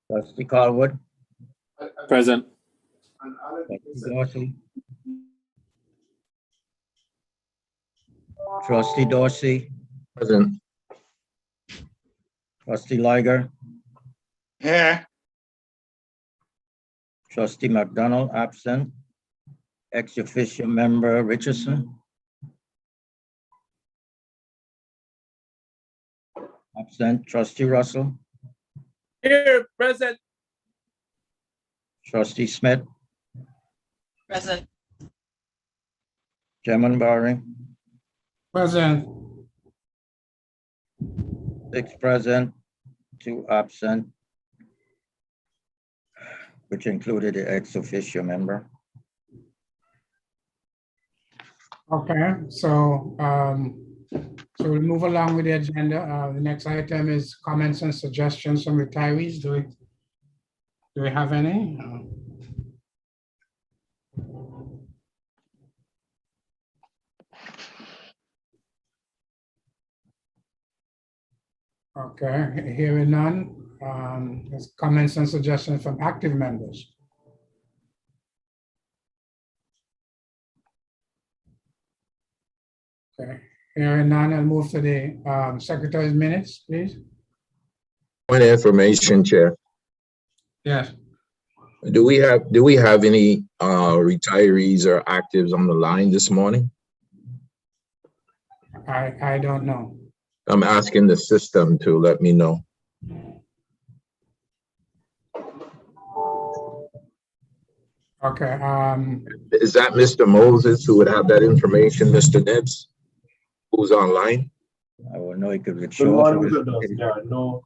Trustee Colwood, Present. Trustee Dorsey. Trustee Dorsey, Present. Trustee Liger, Here. Trustee McDonald, absent. Ex officio member Richardson. Absent. Trustee Russell, Here, present. Trustee Smith, Present. Chairman Barry, Present. 6 present, 2 absent, which included the ex officio member. Okay, so we'll move along with the agenda. The next item is comments and suggestions from retirees. Do we have any? Okay, hearing none. There's comments and suggestions from active members. Okay, hearing none, I'll move to the secretary's minutes, please. Point of information, Chair. Yes. Do we have any retirees or actives on the line this morning? I don't know. I'm asking the system to let me know. Okay, Is that Mr. Moses who would have that information, Mr. Nibbs, who's online? I will know it could be Good short. morning, there are no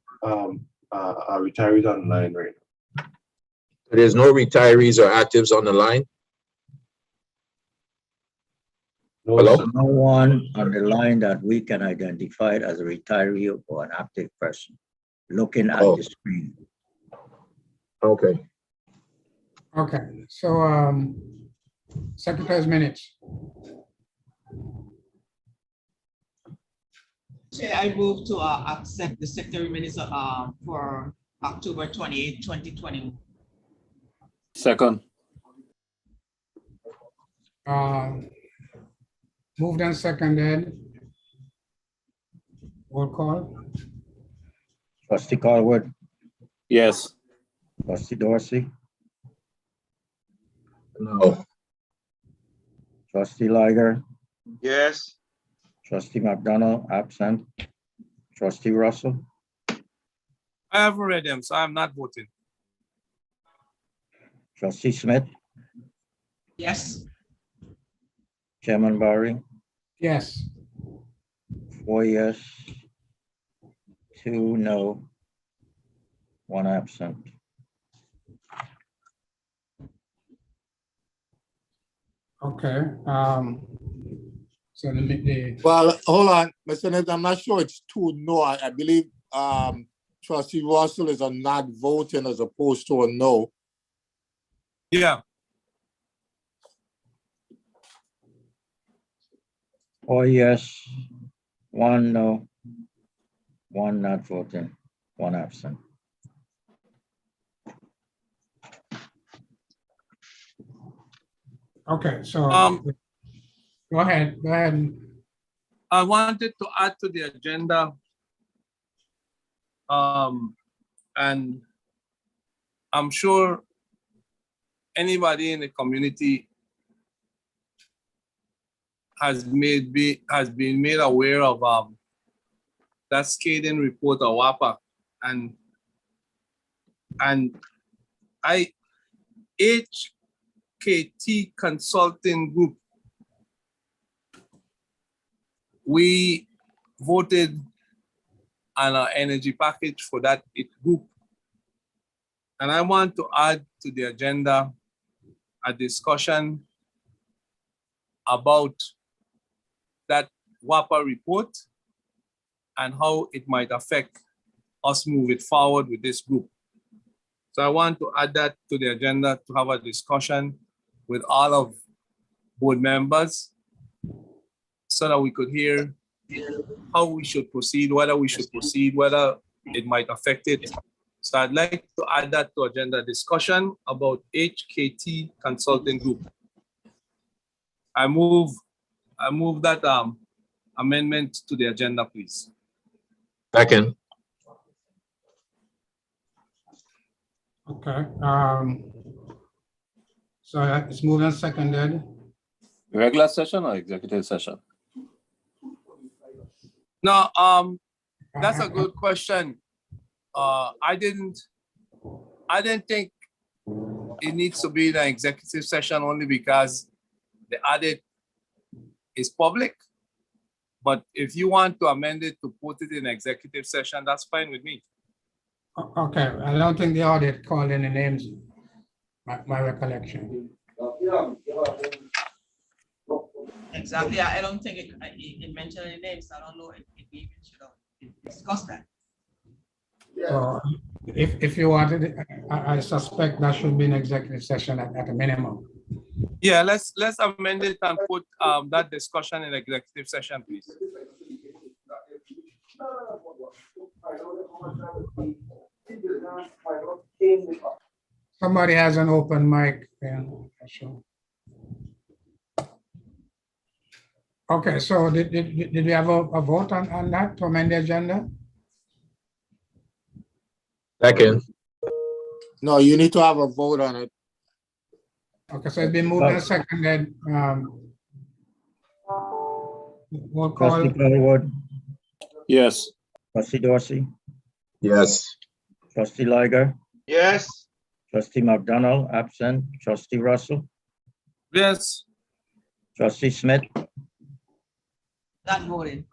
retirees online right now. There's no retirees or actives on the line? No, Hello? sir. No one on the line that we can identify as a retiree or an active person looking at Oh. the screen. Okay. okay, so secretary's minutes. Chair, I move to accept the secretary minutes for October 28, 2020. Second. Moved and seconded. Roll call. Trustee Colwood, Yes. Trustee Dorsey, No. Trustee Liger, Yes. Trustee McDonald, absent. Trustee Russell, I have read them, so I'm not voting. Trustee Smith, Yes. Chairman Barry, Yes. 4 yes, 2 no, 1 absent. Okay. So the Well, hold on, Mr. Nibbs, I'm not sure it's 2 no. I believe Trustee Russell is a not voting as opposed to a no. Yeah. 4 yes, 1 no, 1 not voting, 1 absent. okay, so go ahead. I wanted to add to the agenda, and I'm sure anybody in the community has been made aware of that scathing report of WAPA, and HKT Consulting Group, we voted on an energy package for that group. And I want to add to the agenda a discussion about that WAPA report and how it might affect us moving forward with this group. So I want to add that to the agenda to have a discussion with all of board members so that we could hear how we should proceed, whether we should proceed, whether it might affect it, So I'd like to add that to agenda, discussion about HKT Consulting Group. I move that amendment to the agenda, please. Second, Okay, so it's moved and seconded. Regular session or executive session? No, that's a good question. I didn't think it needs to be in an executive session only because the audit is public. But if you want to amend it to put it in executive session, that's fine with me. Okay, I don't think the audit called any names, my recollection. Exactly. I don't think it mentioned any names. I don't know if we even should have discussed that. So if you wanted, I suspect that should be an executive session at a minimum. Yeah, let's amend it and put that discussion in executive session, please. Somebody has an open mic. Yeah, sure. Okay, so did we have a vote on that to amend the agenda? second, No, you need to have a vote on it. Okay, so it's been moved and seconded. We'll call, Trustee Bellwood, Yes. trustee Dorsey, yes. trustee Liger, Yes. trustee McDonald, absent, trustee Russell, Yes, trustee Smith, Not voted.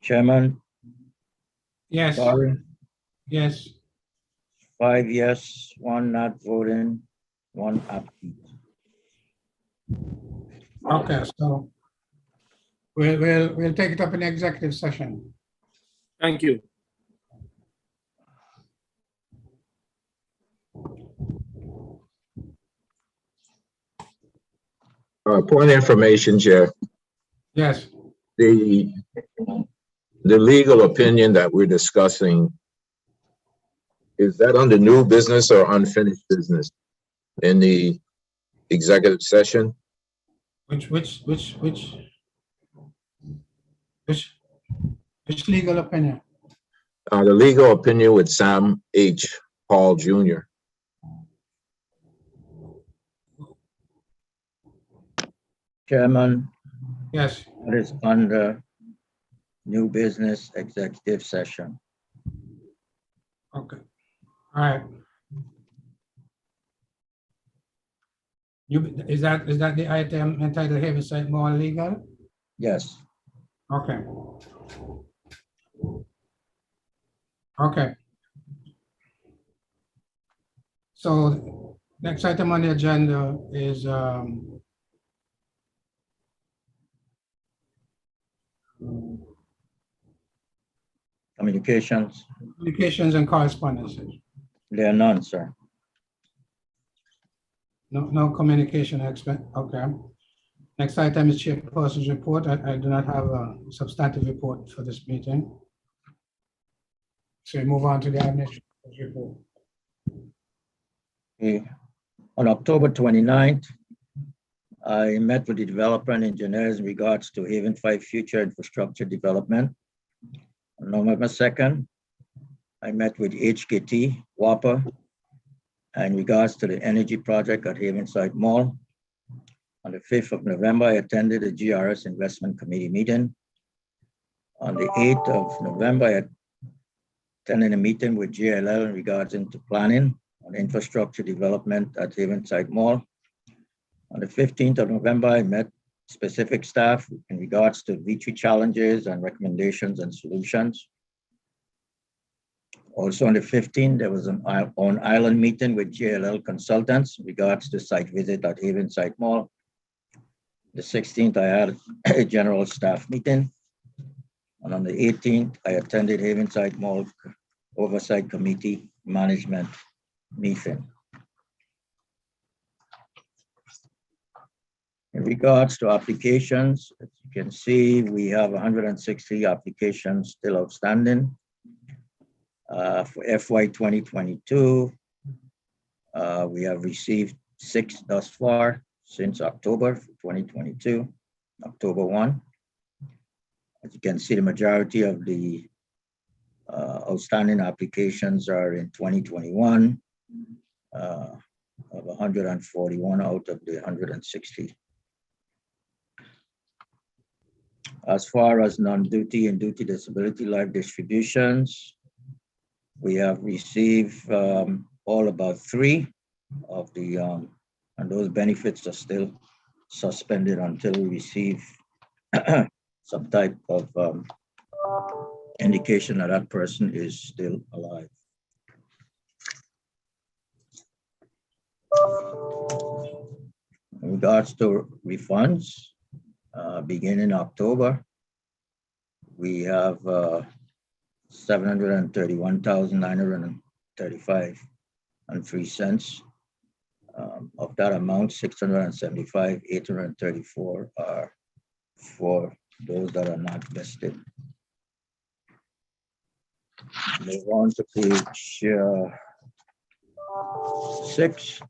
chairman yes, Barry, yes. 5 yes, 1 not voting, 1 absent. Okay, so we'll take it up in executive session. thank you. Point of information, Chair. Yes, The legal opinion that we're discussing, is that under new business or unfinished business in the executive session? which legal opinion? The legal opinion with Sam H. Paul Jr. Chairman, Yes, it is under new business executive session. okay, all right. Is that the item entitled Haverside Mall Legal? Yes, Okay. Okay. So next item on the agenda is communications, communications and correspondences. there are none, sir. No communication expert. Okay. Next item is chairperson's report. I do not have a substantive report for this meeting. So we move on to the administrator's report. Okay. On October 29th, I met with the developer and engineers in regards to Haven 5 future infrastructure development. On November 2nd, I met with HKT, WAPA, in regards to the energy project at Havenside Mall. On the 5th of November, I attended the GERS Investment Committee meeting. On the 8th of November, I attended a meeting with JLL in regards into planning on infrastructure development at Havenside Mall. On the 15th of November, I met specific staff in regards to V3 challenges and recommendations and solutions. Also on the 15th, there was an on-island meeting with JLL consultants in regards to site visit at Havenside Mall. The 16th, I had a general staff meeting. And on the 18th, I attended Havenside Mall Oversight Committee Management meeting. In regards to applications, as you can see, we have 160 applications still outstanding. For FY 2022, we have received 6 thus far since October 2022, October 1. As you can see, the majority of the outstanding applications are in 2021, of 141 out of the 160. As far as non-duty and duty disability life distributions, we have received all about 3 of the, and those benefits are still suspended until we receive some type of indication that that person is still alive. In regards to refunds, beginning October, we have 731,935.03 cents. Of that amount, 675,834 are for those that are not vested. Move on to page 6.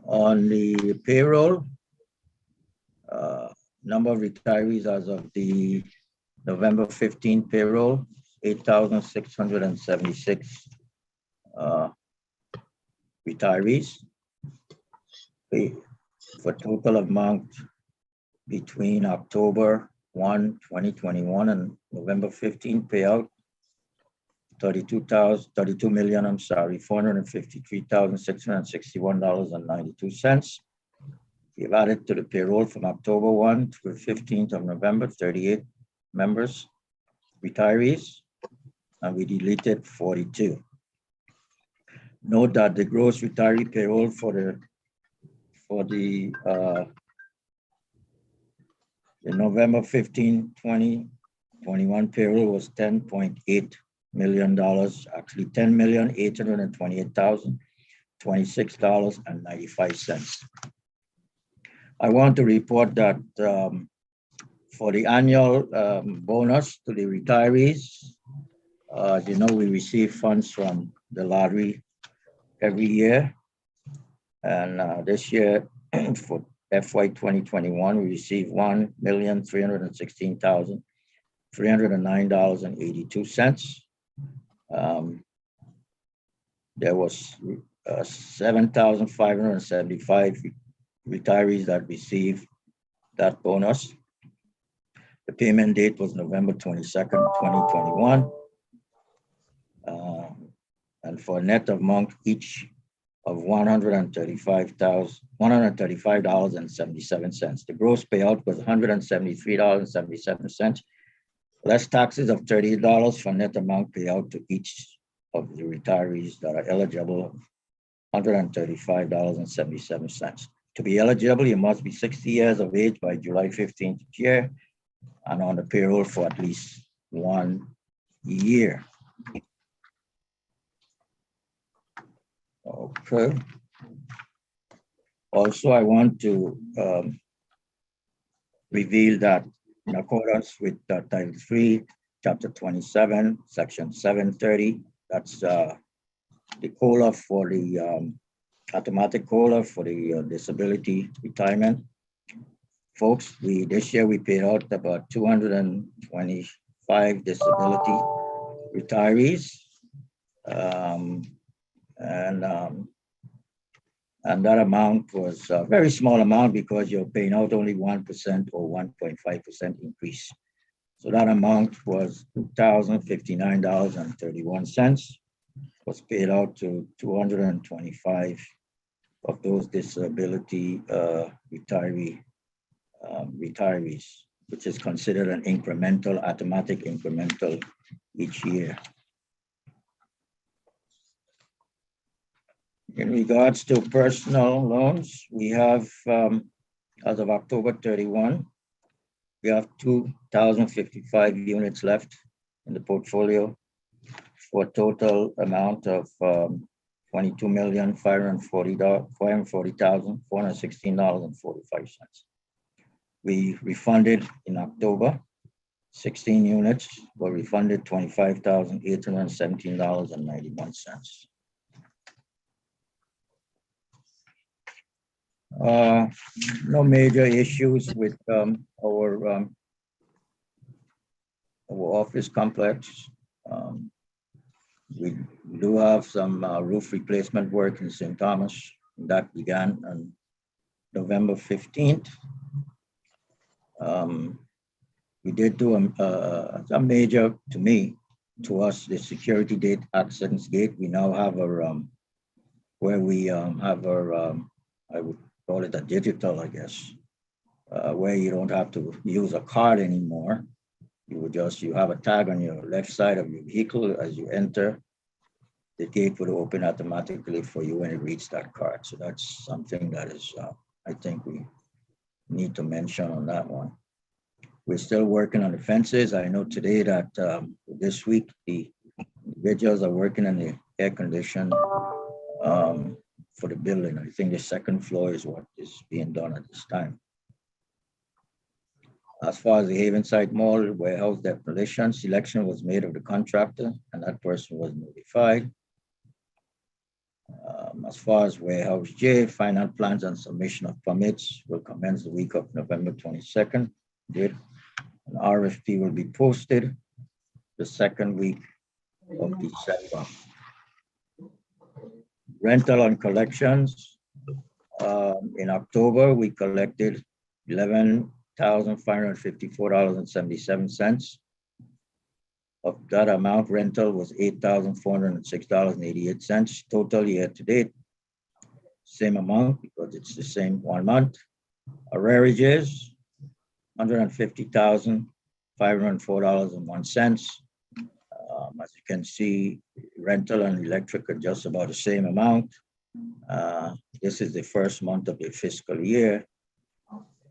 On the payroll, number of retirees as of the November 15 payroll, 8,676 retirees. For total amount between October 1, 2021 and November 15 payout, $453,661.92. We've added to the payroll from October 1 to the 15th of November, 38 members, retirees, and we deleted 42. Note that the gross retiree payroll for the November 15, 2021 payroll was $10.8 million, actually $10,828,026.95. I want to report that for the annual bonus to the retirees, you know, we receive funds from the lottery every year. And this year, for FY 2021, we received $1,316,309.82. There was 7,575 retirees that received that bonus. The payment date was November 22nd, 2021. And for a net amount each of $135.77. The gross payout was $173.77, less taxes of $38 for net amount payout to each of the retirees that are eligible, $135.77. To be eligible, you must be 60 years of age by July 15th each year and on the payroll for at least 1 year. Okay. Also, I want to reveal that in accordance with Title 3, Chapter 27, Section 730, that's the COLA for the automatic COLA for the disability retirement. Folks, this year we paid out about 225 disability retirees. And that amount was a very small amount because you're paying out only 1% or 1.5% increase. So that amount was $2,059.31, was paid out to 225 of those disability retirees, which is considered an incremental, automatic incremental each year. In regards to personal loans, we have, as of October 31, we have 2,055 units left in the portfolio for a total amount of $22,540,416.45. We refunded in October, 16 units were refunded $25,817.91. No major issues with our office complex. We do have some roof replacement work in St. Thomas that began on November 15th. We did do a major, to us, the security gate access gate. We now have where we have our, I would call it a digital, I guess, where you don't have to use a card anymore. You have a tag on your left side of your vehicle. As you enter, the gate would open automatically for you when it reads that card. So that's something that is, I think we need to mention on that one. We're still working on the fences. I know today that this week, the individuals are working on the air condition for the building. I think the second floor is what is being done at this time. As far as the Havenside Mall warehouse demolition, selection was made of the contractor and that person was notified. As far as warehouse J, final plans and submission of permits will commence the week of November 22nd. An RFP will be posted the second week of December. Rental and collections. In October, we collected $11,554.77. Of that amount, rental was $8,406.88. Total year to date, same amount because it's the same 1 month. Arrearages, $150,504.01. As you can see, rental and electric are just about the same amount. This is the first month of the fiscal year,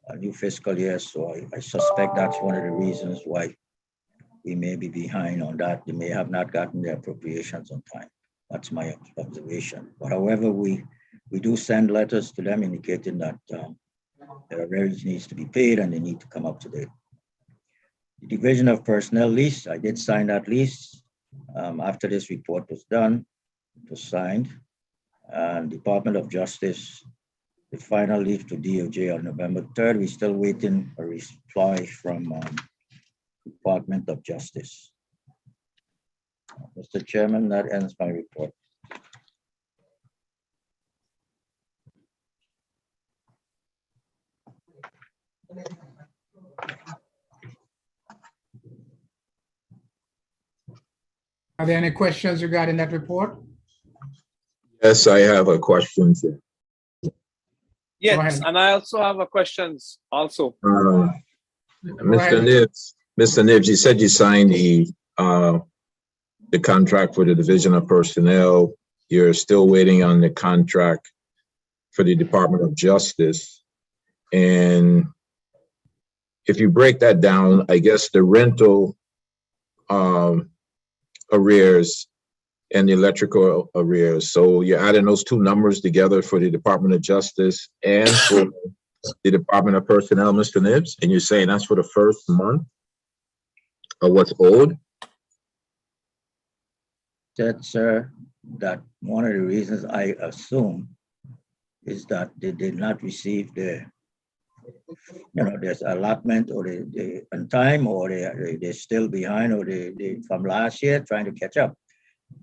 a new fiscal year, so I suspect that's one of the reasons why we may be behind on that. They may have not gotten their appropriations on time. That's my observation. But however, we do send letters to them indicating that their arrears needs to be paid and they need to come up to date. The division of personnel lease, I did sign that lease. After this report was done, it was signed. And Department of Justice, the final leave to DOJ on November 3rd. We're still waiting a reply from Department of Justice. Mr. Chairman, that ends my report. Are there any questions regarding that report? Yes, I have a question. Yes, ahead. and I also have a questions also. Mr. Nibs, you said you signed the contract for the Division of Personnel. You're still waiting on the contract for the Department of Justice. And if you break that down, I guess the rental arrears and the electrical arrears. So you're adding those two numbers together for the Department of Justice and for the Department of Personnel, Mr. Nibs, and you're saying that's for the first month of what's owed? Said, sir, that one of the reasons I assume is that they did not receive their, there's allotment or they on time, or they're still behind, or they from last year trying to catch up.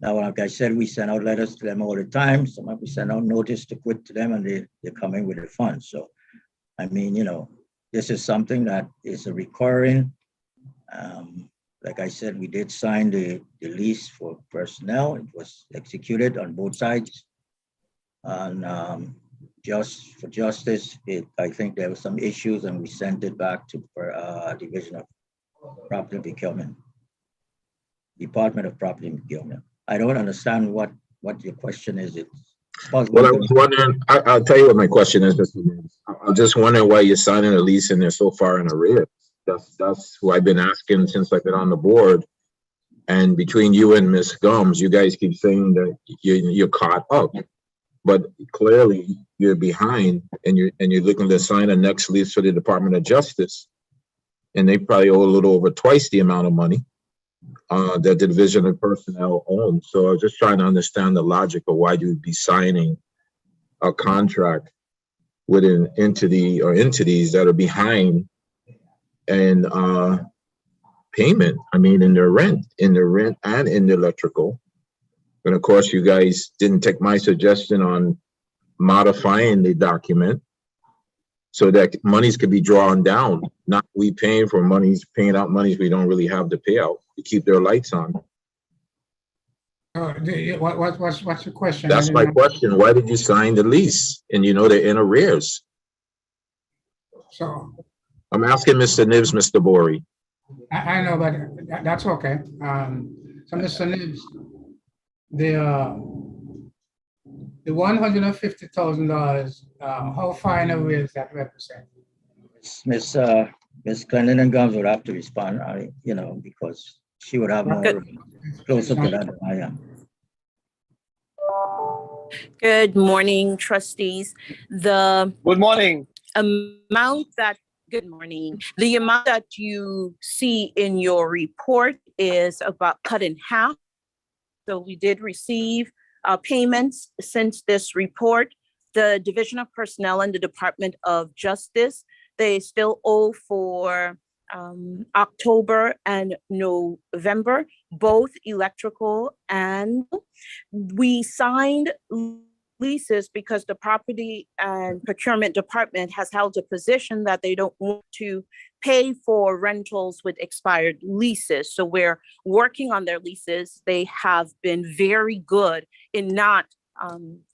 Now, like I said, we send out letters to them all the time. Sometimes we send out notice to quit to them and they're coming with the funds. So, I mean, this is something that is a recurring. Like I said, we did sign the lease for personnel. It was executed on both sides. And just for justice, I think there were some issues and we sent it back to Division of Property Procurement, Department of Property Procurement. I don't understand what your question is. Well, I was wondering, I'll tell you what my question is, Mr. Nibs. I'm just wondering why you're signing a lease and they're so far in arrears. That's who I've been asking since I've been on the board. And between you and Ms. Gums, you guys keep saying that you're caught up. but clearly you're behind and you're looking to sign a next lease for the Department of Justice. And they probably owe a little over twice the amount of money that the Division of Personnel owns. So I was just trying to understand the logic of why you'd be signing a contract with an entity or entities that are behind and payment. I mean, in their rent and in the electrical. And of course, you guys didn't take my suggestion on modifying the document so that monies could be drawn down, not we paying out monies we don't really have to pay out to keep their lights on. What's your question? That's my question. Why did you sign the lease? And you know they're in arrears. So I'm asking Mr. Nibs, Mr. Bori. I know, but that's okay. So Mr. Nibs, the $150,000, how far in arrears that represent? Miss Clendenin Gums would have to respond, because she would have more closer to that than I am. Good morning, trustees. The Good morning. amount that you see in your report is about cut in half. So we did receive payments since this report. The Division of Personnel and the Department of Justice, they still owe for October and November, both electrical, and we signed leases because the Property and Procurement Department has held a position that they don't want to pay for rentals with expired leases. So we're working on their leases. They have been very good in not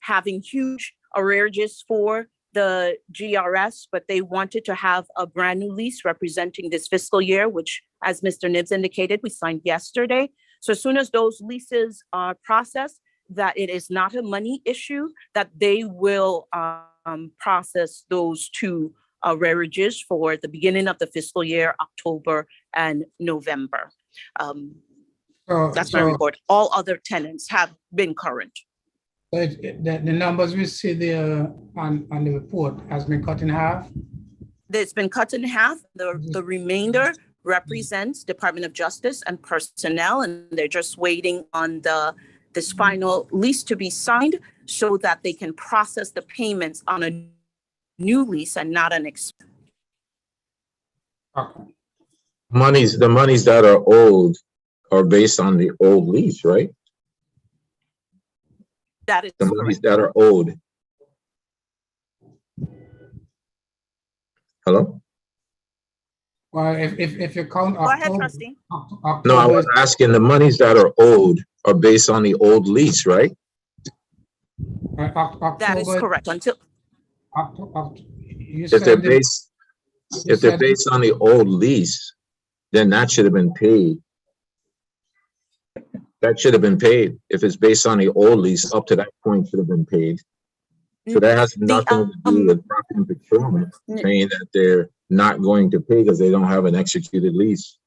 having huge arrearages for the GRS, but they wanted to have a brand new lease representing this fiscal year, which, as Mr. Nibs indicated, we signed yesterday. So as soon as those leases are processed, that it is not a money issue, that they will process those two arrearages for the beginning of the fiscal year, October and November. That's my report. All other tenants have been current. So the numbers we see there on the report has been cut in half? It's been cut in half. The remainder represents Department of Justice and personnel, and they're just waiting on this final lease to be signed so that they can process the payments on a new lease and not an expense. Okay. The monies that are owed are based on the old lease, right? That is The correct. monies that are owed. Hello? Well, if you count Go ahead, October, trustee. No, I was asking the monies that are owed are based on the old lease, right? That is correct. Until If they're based on the old lease, then that should have been paid. That should have been paid. If it's based on the old lease, up to that point should have been paid. So that has nothing to do with property and procurement, saying that they're not going to pay because they don't have an executed lease.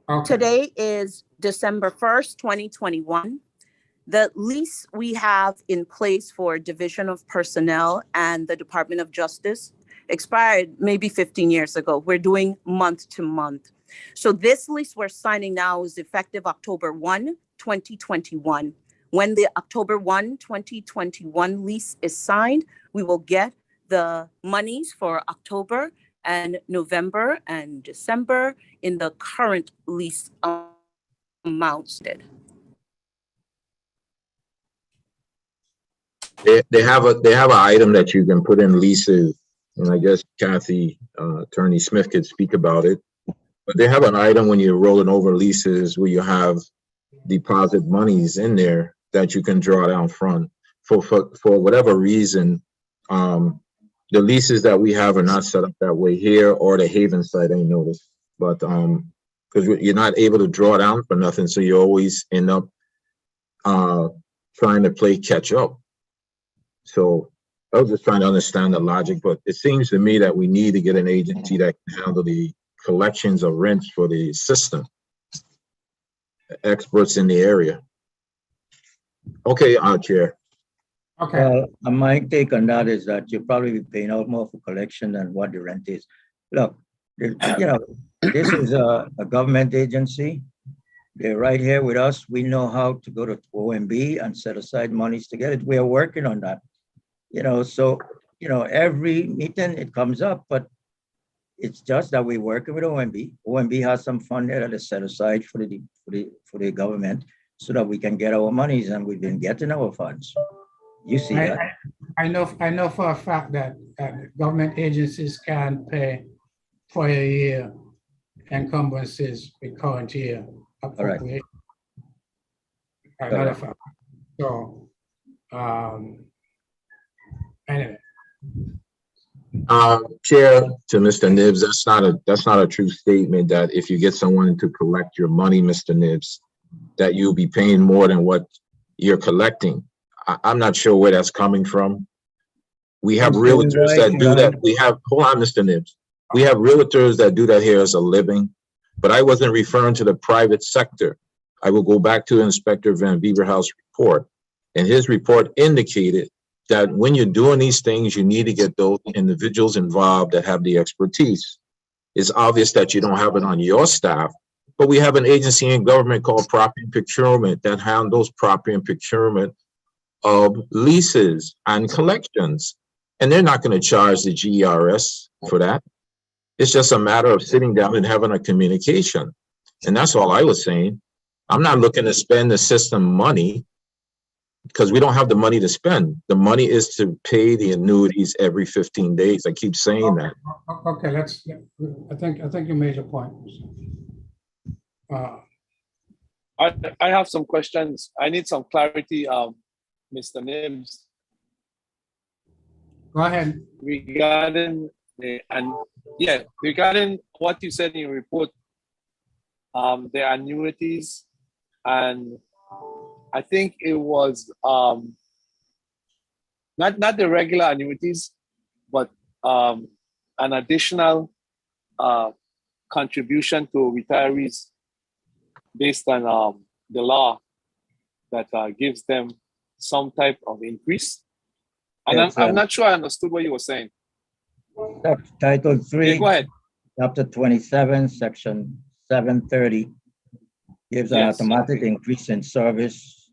Okay. Today is December 1st, 2021. The lease we have in place for Division of Personnel and the Department of Justice expired maybe 15 years ago. We're doing month to month. So this lease we're signing now is effective October 1, 2021. When the October 1, 2021 lease is signed, we will get the monies for October and November and December in the current lease amounts. They have an item that you can put in leases, and I guess Kathy, Attorney Smith could speak about it. But they have an item when you're rolling over leases where you have deposit monies in there that you can draw down from. For whatever reason, the leases that we have are not set up that way here or the Haven site, I noticed. But because you're not able to draw down for nothing, so you always end up trying to play catch up. So I was just trying to understand the logic, but it seems to me that we need to get an agency that can handle the collections of rents for the system. Experts in the area. Okay, Chair. Okay, Well, my take on that is that you'll probably be paying out more for collection than what the rent is. Look, this is a government agency. They're right here with us. We know how to go to OMB and set aside monies to get it. We are working on that. So, every meeting it comes up, but it's just that we're working with OMB. OMB has some fund there that is set aside for the government so that we can get our monies, and we've been getting our funds. You see that? I know for a fact that government agencies can pay for a year encumbrances with current year appropriation. Another fact. So, anyway, Chair, to Mr. Nibbs, that's not a true statement that if you get someone to collect your money, Mr. Nibbs, that you'll be paying more than what you're collecting. I'm not sure where that's coming from. We have realtors that do that. Hold on, Mr. Nibbs. We have realtors that do that here as a living, but I wasn't referring to the private sector. I will go back to Inspector Van Beaverhouse report, and his report indicated that when you're doing these things, you need to get those individuals involved that have the expertise. It's obvious that you don't have it on your staff, but we have an agency in government called Property and Procurement that handles property and procurement of leases and collections. And they're not going to charge the GERS for that. It's just a matter of sitting down and having a communication. And that's all I was saying. I'm not looking to spend the system money because we don't have the money to spend. The money is to pay the annuities every 15 days. I keep saying that. okay, I think you made your point. I have some questions. I need some clarity, Mr. Nibbs, Go ahead. regarding regarding what you said in your report, the annuities, and I think it was not the regular annuities, but an additional contribution to retirees based on the law that gives them some type of increase. And Yes, I'm not sure I understood what you were saying. Title 3, Yeah, go ahead. Chapter 27, Section 730 gives an Yes. automatic increase in service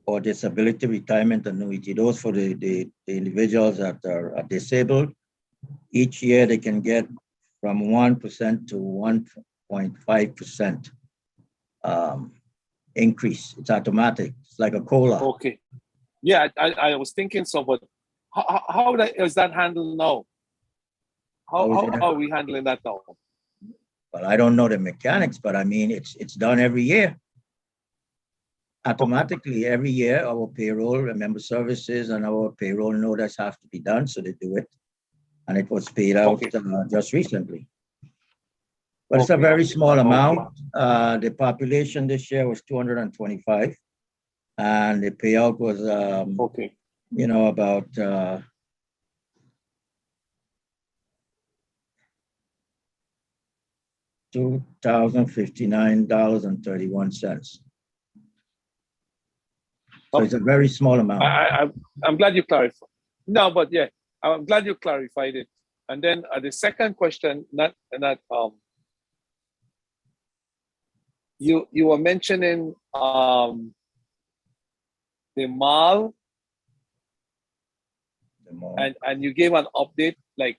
or disability retirement annuity. Those for the individuals that are disabled. Each year they can get from 1% to 1.5% increase. It's automatic. It's like a COLA. Okay. Yeah, I was thinking so, but how is that handled now? How are we handling that now? Well, I don't know the mechanics, but I mean, it's done every year. Automatically, every year, our payroll, member services, and our payroll notice have to be done, so they do it. And it was paid out just recently. But it's a very small amount. The population this year was 225. And the payout was, about $2,059.31. So it's a very small amount. I'm glad you clarified. No, but yeah, I'm glad you clarified it. And then the second question, you were mentioning the mall, and you gave an update. Like,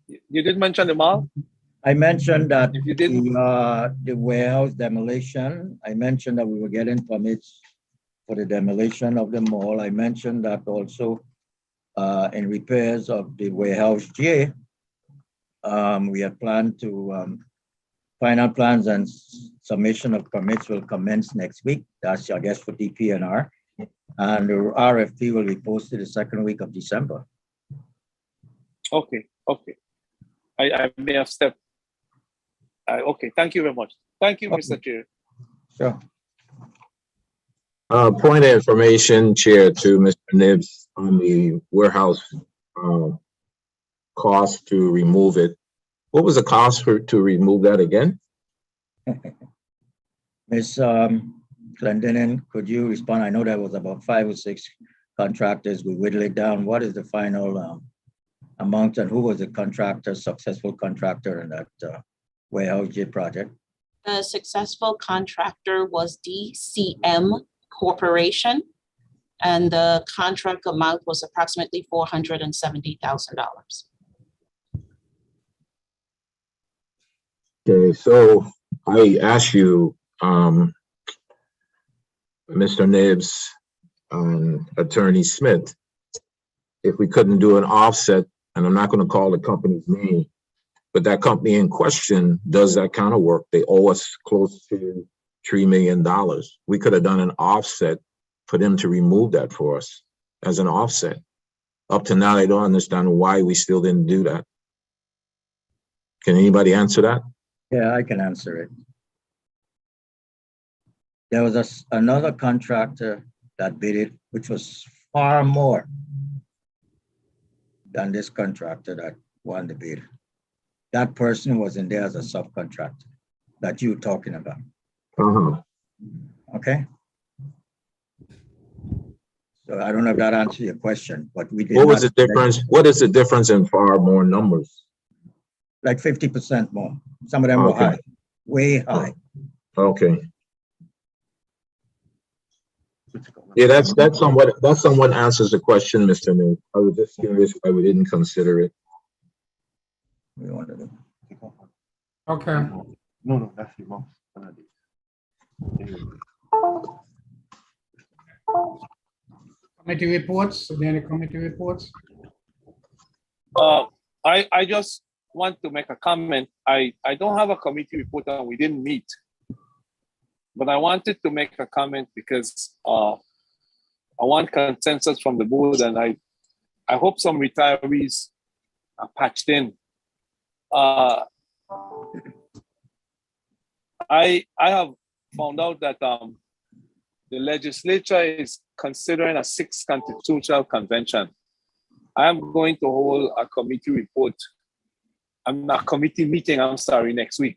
you did mention the mall. I mentioned that if you didn't, the warehouse demolition. I mentioned that we were getting permits for the demolition of the mall. I mentioned that also in repairs of the warehouse J. We had planned to final plans and submission of permits will commence next week. That's, I guess, for DPNR. And the RFP will be posted the second week of December. Okay. I may have stepped. Okay, thank you very much. Thank you, Mr. Chair. Sure. Point of information, Chair, to Mr. Nibbs on the warehouse cost to remove it. What was the cost to remove that again? Ms. Glendinning, could you respond? I know there was about 5 or 6 contractors, we whittle it down. What is the final amount and who was the contractor, successful contractor in that warehouse J project? The successful contractor was DCM Corporation, and the contract amount was approximately $470,000. Okay, so I asked you, Mr. Nibbs and Attorney Smith, if we couldn't do an offset, and I'm not going to call the company's name, but that company in question does that kind of work. They owe us close to $3 million. We could have done an offset for them to remove that for us as an offset. Up to now, I don't understand why we still didn't do that. Can anybody answer that? Yeah, I can answer it. There was another contractor that bid it, which was far more than this contractor that won the bid. That person was in there as a subcontractor that you're talking about. Okay? So I don't know if that answers your question, but we did. What was the difference? What is the difference in far more numbers? Like 50% more. Some of them were high, way high. Okay. Yeah, that's somewhat answers the question, Mr. Nibbs. I was just curious why we didn't consider it. We wanted to. Okay. No, that's the most. Committee reports, are there any committee reports? I just want to make a comment. I don't have a committee report and we didn't meet. But I wanted to make a comment because I want consensus from the board, and I hope some retirees are patched in. I have found out that the legislature is considering a 6th constitutional convention. I am going to hold a committee report, a committee meeting, next week,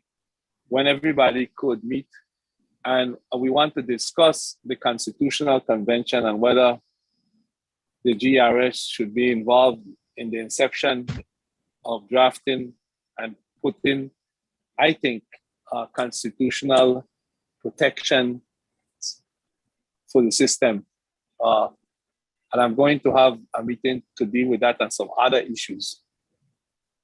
when everybody could meet. And we want to discuss the constitutional convention and whether the GERS should be involved in the inception of drafting and putting, I think, constitutional protection for the system. And I'm going to have a meeting to deal with that and some other issues.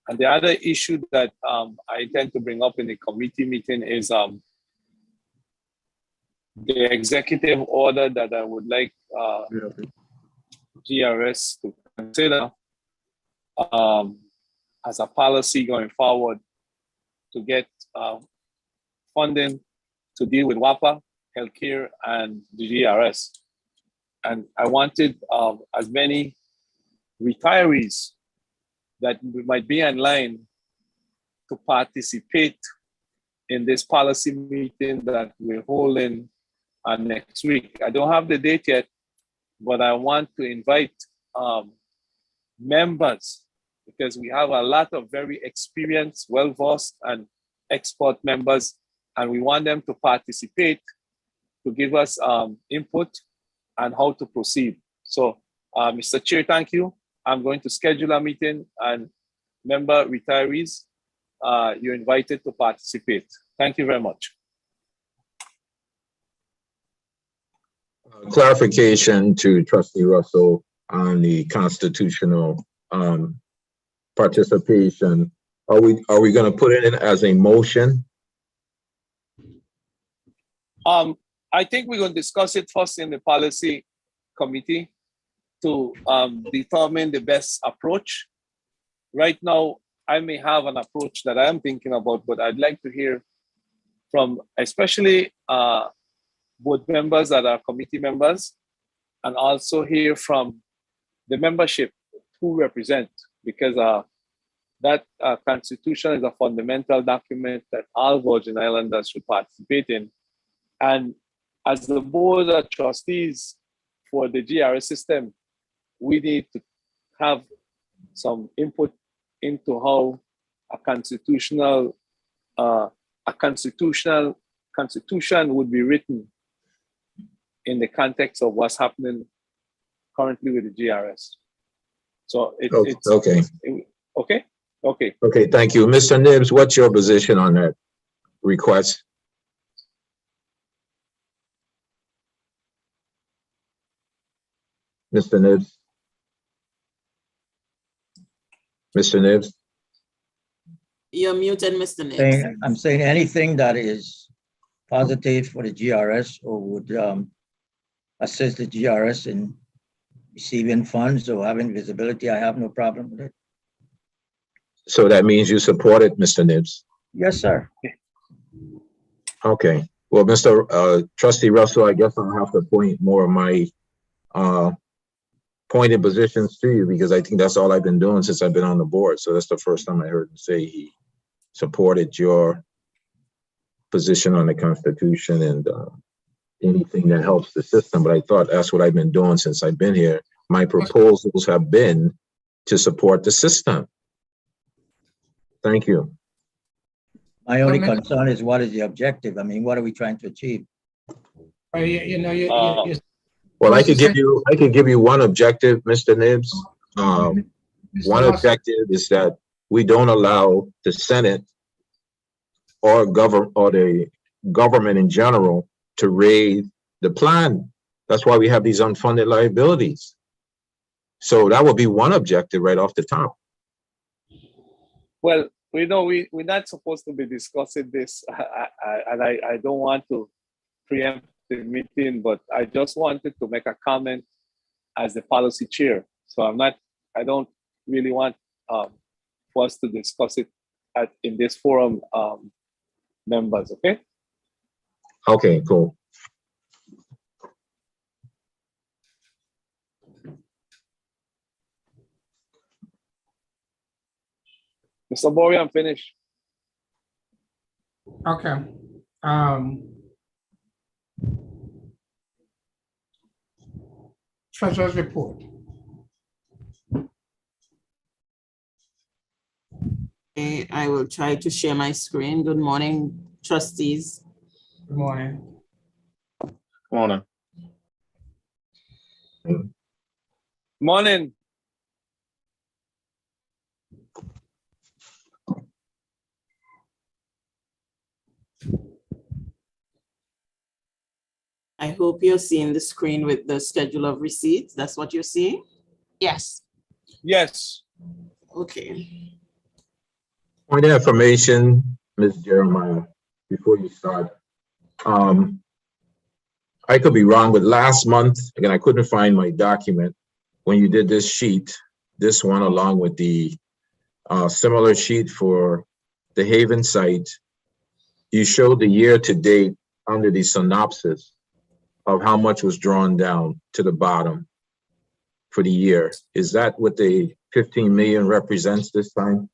And the other issue that I intend to bring up in the committee meeting is the executive order that I would like GERS to consider as a policy going forward to get funding to deal with WAPA, healthcare, and the GERS. And I wanted as many retirees that might be in line to participate in this policy meeting that we're holding next week. I don't have the date yet, but I want to invite members, because we have a lot of very experienced, well-versed, and expert members, and we want them to participate to give us input on how to proceed. So, Mr. Chair, thank you. I'm going to schedule a meeting, and member retirees, you're invited to participate. Thank you very much. Clarification to Trustee Russell on the constitutional participation. Are we going to put it in as a motion? I think we're going to discuss it first in the policy committee to determine the best approach. Right now, I may have an approach that I'm thinking about, but I'd like to hear from especially board members that are committee members, and also hear from the membership who represent, because that constitution is a fundamental document that all Virgin Islanders should participate in. And as the board of trustees for the GERS system, we need to have some input into how a constitution would be written in the context of what's happening currently with the GRS. So Oh, okay. Okay. Okay, thank you. Mr. Nibbs, what's your position on that request? Mr. Nibbs? Mr. Nibbs? You're muted, Mr. Nibbs. I'm saying anything that is positive for the GRS or would assist the GRS in receiving funds or having visibility, I have no problem with it. So that means you support it, Mr. Nibbs? Yes, sir. Okay. Well, Mr. Trustee Russell, I guess I'll have to point more of my pointed positions to you because I think that's all I've been doing since I've been on the board. So that's the first time I heard him say he supported your position on the Constitution and anything that helps the system. But I thought that's what I've been doing since I've been here. My proposals have been to support the system. Thank you. My only concern is what is the objective? I mean, what are we trying to achieve? Well, I could give you one objective, Mr. Nibbs. One objective is that we don't allow the Senate or the government in general to raid the plan. That's why we have these unfunded liabilities. So that would be one objective right off the top. Well, we know we're not supposed to be discussing this, and I don't want to preempt the meeting, but I just wanted to make a comment as the policy chair. So I don't really want for us to discuss it in this forum, members, okay? Okay, cool. Mr. Bory, I'm finished. Okay. Treasurer's report. Okay, I will try to share my screen. Good morning, trustees. Good morning. Morning. Morning. I hope you're seeing the screen with the schedule of receipts. That's what you're seeing? Yes. Yes. Okay. Point of information, Ms. Jeremiah, before you start. I could be wrong, but last month, again, I couldn't find my document. When you did this sheet, this one along with the similar sheet for the Haven site, you showed the year to date under the synopsis of how much was drawn down to the bottom for the year. Is that what the 15 million represents this time?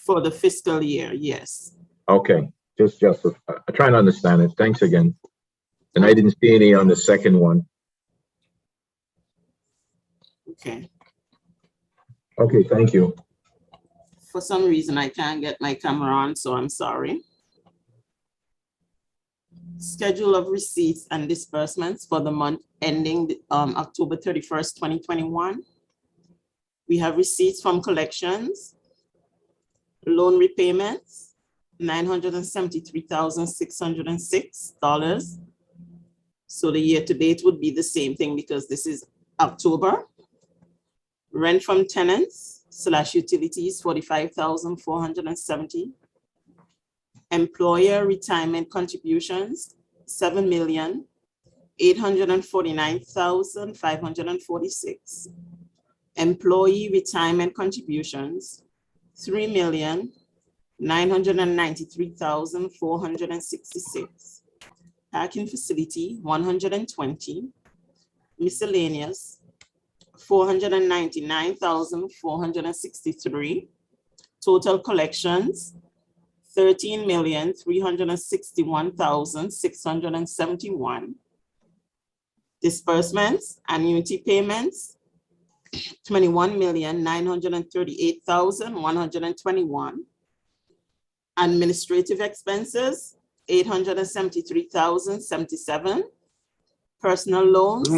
For the fiscal year, yes. Okay, just I'm trying to understand it. Thanks again. And I didn't see any on the second one. Okay. Okay, thank you. For some reason, I can't get my camera on, so I'm sorry. Schedule of receipts and disbursements for the month ending October 31st, 2021. We have receipts from collections, loan repayments, $973,606. So the year to date would be the same thing because this is October. Rent from tenants / utilities, $45,470. Employer retirement contributions, $7,849,546. Employee retirement contributions, $3,993,466. Parking facility, 120. Miscellaneous, $499,463. Total collections, $13,361,671. Disbursements, annuity payments, $21,938,121. Administrative expenses, $873,077. Personal loans,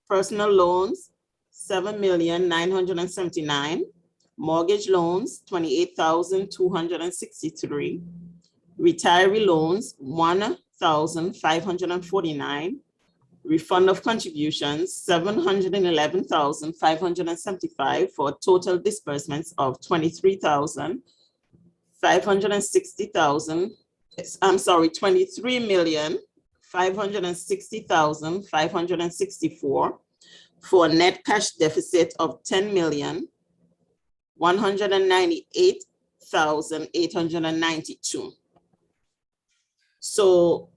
Personal loans, 7,979,000. Mortgage loans, 28,263. Retiree loans, 1,549. Refund of contributions, 711,575 for total disbursements of 23,560,564 for a net cash deficit of 10,198,892. So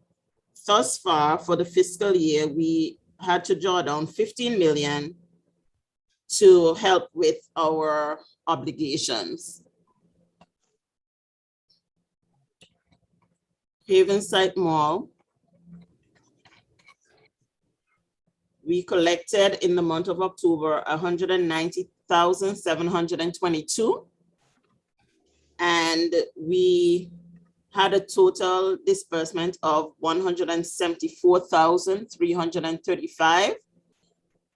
thus far for the fiscal year, we had to draw down 15 million to help with our obligations. Havenside Mall, we collected in the month of October 190,722, and we had a total disbursement of 174,335.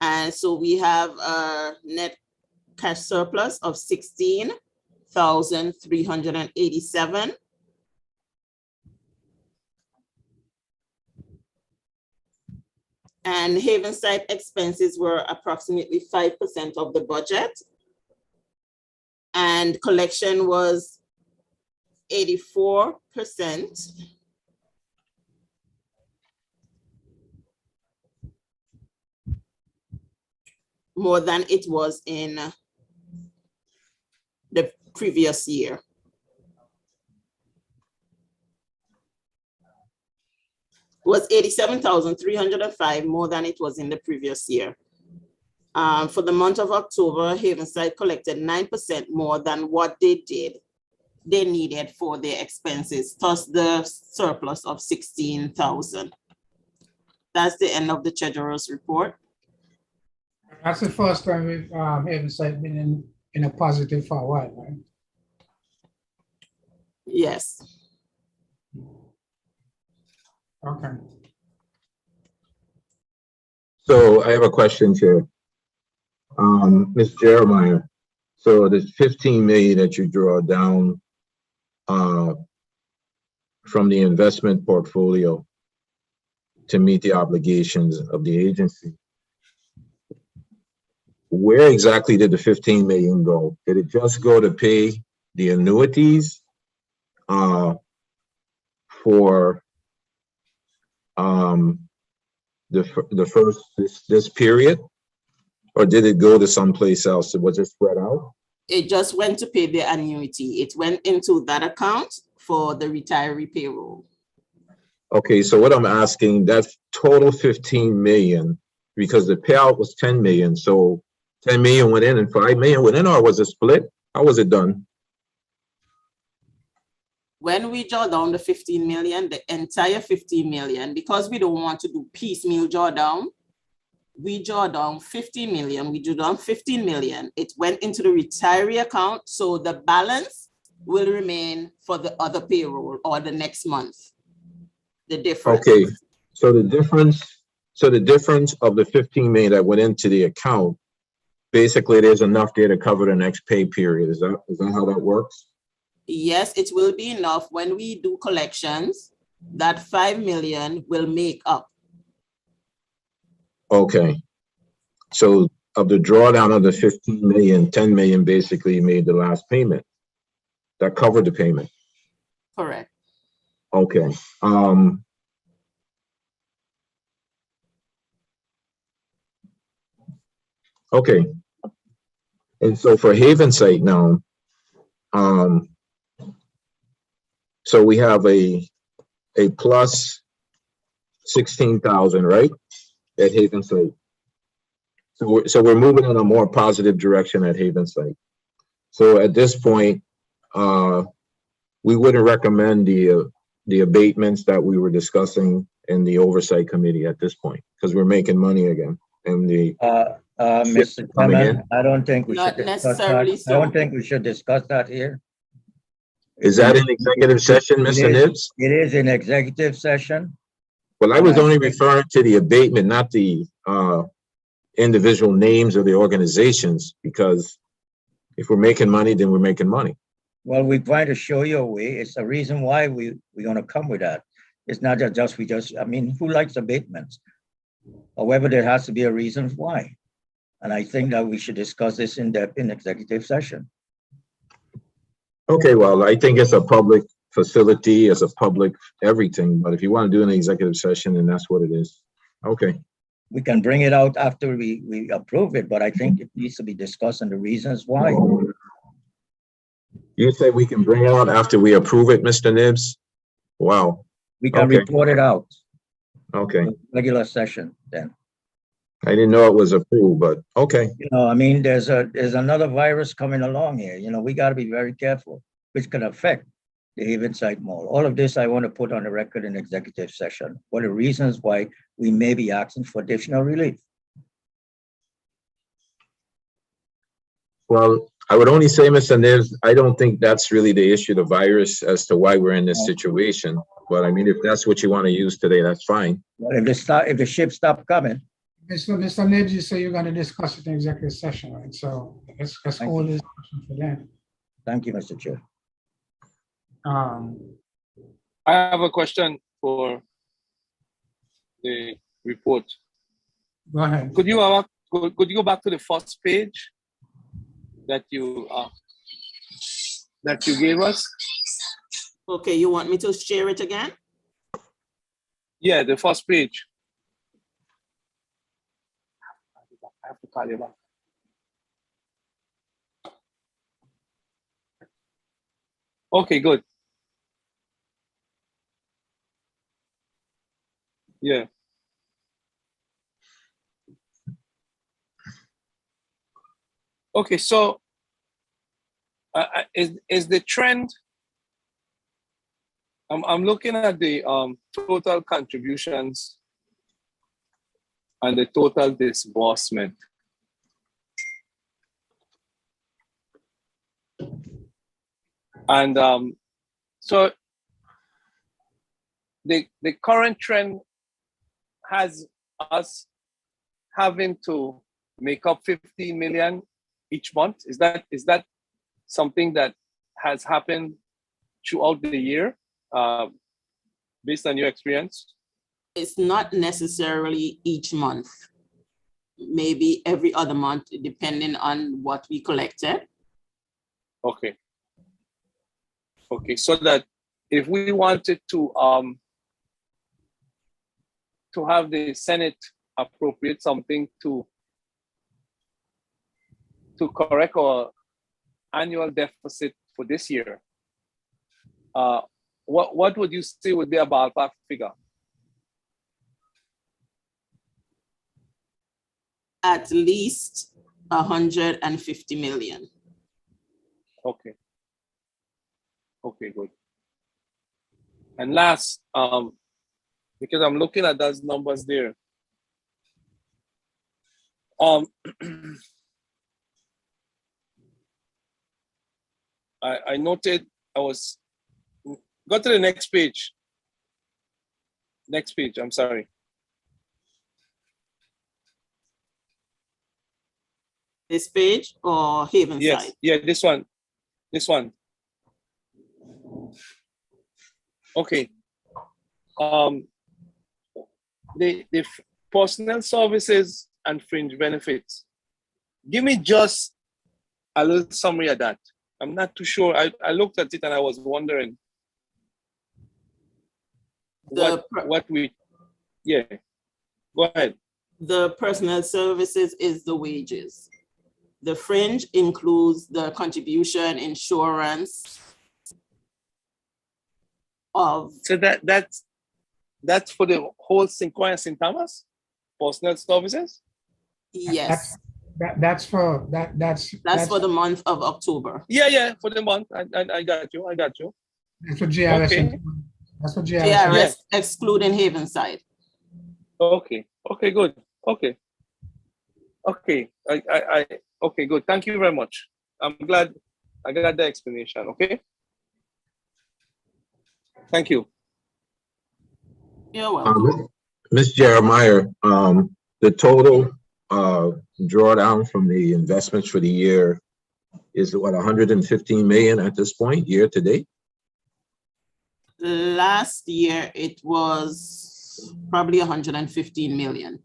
And so we have a net cash surplus of 16,387. And Havenside expenses were approximately 5% of the budget. And collection was 84%. More than it was in the previous year. It was 87,305 more than it was in the previous year. For the month of October, Havenside collected 9% more than what they needed for their expenses, thus the surplus of 16,000. That's the end of the treasurer's report. That's the first time we've Havenside been in a positive for a while, right? Yes. Okay. So I have a question here. Ms. Jeremiah, so the 15 million that you draw down from the investment portfolio to meet the obligations of the agency, where exactly did the 15 million go? Did it just go to pay the annuities for the first this period, or did it go to someplace else? Was it spread out? It just went to pay the annuity. It went into that account for the retiree payroll. Okay, so what I'm asking, that total 15 million, because the payout was 10 million, so 10 million went in and 5 million went in, or was it split? How was it done? When we draw down the 15 million, the entire 15 million, because we don't want to do piecemeal drawdown, we draw down 50 million, we drew down 15 million. It went into the retiree account, so the balance will remain for the other payroll or the next month. The difference. Okay, so the difference of the 15 million that went into the account, basically there's enough there to cover the next pay period. Is that how that works? Yes, it will be enough. When we do collections, that 5 million will make up. Okay, so of the drawdown of the 15 million, 10 million basically made the last payment. That covered the payment. Correct. Okay. Okay. And so for Havenside now, so we have a plus 16,000, right? At Havenside. So we're moving in a more positive direction at Havenside. So at this point, we wouldn't recommend the abatements that we were discussing in the oversight committee at this point, because we're making money again. And the Mr. Chairman, I don't think we Not should discuss necessarily that. so. I don't think we should discuss that here. Is that an executive session, Mr. Nibbs? It is an executive session. Well, I was only referring to the abatement, not the individual names of the organizations, because if we're making money, then we're making money. Well, we're trying to show you a way. It's a reason why we're going to come with that. It's not I mean, who likes abatements? However, there has to be a reason why. And I think that we should discuss this in depth in executive session. Okay, well, I think it's a public facility, it's a public everything, but if you want to do an executive session, then that's what it is. Okay. We can bring it out after we approve it, but I think it needs to be discussed and the reasons why. You say we can bring it out after we approve it, Mr. Nibbs? Wow. We can Okay. report it out. Okay. Regular session then. I didn't know it was approved, but okay. You know, I mean, there's another virus coming along here. You know, we got to be very careful, which can affect the Havenside Mall. All of this I want to put on the record in executive session. What are the reasons why we may be asking for additional relief? Well, I would only say, Mr. Nibbs, I don't think that's really the issue, the virus, as to why we're in this situation. But I mean, if that's what you want to use today, that's fine. Well, if the ship stop coming. Mr. Nibbs, you say you're going to discuss it in executive session, right? So let's hold this discussion for then. Thank you, Mr. Chair. I have a question for the report. Go ahead. Could you go back to the first page that you gave us? Okay, you want me to share it again? Yeah, the first page. I have to call you back. Okay, good. Yeah. Okay, so is the trend? I'm looking at the total contributions and the total disbursement. And so the current trend has us having to make up 15 million each month. Is that something that has happened throughout the year, based on your experience? It's not necessarily each month. Maybe every other month, depending on what we collected. Okay. Okay, so that if we wanted to have the Senate appropriate something to correct our annual deficit for this year, what would you say would be a ballpark figure? At least 150 million. Okay. Okay, good. And last, because I'm looking at those numbers there. I noted, go to the next page. Next page, I'm sorry. This page or Havenside? Yes, yeah, this one. This one. Okay. The personnel services and fringe benefits. Give me just a little summary of that. I'm not too sure. I looked at it and I was wondering what we, yeah, go ahead. The personnel services is the wages. The fringe includes the contribution, insurance of. So that's for the whole St. Croix and St. Thomas personnel services? Yes. That's for the month of October. Yeah, for the month. I got you. That's what GRS. Okay. That's what GRS. GRS excluding Havenside. Okay. Okay. Good. Okay. Okay. Okay. Good. Thank you very much. I'm glad I got the explanation. Okay. Thank you. You're welcome. Ms. Jeremiah, the total drawdown from the investments for the year is what, 115 million at this point, year to date? Last year, it was probably 115 million.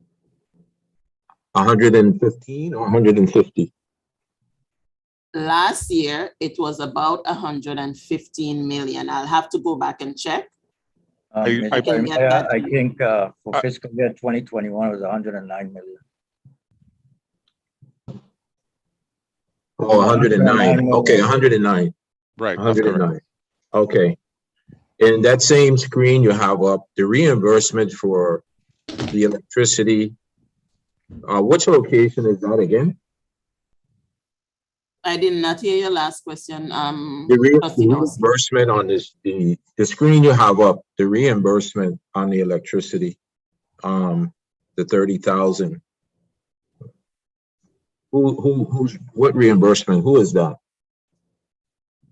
115 or 150? Last year, it was about 115 million. I'll have to go back and check. Mr. can get Mayor, that. I think for fiscal year 2021, it was 109 million. Oh, 109. Okay, 109. Right, that's correct. 109. Okay. In that same screen, you have up the reimbursement for the electricity. Which location is that again? I did not hear your last question. The reimbursement on this, the screen you have up, the reimbursement on the electricity, the 30,000. What reimbursement? Who is that?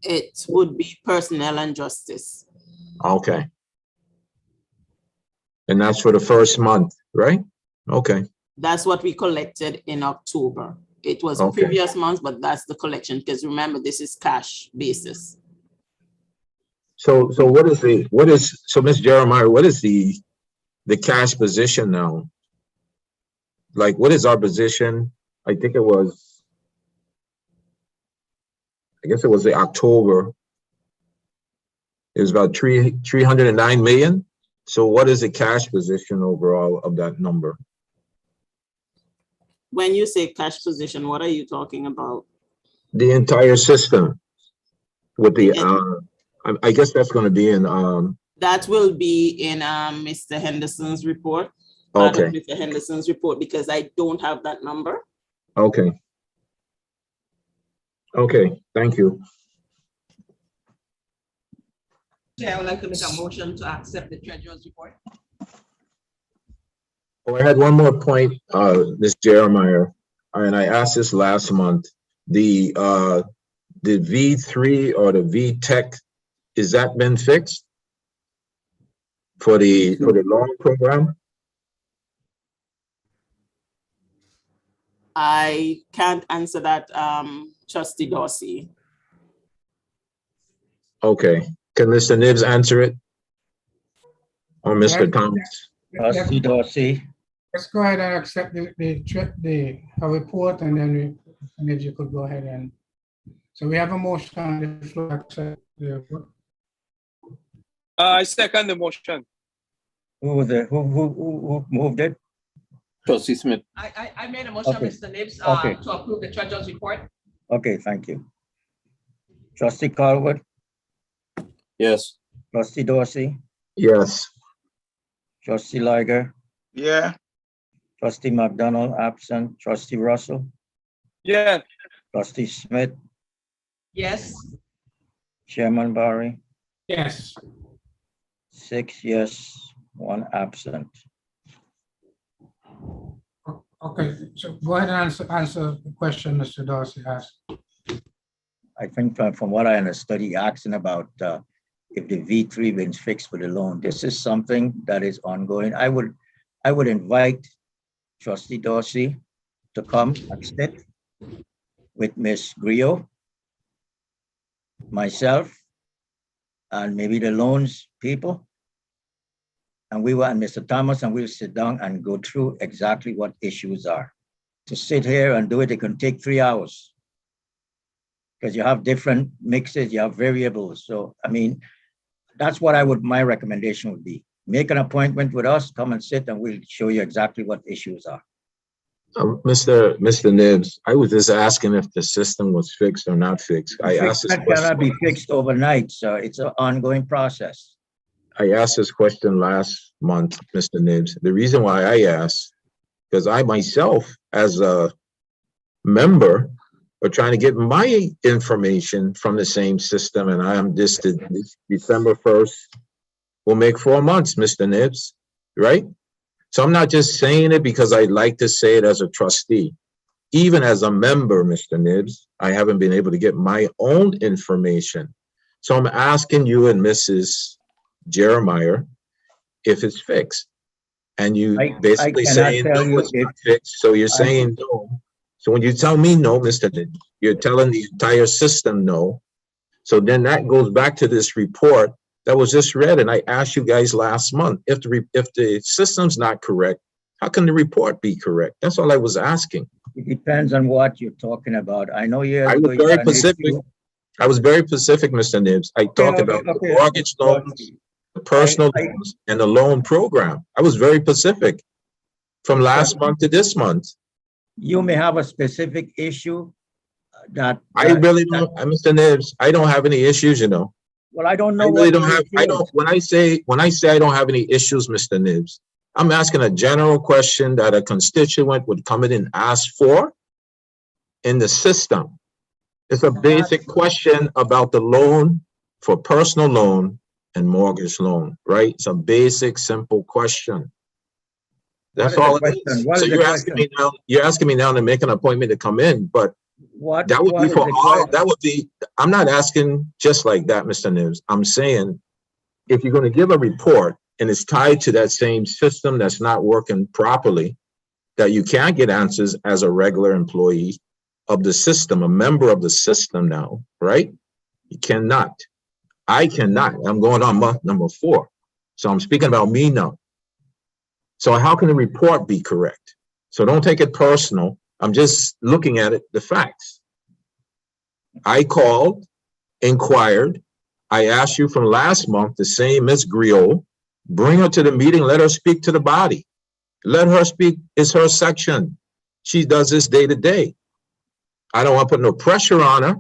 It would be personnel and justice. Okay. And that's for the first month, right? Okay. That's what we collected in October. It was Okay. previous months, but that's the collection, because remember, this is cash basis. So Ms. Jeremiah, what is the cash position now? Like, what is our position? I think it was, I guess it was the October. It was about 309 million. So what is the cash position overall of that number? When you say cash position, what are you talking about? The entire system with the, I guess that's going to be in, That will be in Mr. Henderson's report. Part of okay. Mr. Henderson's report, because I don't have that number. Okay. Okay, thank you. Chair, I would like to make a motion to accept the treasurer's report. Oh, I had one more point, Ms. Jeremiah, and I asked this last month. The V3 or the V-Tech, is that been fixed for the loan program? I can't answer that, Trustee Dorsey. Okay, can Mr. Nibbs answer it? Or Mr. Thomas? Trustee Dorsey. Let's go ahead and accept the report, and then maybe you could go ahead and. So we have a motion on the floor. Accept the report. I second the motion. Who was it? Who moved it? Trustee Smith. I made a motion, Okay. Mr. Nibbs, Okay. to approve the treasurer's report. Okay, thank you. Trustee Colwood, Yes. Trustee Dorsey, Yes. Trustee Liger, Yeah. Trustee McDonald, absent. Trustee Russell, Yeah. Trustee Smith, Yes. Chairman Barry, Yes. 6 yes, 1 absent. Okay, so go ahead and answer the question Mr. Dorsey asked. I think from what I understood, he asking about if the V3 been fixed for the loan. This is something that is ongoing. I would invite Trustee Dorsey to come and sit with Ms. Griot, myself, and maybe the loans people. And Mr. Thomas, and we'll sit down and go through exactly what issues are. To sit here and do it, it can take 3 hours. Because you have different mixes, you have variables. So, I mean, that's what my recommendation would be. Make an appointment with us, come and sit, and we'll show you exactly what issues are. Mr. Nibbs, I was just asking if the system was fixed or not fixed. I asked this That cannot question. be fixed overnight, so it's an ongoing process. I asked this question last month, Mr. Nibbs. The reason why I asked, because I myself, as a member, are trying to get my information from the same system, and I am this December 1st will make 4 months, Mr. Nibbs, right? So I'm not just saying it because I'd like to say it as a trustee. Even as a member, Mr. Nibbs, I haven't been able to get my own information. So I'm asking you and Mrs. Jeremiah if it's fixed. And you I basically cannot saying, tell no, you it's if not fixed. So you're I, saying no. So when you tell me no, Mr. Lynn, you're telling the entire system no. So then that goes back to this report that was just read. And I asked you guys last month, if the system's not correct, how can the report be correct? That's all I was asking. it depends on what you're talking about. I know years I ago was you very had an specific. issue. I was very specific, Mr. Nibbs. I talked about the mortgage loans, the personal loans, and the loan program. I was very specific from last month to this month. You may have a specific issue that. I really don't, Mr. Nibbs, I don't have any issues, you know. Well, I don't I know really what don't have, I don't, when I say I don't have any issues, Mr. Nibbs, I'm asking a general question that a constituent would come in and ask for in the system. It's a basic question about the loan for personal loan and mortgage loan, right? It's a basic, simple question. That's all it is. So you're asking me now to make an appointment to come in, but that would be for all, that would be, I'm not asking just like that, Mr. Nibbs. I'm saying, if you're going to give a report and it's tied to that same system that's not working properly, that you can't get answers as a regular employee of the system, a member of the system now, right? You cannot. I cannot. I'm going on month number 4. So I'm speaking about me now. So how can the report be correct? So don't take it personal. I'm just looking at it, the facts. I called, inquired. I asked you from last month, the same Ms. Griot, bring her to the meeting, let her speak to the body. Let her speak, it's her section. She does this day to day. I don't want to put no pressure on her.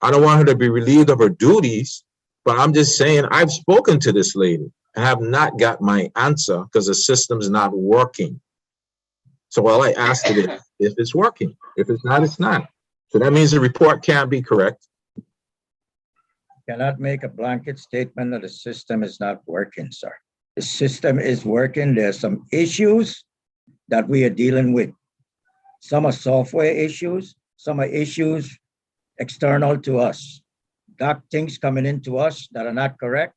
I don't want her to be relieved of her duties, but I'm just saying I've spoken to this lady and have not got my answer because the system's not working. So all I asked it if it's working. If it's not, it's not. So that means the report can't be correct. Cannot make a blanket statement that the system is not working, sir. The system is working. There's some issues that we are dealing with. Some are software issues, some are issues external to us. Got things coming into us that are not correct.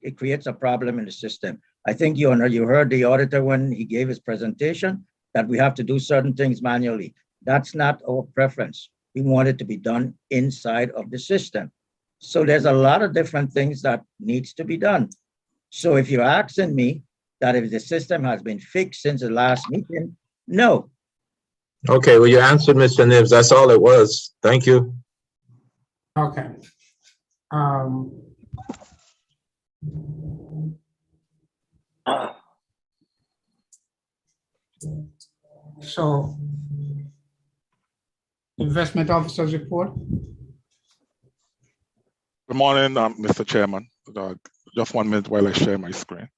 It creates a problem in the system. I think you heard the auditor when he gave his presentation that we have to do certain things manually. That's not our preference. We want it to be done inside of the system. So there's a lot of different things that needs to be done. So if you're asking me that if the system has been fixed since the last meeting, no. Okay, well, you answered, Mr. Nibbs. That's all it was. Thank you. Okay. So, investment officer's report. Good morning, Mr. Chairman. Just 1 minute while I share my screen.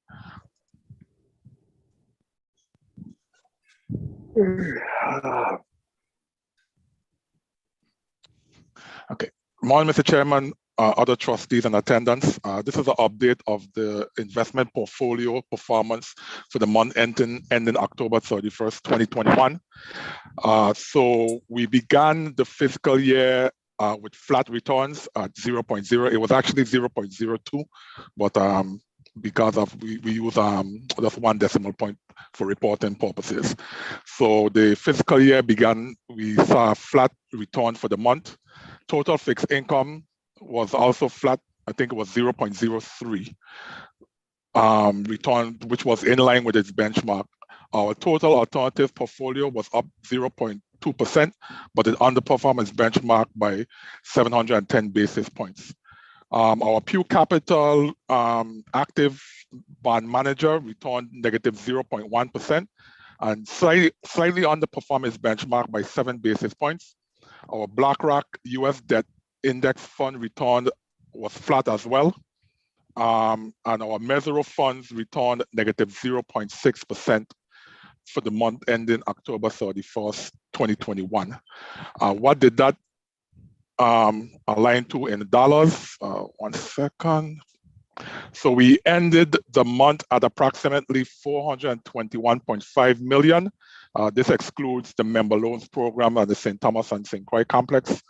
Okay. Good morning, Mr. Chairman, other trustees and attendants. This is an update of the investment portfolio performance for the month ending October 31st, 2021. So we began the fiscal year with flat returns at 0.0. It was actually 0.02, but because of we use just 1 decimal point for reporting purposes. So the fiscal year began, we saw a flat return for the month. Total fixed income was also flat. I think it was 0.03 return, which was in line with its benchmark. Our total alternative portfolio was up 0.2%, but it underperformed its benchmark by 710 basis points. Our Pew Capital active bond manager returned negative 0.1% and slightly underperformed its benchmark by 7 basis points. Our BlackRock US debt index fund return was flat as well. And our Mesero funds returned negative 0.6% for the month ending October 31st, 2021. What did that align to in dollars? 1 second. So we ended the month at approximately 421.5 million. This excludes the member loans program and the St. Thomas and St. Croix complex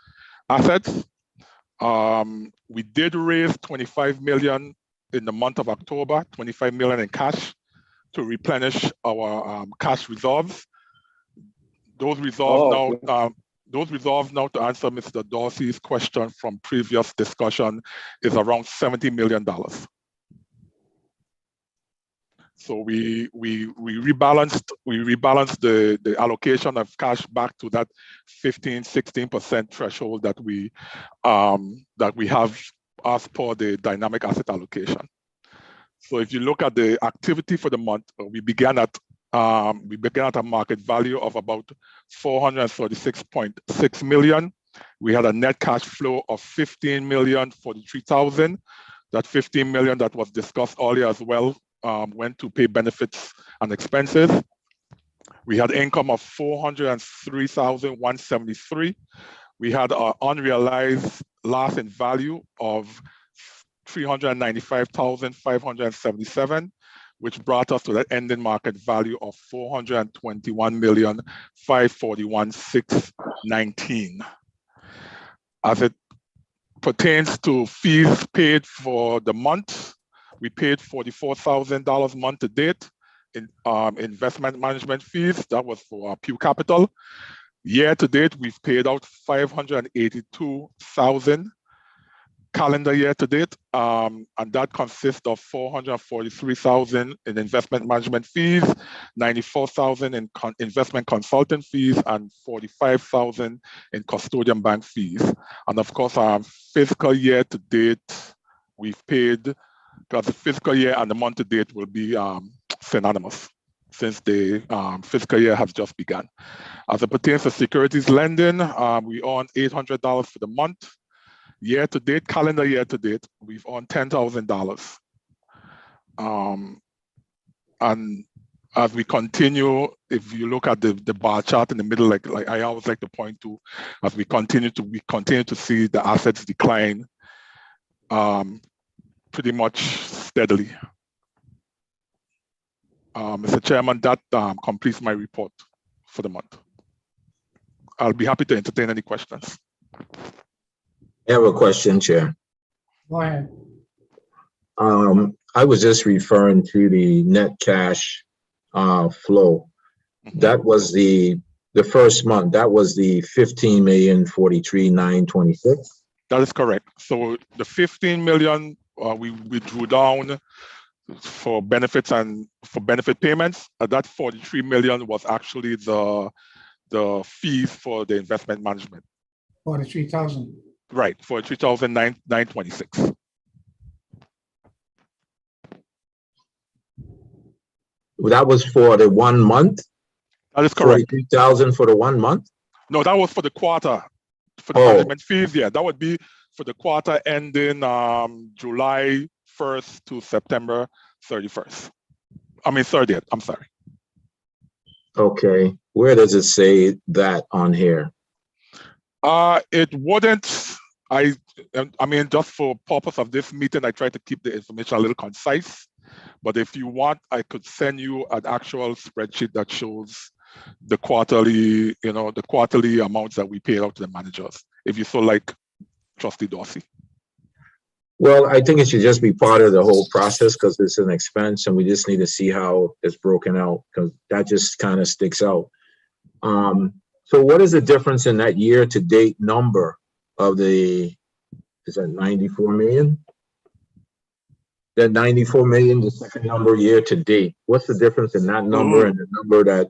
assets. We did raise 25 million in the month of October, 25 million in cash. to replenish our cash reserves. Those reserves now, to answer Mr. Dorsey's question from previous discussion, is around $70 million. So we rebalanced the allocation of cash back to that 15-16% threshold that we have as per the dynamic asset allocation. So if you look at the activity for the month, we began at a market value of about 436.6 million. We had a net cash flow of 15,043,000. That 15 million that was discussed earlier as well went to pay benefits and expenses. We had income of 403,173. We had an unrealized loss in value of 395,577, which brought us to the ending market value of 421,541,619. As it pertains to fees paid for the month, we paid $44,000 month to date in investment management fees. That was for our Pew Capital. Year to date, we've paid out $582,000 calendar year to date, and that consists of $443,000 in investment management fees, $94,000 in investment consultant fees, and $45,000 in custodian bank fees. And of course, our fiscal year to date, we've paid, because the fiscal year and the month to date will be synonymous since the fiscal year has just begun. As it pertains to securities lending, we earned $800 for the month. Year to date, calendar year to date, we've earned $10,000. And as we continue, if you look at the bar chart in the middle, like I always like to point to, as we continue to see the assets decline pretty much steadily. Mr. Chairman, that completes my report for the month. I'll be happy to entertain any questions. I have a question, Chair. Go ahead. I was just referring to the net cash flow. That was the first month. That was the 15,043,926. That is correct. So the 15 million we drew down for benefits and for benefit payments. That 43 million was actually the fees for the investment management. 43,000. Right, for 3,926. That was for the 1 month? That is correct. 43,000 for the 1 month? No, that was for the quarter. For the management fees, yeah, that would be for the quarter ending July 1st to September 31st. I mean 30th, I'm sorry. Okay, where does it say that on here? It wouldn't. I mean, just for purpose of this meeting, I try to keep the information a little concise. But if you want, I could send you an actual spreadsheet that shows the quarterly, the quarterly amounts that we paid out to the managers. If you so like, Trustee Dorsey. Well, I think it should just be part of the whole process because it's an expense, and we just need to see how it's broken out because that just kind of sticks out. So what is the difference in that year-to-date number of is that 94 million? That 94 million, the second number year-to-date. What's the difference in that number and the number that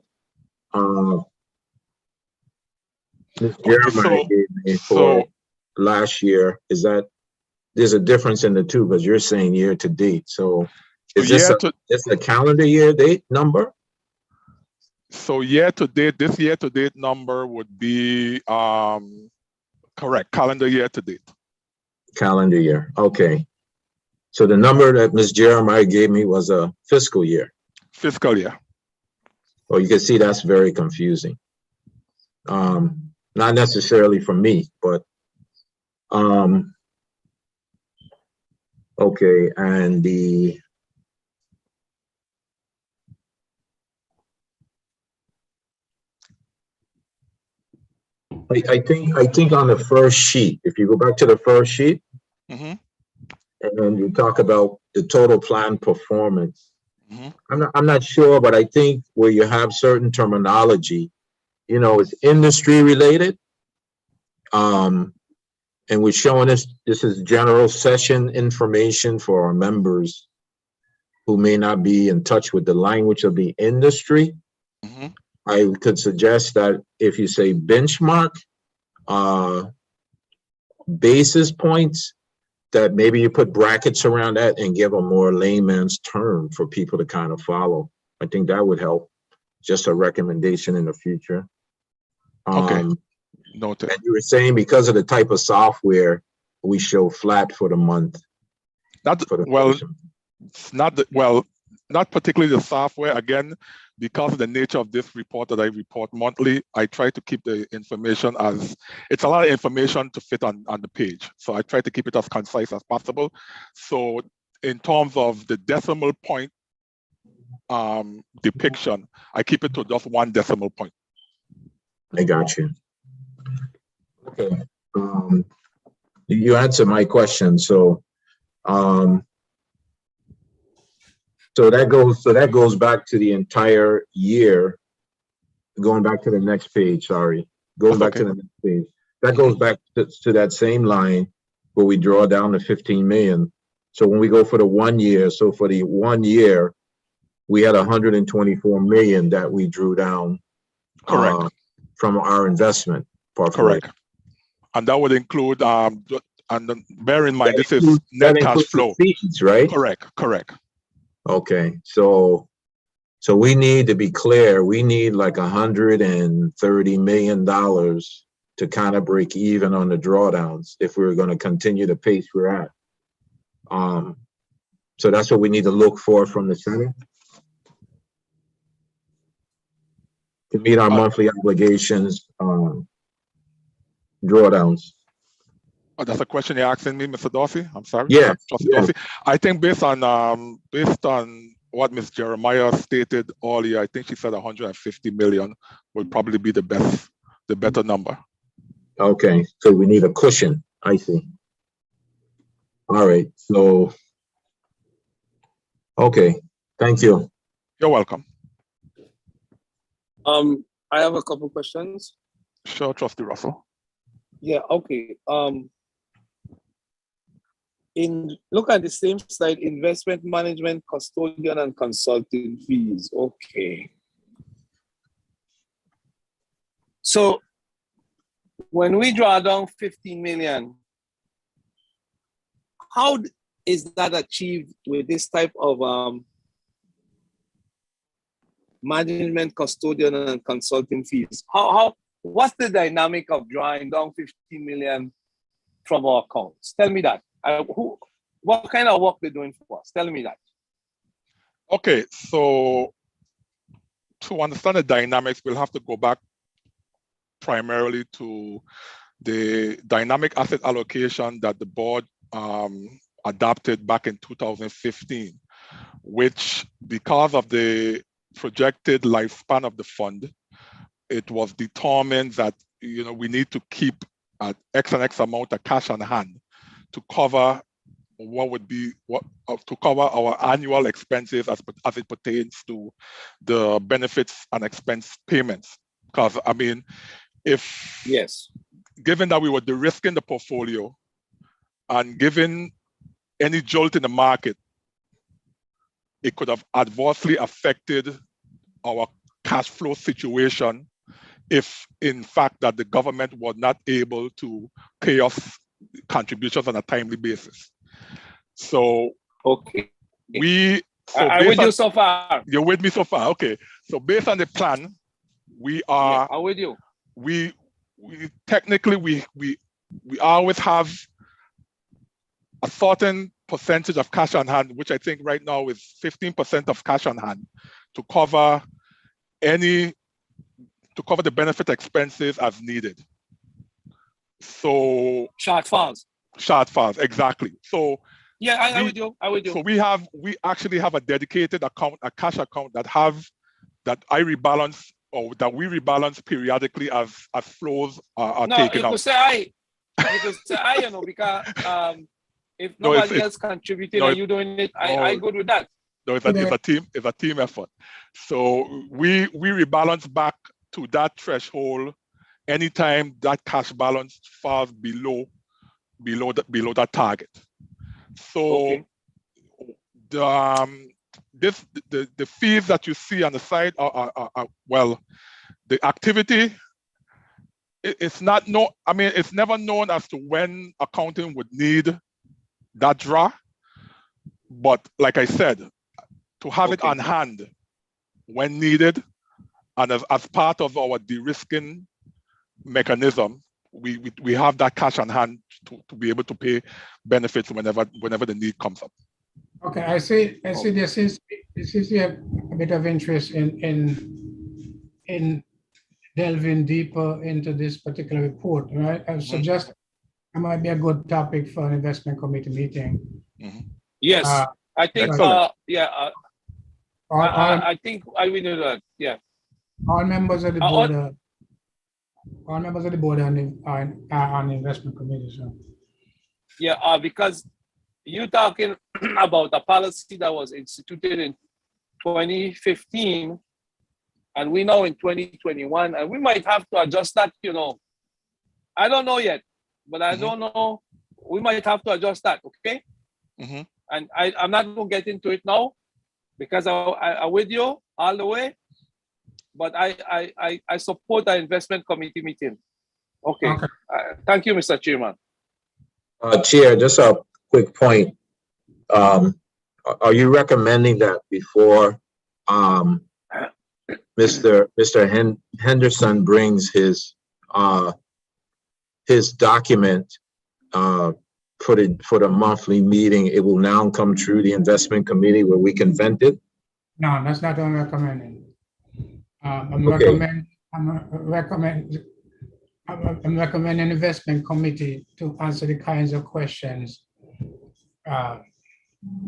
Ms. Jeremiah gave me for last year? Is that there's a difference in the two because you're saying year-to-date. So is this a calendar year-date number? So year-to-date, this year-to-date number would be correct, calendar year-to-date. Calendar year, okay. So the number that Ms. Jeremiah gave me was a fiscal year. Fiscal year. Well, you can see that's very confusing. Not necessarily for me, but okay, and I think on the first sheet, if you go back to the first sheet, and you talk about the total plan performance, I'm not sure, but I think where you have certain terminology, you know, it's industry related. And we're showing this is general session information for our members who may not be in touch with the language of the industry. I could suggest that if you say benchmark, basis points, that maybe you put brackets around that and give a more layman's term for people to kind of follow. I think that would help. Just a recommendation in the future. Okay. Noted. And you were saying because of the type of software, we show flat for the month. Not well, it's not well, not particularly the software. Again, because of the nature of this report that I report monthly, I try to keep the information as it's a lot of information to fit on the page. So I try to keep it as concise as possible. So in terms of the decimal point depiction, I keep it to just one decimal point. I got you. Okay. You answered my question. So so that goes back to the entire year. Going back to the next page, sorry. Going back to the next page. That goes back to that same line where we draw down the 15 million. So when we go for the 1 year, so for the 1 year, we had 124 million that we drew down. Correct. From our investment portfolio. Correct. And that would include, and bear in mind, this is net cash flow. Fees, right? Correct. Okay, so we need to be clear. We need like $130 million to kind of break even on the drawdowns if we're going to continue the pace we're at. So that's what we need to look for from the center to meet our monthly obligations, drawdowns. Oh, that's a question you're asking me, Mr. Dorsey? I'm sorry. Yeah. Dorsey. I think based on what Ms. Jeremiah stated earlier, I think she said 150 million would probably be the better number. Okay, so we need a cushion. I see. All right. So, okay. Thank you. You're welcome. I have a couple questions. Sure, Trustee Russell. Yeah, okay. Look at the same slide, investment management, custodian, and consulting fees. Okay. So when we draw down 15 million, how is that achieved with this type of management, custodian, and consulting fees? What's the dynamic of drawing down 15 million from our accounts? Tell me that. What kind of work they're doing for us? Tell me that. Okay, so to understand the dynamics, we'll have to go back primarily to the dynamic asset allocation that the board adopted back in 2015, which, because of the projected lifespan of the fund, it was determined that we need to keep X and X amount of cash on hand to cover to cover our annual expenses as it pertains to the benefits and expense payments. Because I mean, given that we were de-risking the portfolio and given any jolt in the market, it could have adversely affected our cash flow situation if in fact that the government was not able to pay us contributions on a timely basis. So okay, I'm with you so far. You're with me so far. Okay. So based on the plan, we are. I'm with you. We technically we always have a certain percentage of cash on hand, which I think right now is 15% of cash on hand to cover the benefit expenses as needed. So shortfalls, exactly. So yeah, I'm with you. So we actually have a dedicated account, a cash account that I rebalance, or that we rebalance periodically as flows are taken out. You could say because if nobody else contributing and you doing it, I good with that. So it's a team effort. So we rebalance back to that threshold anytime that cash balance falls below that target. So Okay. the fees that you see on the side are well, the activity, it's never known as to when accounting would need that draw. But like I said, to have it on hand when needed, and as part of our de-risking mechanism, we have that cash on hand to be able to pay benefits whenever the need comes up. Okay, I see there seems to be a bit of interest in delving deeper into this particular report, right? I suggest it might be a good topic for an investment committee meeting. Yes, I think, I think I will do that, yeah. All members of the board are on the investment committee, so. Yeah, because you're talking about a policy that was instituted in 2015, and we now in 2021, and we might have to adjust that, I don't know yet, but I don't know, we might have to adjust that, okay? And I'm not going to get into it now, because I'm with you all the way, but I support the investment committee meeting. Okay. Thank you, Mr. Chairman. Chair, just a quick point. Are you recommending that before Mr. Henderson brings his document for the monthly meeting, it will now come through the investment committee where we can vent it? No, that's not what I'm recommending. I'm recommending investment committee to answer the kinds of questions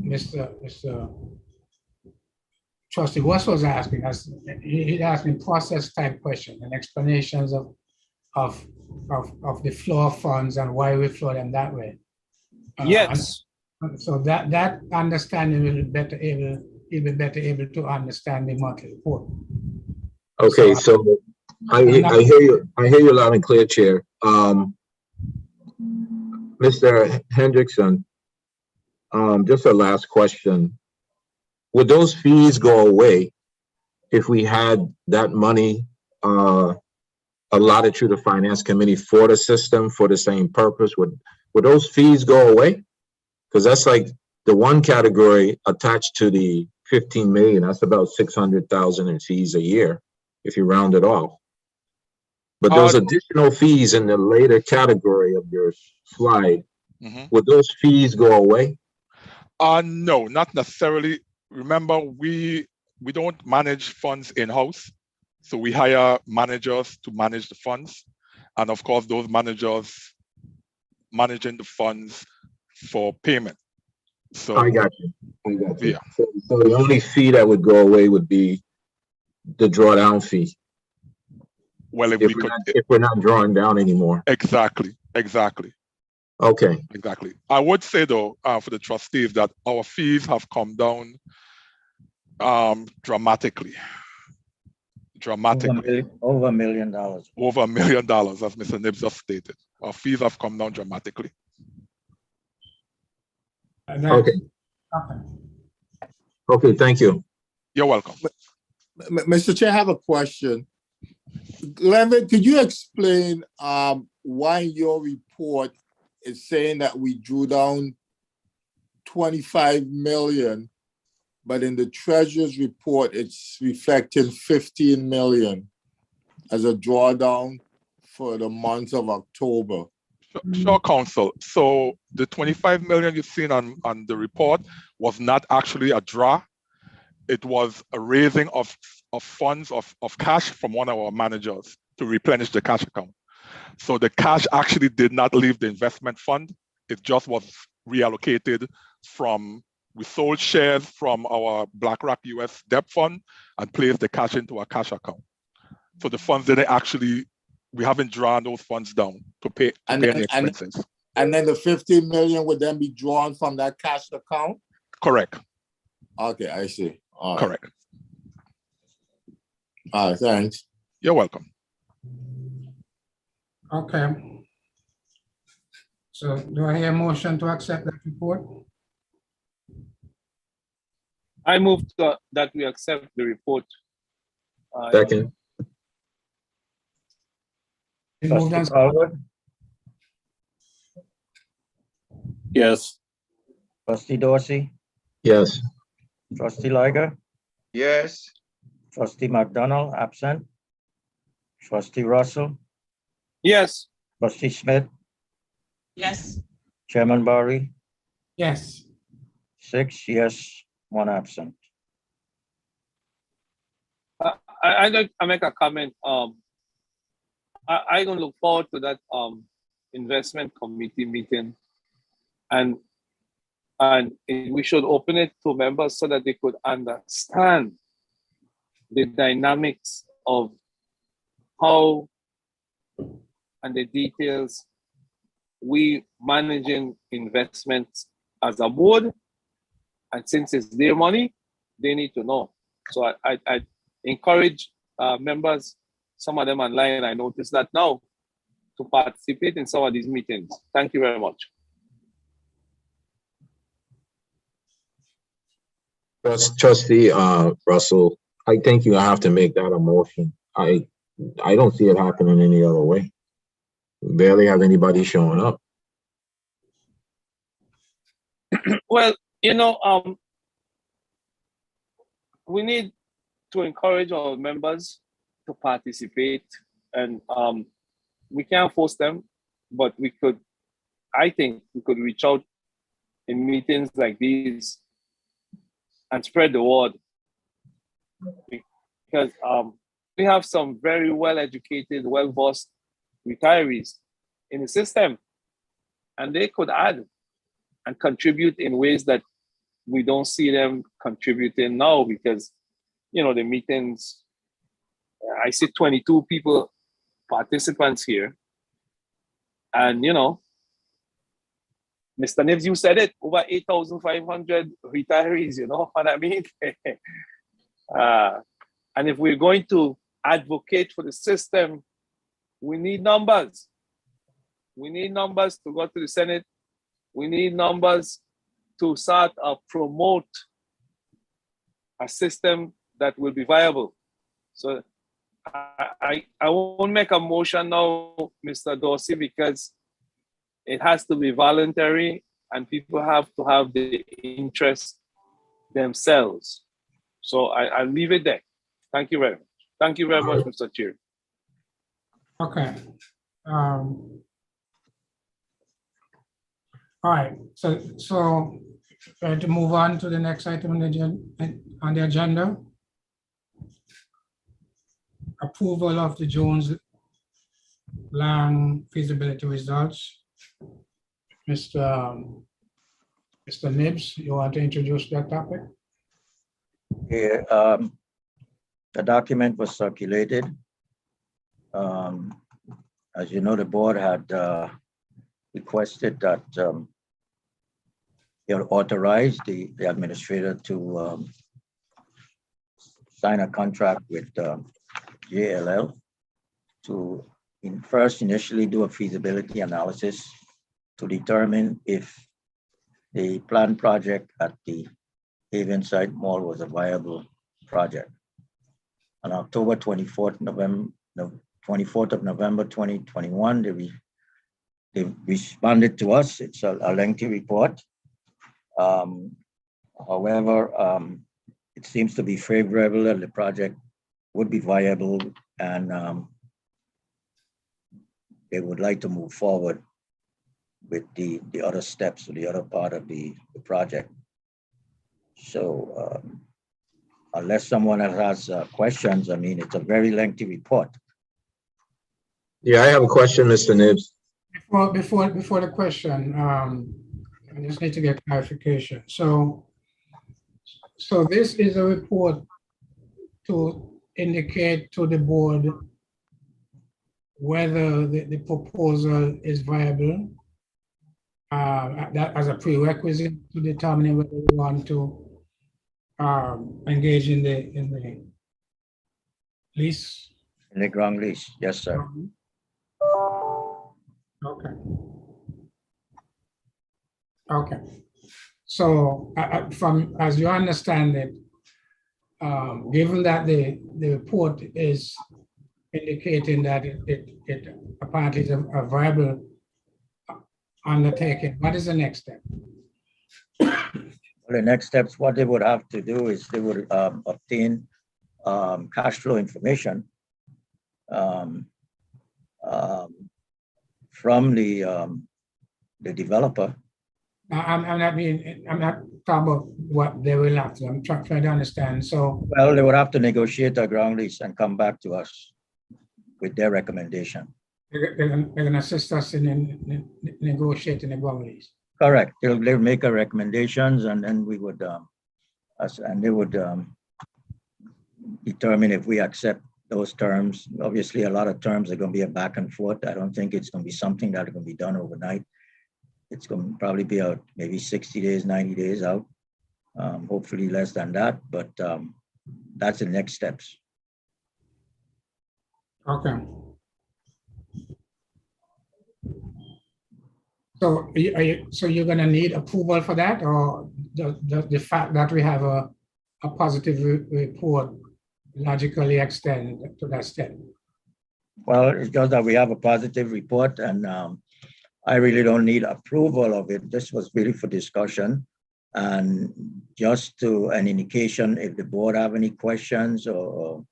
Mr. Trustee West was asking us. He asked me process type questions and explanations of the flow of funds and why we flow them that way. Yes. So that understanding will be better able to understand the monthly report. Okay, so I hear you loud and clear, Chair. Mr. Hendrickson, just a last question. Would those fees go away if we had that money allotted to the Finance Committee for the system for the same purpose? Would those fees go away? Because that's like the one category attached to the 15 million. That's about 600,000 in fees a year if you round it off. But those additional fees in the later category of your slide, would those fees go away? No, not necessarily. Remember, we don't manage funds in-house. So we hire managers to manage the funds. And of course, those managers managing the funds for payment. So I got you. Yeah. So the only fee that would go away would be the drawdown fee. Well, if we're not drawing down anymore. Exactly. Okay. Exactly. I would say though, for the trustees, that our fees have come down dramatically. Over $1 million. Over $1 million, as Mr. Nibbs just stated. Our fees have come down dramatically. Okay, thank you. You're welcome. Mr. Chair, I have a question. Levin, could you explain why your report is saying that we drew down 25 million, but in the Treasurer's report, it's reflecting 15 million as a drawdown for the month of October? Sure, Counsel. So the 25 million you've seen on the report was not actually a draw. It was a raising of funds of cash from one of our managers to replenish the cash account. So the cash actually did not leave the investment fund. It just was reallocated we sold shares from our BlackRock US debt fund and placed the cash into a cash account. So the funds didn't actually, we haven't drawn those funds down to pay any expenses. And then the 15 million would then be drawn from that cash account? Correct. Okay, I see. All right. Correct. All right, thanks. You're welcome. Okay. So do I hear a motion to accept that report? I move that we accept the report. Second, Been moved Trustee and Colwood, Yes. trustee Dorsey, yes. trustee Liger, Yes. trustee McDonald, absent. Trustee Russell, Yes. trustee Smith, Yes. Chairman Barry, yes. 6 yes, 1 absent. I'd like to make a comment. I don't look forward to that investment committee meeting, and we should open it to members so that they could understand the dynamics of how and the details we managing investments as a board, and since it's their money, they need to know. So I encourage members, some of them online, I noticed that now, to participate in some of these meetings. Thank you very much. Trustee Russell, I think you have to make that a motion. I don't see it happening any other way. We barely have anybody showing up. Well, we need to encourage our members to participate, and we can't force them, but I think we could reach out in meetings like these and spread the word, because we have some very well-educated, well-versed retirees in the system, and they could add and contribute in ways that we don't see them contributing now, because the meetings, I see 22 participants here, and Mr. Nibs, you said it, over 8,500 retirees, you know what I mean? And if we're going to advocate for the system, we need numbers. We need numbers to go to the Senate. We need numbers to start promote a system that will be viable. So I won't make a motion now, Mr. Dorsey, because it has to be voluntary and people have to have the interest themselves. So I'll leave it there. Thank you very much. Thank you very much, Mr. Chair. Okay. All right, so to move on to the next item on the agenda. Approval of the Jones Lang feasibility results. Mr. Nibs, you want to introduce that topic? Yeah, the document was circulated. As you know, the board had requested that they authorize the administrator to sign a contract with JLL to first initially do a feasibility analysis to determine if the planned project at the Havenside Mall was a viable project. On October 24th of November 2021, they responded to us. It's a lengthy report. However, it seems to be favorable that the project would be viable, and they would like to move forward with the other steps or the other part of the project. So unless someone else has questions, I mean, it's a very lengthy report. Yeah, I have a question, Mr. Nibs. Before the question, I just need to get clarification. So this is a report to indicate to the board whether the proposal is viable, that as a prerequisite to determining whether we want to engage in the lease? In the ground lease, yes, sir. Okay. Okay. So from, as you understand it, given that the report is indicating that it apparently is a viable undertaking, what is the next step? The next steps, what they would have to do is they would obtain cash flow information from the developer. I'm not talking about what they will have to, I'm trying to understand, so. Well, they would have to negotiate a ground lease and come back to us with their recommendation. They're gonna assist us in negotiating the ground lease. Correct. They'll make a recommendations and then we would, they would determine if we accept those terms. Obviously, a lot of terms are going to be a back and forth. I don't think it's going to be something that's going to be done overnight. It's going to probably be out maybe 60 days, 90 days out. Hopefully less than that, but that's the next steps. Okay. So so you're gonna need approval for that, or the fact that we have a positive report logically extend to that step? Well, it's just that we have a positive report and I really don't need approval of it. This was really for discussion and just to an indication if the board have any questions or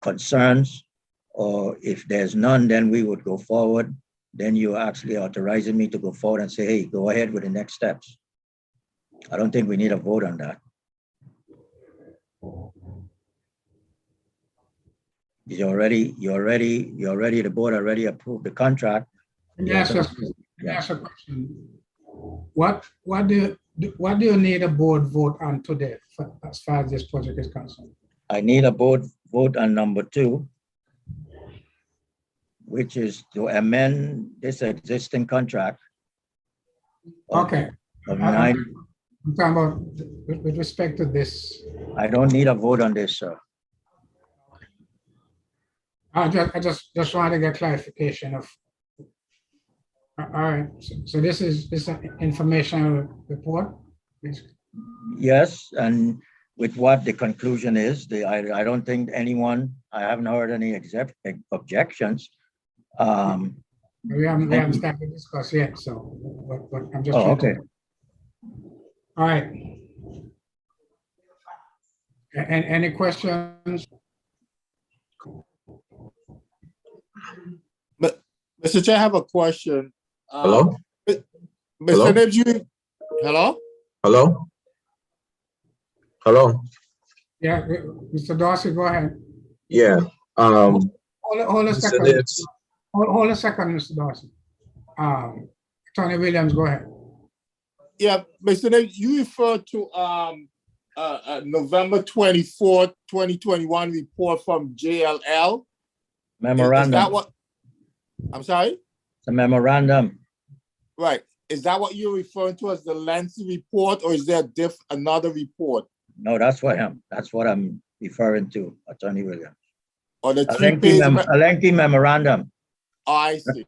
concerns, or if there's none, then we would go forward. Then you're actually authorizing me to go forward and say, hey, go ahead with the next steps. I don't think we need a vote on that. The board already approved the contract. Let me ask you a question. What do you need a board vote on today as far as this project is concerned? I need a board vote on number 2, which is to amend this existing contract. Okay. Of I'm 9. talking about with respect to this. I don't need a vote on this, sir. I just want to get clarification of. All right, so this is an informational report? Yes, and with what the conclusion is, I don't think anyone, I haven't heard any objections. We haven't started to discuss yet, so but I'm just. Oh, okay. All right. And any questions? But Mr. Chair, I have a question. Hello? Mr. Hello? Nibs, hello? Hello? Hello? Yeah, Mr. Dorsey, go ahead. Yeah. Hold a Mr. second. Nibs. Hold a second, Mr. Dorsey. Tony Williams, go ahead. Yeah, Mr. Nibs, you referred to November 24th, 2021 report from JLL. Memorandum. Is that what? I'm sorry? The memorandum. Right. Is that what you're referring to as the lengthy report, or is there another report? No, that's what I'm referring to, Attorney Williams. Or the A lengthy memorandum. Oh, I see.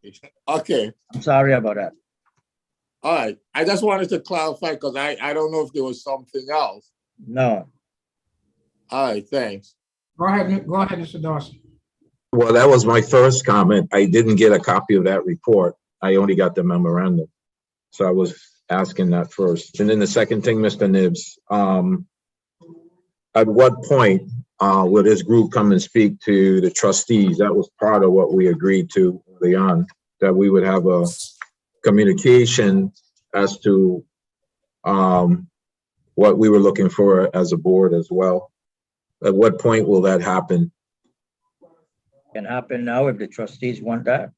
Okay. I'm sorry about that. All right. I just wanted to clarify because I don't know if there was something else. No. All right. Thanks. Go ahead, Mr. Dorsey. Well, that was my first comment. I didn't get a copy of that report. I only got the memorandum. So I was asking that first. And then the second thing, Mr. Nibs, at what point will this group come and speak to the trustees? That was part of what we agreed to early on, that we would have a communication as to what we were looking for as a board as well. At what point will that happen? Can happen now if the trustees want that.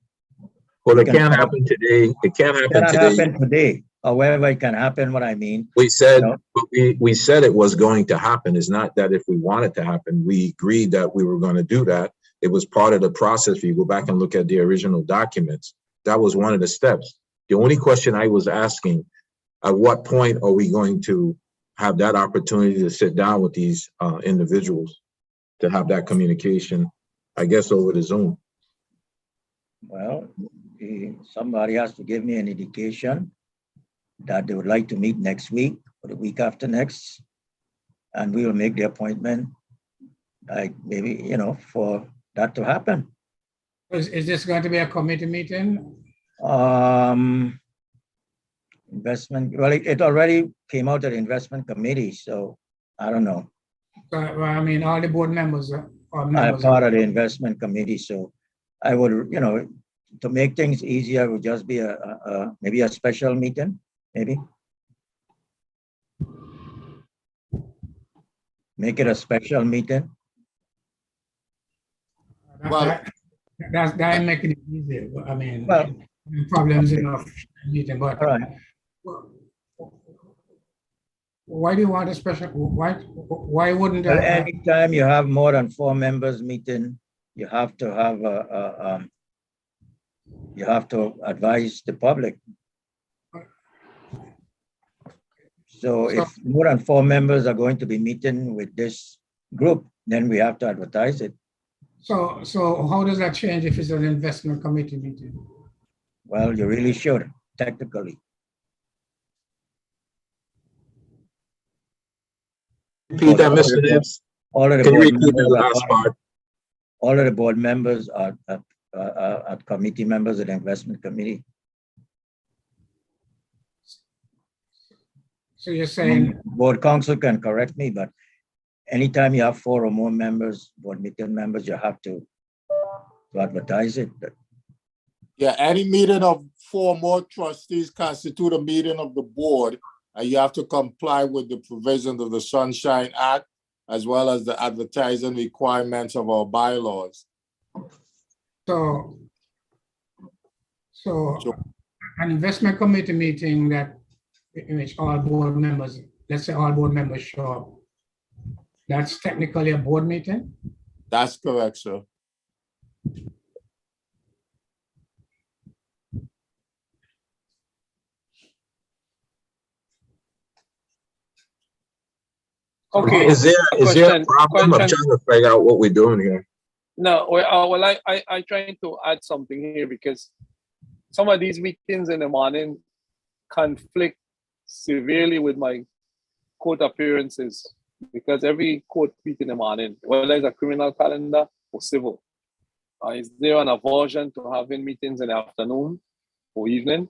Well, it can't happen today. It can't happen today. Happen today. However, it can happen. What I mean. We said we said it was going to happen. It's not that if we want it to happen, we agreed that we were going to do that. It was part of the process. If you go back and look at the original documents, that was one of the steps. The only question I was asking, at what point are we going to have that opportunity to sit down with these individuals to have that communication, I guess, over the Zoom. Well, somebody has to give me an indication that they would like to meet next week or the week after next, and we will make the appointment, like maybe, you know, for that to happen. Is this going to be a committee meeting? Investment, well, it already came out of the investment committee, so I don't know. Well, I mean, all the board members are I'm members. part of the investment committee, so I would, you know, to make things easier, it would just be maybe a special meeting, maybe. Make it a special meeting. That ain't making it easier. I mean, Well, problems in a meeting, but all right. why do you want a special, why wouldn't? Well, anytime you have more than 4 members meeting, you have to have you have to advise the public. So if more than 4 members are going to be meeting with this group, then we have to advertise it. So how does that change if it's an investment committee meeting? Well, you really should, technically. Repeat that, Mr. Nibs. All of the Can you board repeat the members last part? all of the board members are committee members of the investment committee. So you're saying Board council can correct me, but anytime you have 4 or more members, board meeting members, you have to advertise it. Yeah, any meeting of 4 or more trustees constitute a meeting of the board, and you have to comply with the provisions of the Sunshine Act, as well as the advertising requirements of our bylaws. so an investment committee meeting that in which all board members, let's say all board members show up, that's technically a board meeting? That's correct, sir. Okay. Is there a problem? I'm trying to figure out what we're doing here. No, well, I trying to add something here because some of these meetings in the morning conflict severely with my court appearances because every court meet in the morning, whether it's a criminal calendar or civil, is there an aversion to having meetings in the afternoon or evening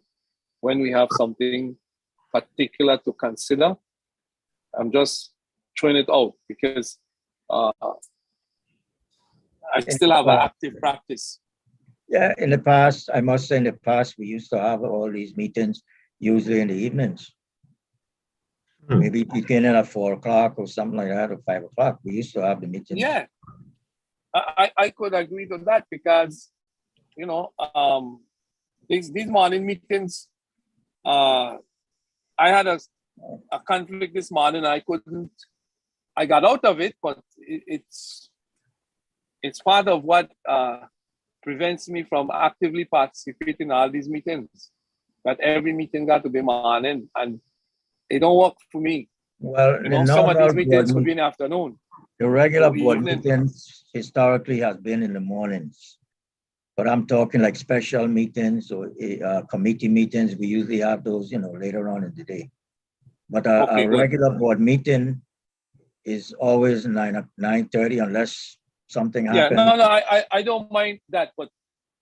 when we have something particular to consider? I'm just throwing it out because I still have an active practice. Yeah, in the past, I must say in the past, we used to have all these meetings usually in the evenings. Maybe beginning at 4 o'clock or something like that, or 5 o'clock. We used to have the meetings. Yeah, I could agree to that because, you know, these morning meetings, I had a conflict this morning. I got out of it, but it's part of what prevents me from actively participating in all these meetings. That every meeting got to be morning, and it don't work for me. Well, You know, some of these meetings could be in the afternoon. The regular or board evening. meetings historically has been in the mornings. But I'm talking like special meetings or committee meetings. We usually have those, you know, later on in the day. But Okay, a good. regular board meeting is always 9:30 unless something Yeah, happens. no, I don't mind that, but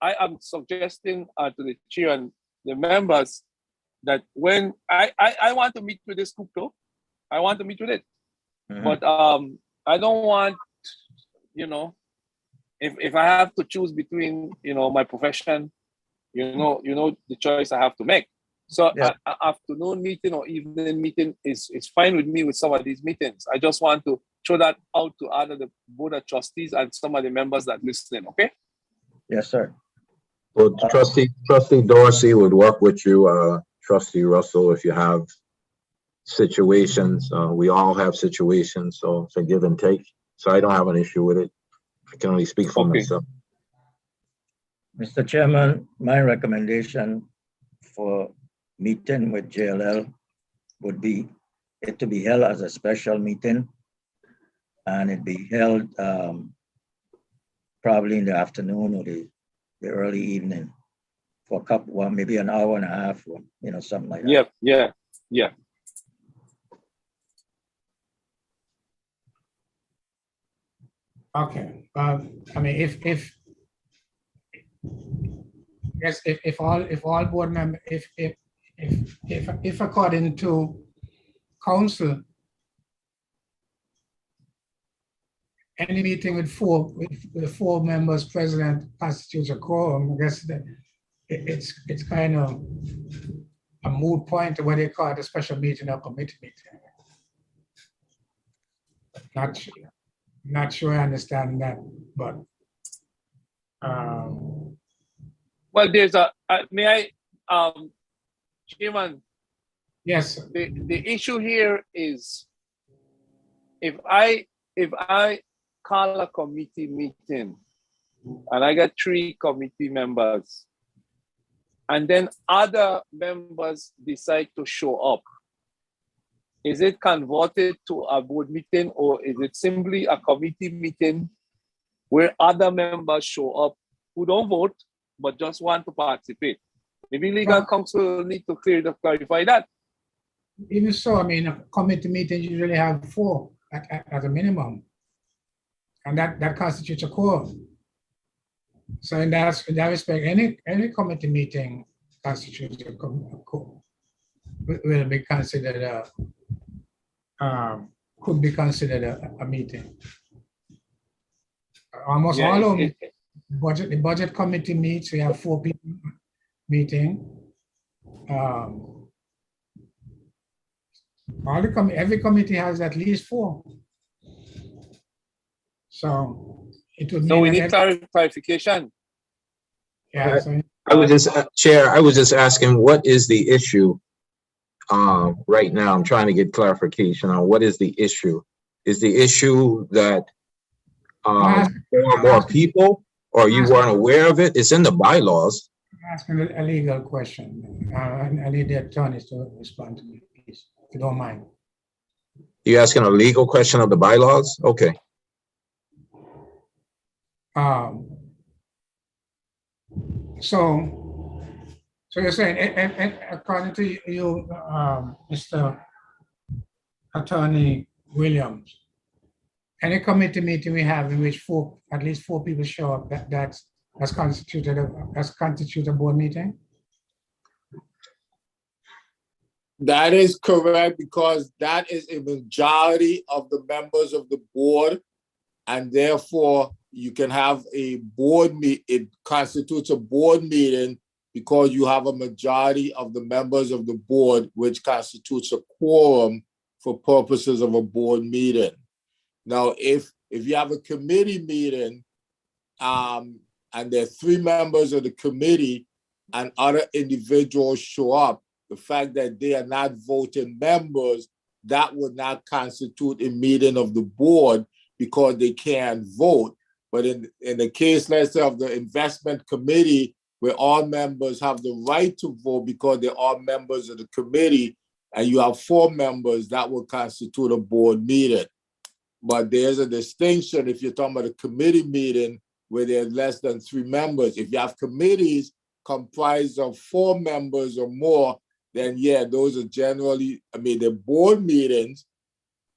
I am suggesting to the chair and the members that when I want to meet with this group too, I want to meet with it, but I don't want, you know, if I have to choose between, you know, my profession, you know the choice I have to make. So Yeah. afternoon meeting or evening meeting is fine with me with some of these meetings. I just want to throw that out to other the board of trustees and some of the members that listening. Okay. Yes, sir. Well, Trustee Dorsey would work with you, Trustee Russell, if you have situations. We all have situations, so it's a give and take. So I don't have an issue with it. I can only speak for Okay. myself. Mr. Chairman, my recommendation for meeting with JLL would be it to be held as a special meeting, and it be held probably in the afternoon or the early evening for a couple, well, maybe an hour and a half, or, you know, something like that. Yeah. Okay, I mean, if yes, if all board members, if according to council, any meeting with four members present constitutes a quorum, I guess that it's kind of a moot point to what they call it a special meeting or committee meeting. Not sure I understand that, but Well, there's may I, Chairman? yes, The issue here is if I call a committee meeting and I got 3 committee members, and then other members decide to show up, is it converted to a board meeting, or is it simply a committee meeting where other members show up who don't vote but just want to participate? Maybe legal counsel need to clarify that. Even so, I mean, a committee meeting usually have 4 at a minimum, and that constitutes a quorum. So in that respect, any committee meeting constitutes a quorum, will be considered could be considered a meeting. Almost all of them, the budget committee meets. We have 4 people meeting. Every committee has at least 4. So it would mean. So we need clarification. Yeah. So, I was just, Chair, I was just asking, what is the issue? Right now, I'm trying to get clarification on what is the issue. Is the issue that more people, or you weren't aware of it? It's in the bylaws. I'm asking a legal question. I need the attorneys to respond to me, please, if you don't mind. You asking a legal question of the bylaws? Okay. So you're saying, and according to you, Mr. Attorney Williams, any committee meeting we have in which at least four people show up, that's constituted a board meeting? That is correct, because that is a majority of the members of the board, and therefore you can have a board meet. It constitutes a board meeting because you have a majority of the members of the board, which constitutes a quorum for purposes of a board meeting. Now, if you have a committee meeting, and there are 3 members of the committee and other individuals show up, the fact that they are not voting members, that would not constitute a meeting of the board because they can't vote. But in the case, let's say, of the investment committee, where all members have the right to vote because they're all members of the committee, and you have 4 members, that will constitute a board meeting. But there's a distinction if you're talking about a committee meeting where there's less than 3 members. If you have committees comprised of 4 members or more, then yeah, those are generally, they're board meetings,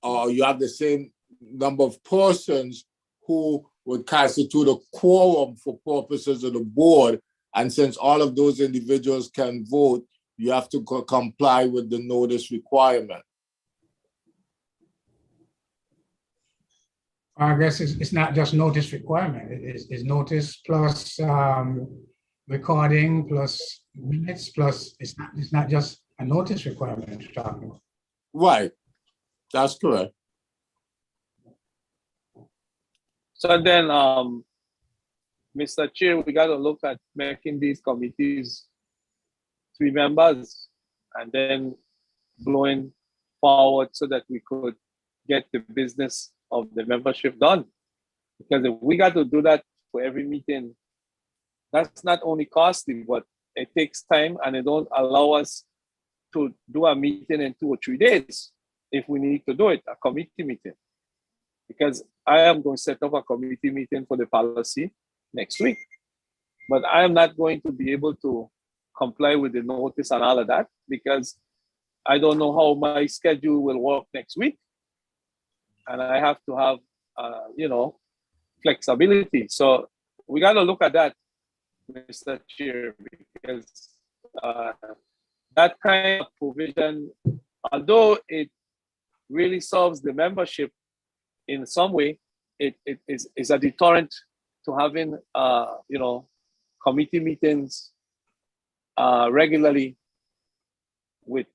or you have the same number of persons who would constitute a quorum for purposes of the board. And since all of those individuals can vote, you have to comply with the notice requirement. I guess it's not just notice requirement. It's notice plus recording plus minutes plus. It's not just a notice requirement you're talking about. Right, that's correct. So then, Mr. Chair, we got to look at making these committees 3 members and then flowing forward so that we could get the business of the membership done. Because if we got to do that for every meeting, that's not only costly, but it takes time, and it don't allow us to do a meeting in 2 or 3 days. if we need to do it, a committee meeting. Because I am going to set up a committee meeting for the policy next week. But I am not going to be able to comply with the notice and all of that because I don't know how my schedule will work next week. And I have to have, you know, flexibility. So we got to look at that, Mr. Chair, because that kind of provision, although it really solves the membership in some way, it is a deterrent to having, you know, committee meetings regularly with,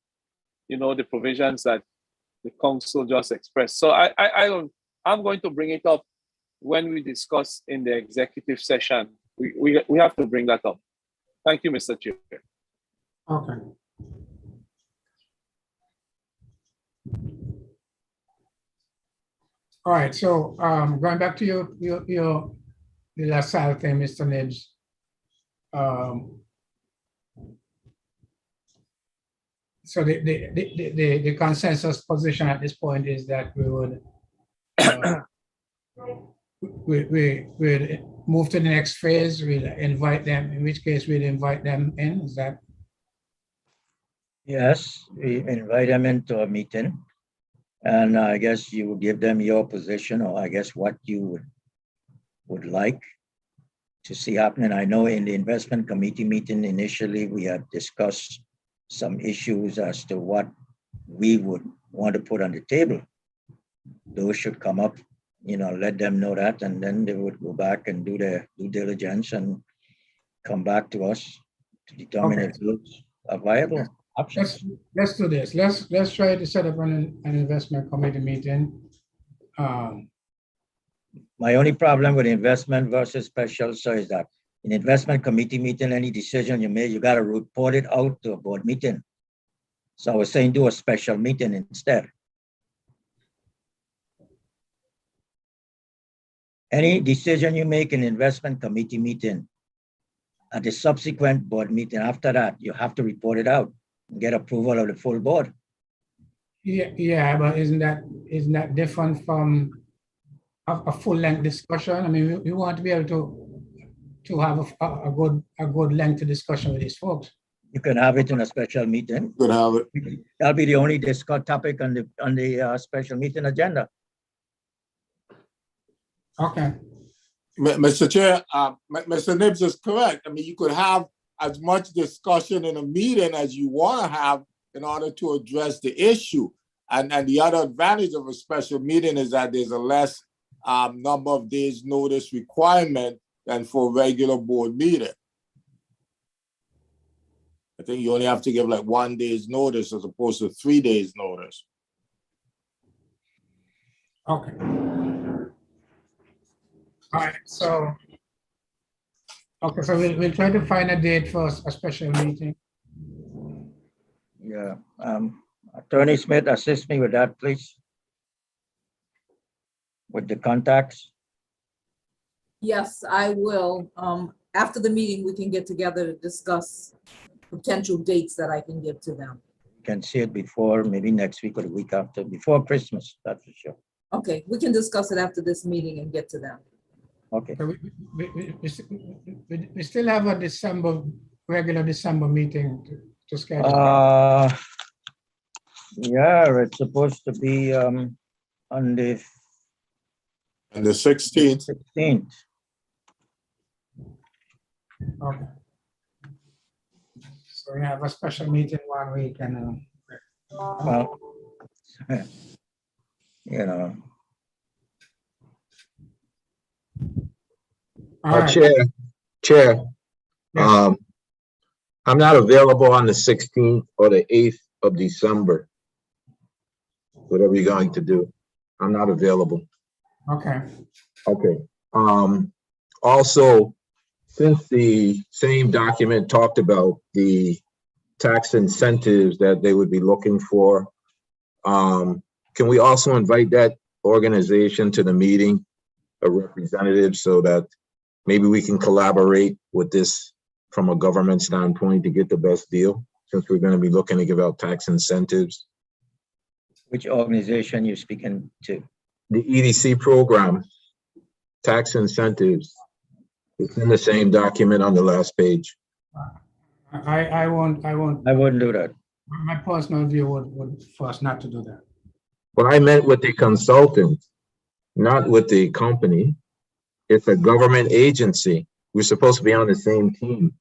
you know, the provisions that the council just expressed. So I'm going to bring it up when we discuss in the executive session. We have to bring that up. Thank you, Mr. Chair. Okay. All right, so going back to your LaSalle thing, Mr. Nibs. So the consensus position at this point is that we would we'd move to the next phase. We'll invite them, in which case we'll invite them in. Is that? Yes, we invite them into a meeting. And I guess you would give them your position, or I guess what you would like to see happening. I know in the investment committee meeting initially, we had discussed some issues as to what we would want to put on the table. Those should come up, you know, let them know that, and then they would go back and do their due diligence and come back to us to determine if those are viable options. Let's do this. Let's try to set up an investment committee meeting. My only problem with investment versus special, sir, is that in investment committee meeting, any decision you make, you got to report it out to a board meeting. So I was saying do a special meeting instead. Any decision you make in investment committee meeting, at the subsequent board meeting after that, you have to report it out and get approval of the full board. Yeah, but isn't that different from a full-length discussion? I mean, we want to be able to have a good lengthy discussion with these folks. You can have it in a special meeting. Could have it. That'll be the only discuss topic on the special meeting agenda. Okay. Mr. Chair, Mr. Nibs is correct. I mean, you could have as much discussion in a meeting as you want to have in order to address the issue. And the other advantage of a special meeting is that there's a less number of days notice requirement than for a regular board meeting. I think you only have to give like 1 day's notice as opposed to 3 days notice. Okay. All right, so, okay, so we'll try to find a date for a special meeting. Yeah, Attorney Smith, assist me with that, please. With the contacts. Yes, I will. After the meeting, we can get together to discuss potential dates that I can give to them. Can see it before, maybe next week or the week after, before Christmas, that's for sure. Okay, we can discuss it after this meeting and get to them. Okay. So we still have a regular December meeting to schedule. Yeah, it's supposed to be on the 16th. 16th. Okay. So we have a special meeting 1 week and well, you know. Chair, Yes. I'm not available on the 16th or the 8th of December. Whatever you're going to do, I'm not available. Okay. Okay. Also, since the same document talked about the tax incentives that they would be looking for, can we also invite that organization to the meeting, a representative, so that maybe we can collaborate with this from a government standpoint to get the best deal, since we're going to be looking to give out tax incentives? Which organization you're speaking to? The EDC program, tax incentives. It's in the same document on the last page. I won't, I wouldn't do that. my personal view would force not to do that. Well, I meant with the consultant, not with the company. It's a government agency. We're supposed to be on the same team.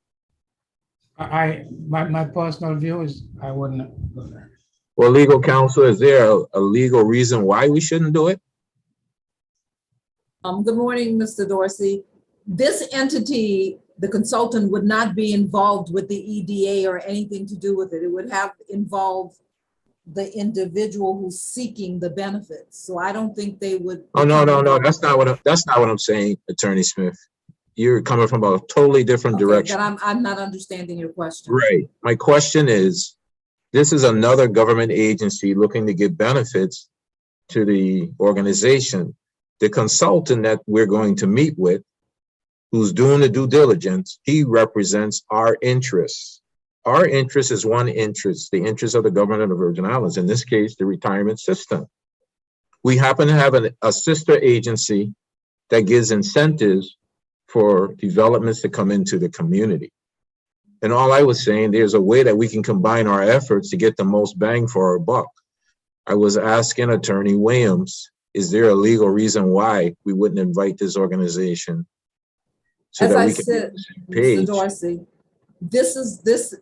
My personal view is I wouldn't do that. Well, legal counsel, is there a legal reason why we shouldn't do it? Good morning, Mr. Dorsey. This entity, the consultant would not be involved with the EDA or anything to do with it. It would have involved the individual who's seeking the benefits. So I don't think they would. Oh, no. That's not what I'm saying, Attorney Smith. You're coming from a totally different direction. That I'm not understanding your question. Right. My question is, this is another government agency looking to give benefits to the organization. The consultant that we're going to meet with, who's doing the due diligence, he represents our interests. Our interest is one interest, the interest of the government of the Virgin Islands, in this case, the retirement system. We happen to have a sister agency that gives incentives for developments to come into the community. And all I was saying, there's a way that we can combine our efforts to get the most bang for our buck. I was asking Attorney Williams, is there a legal reason why we wouldn't invite this organization? So As that I we can be on said, the same Mr. page? Dorsey, this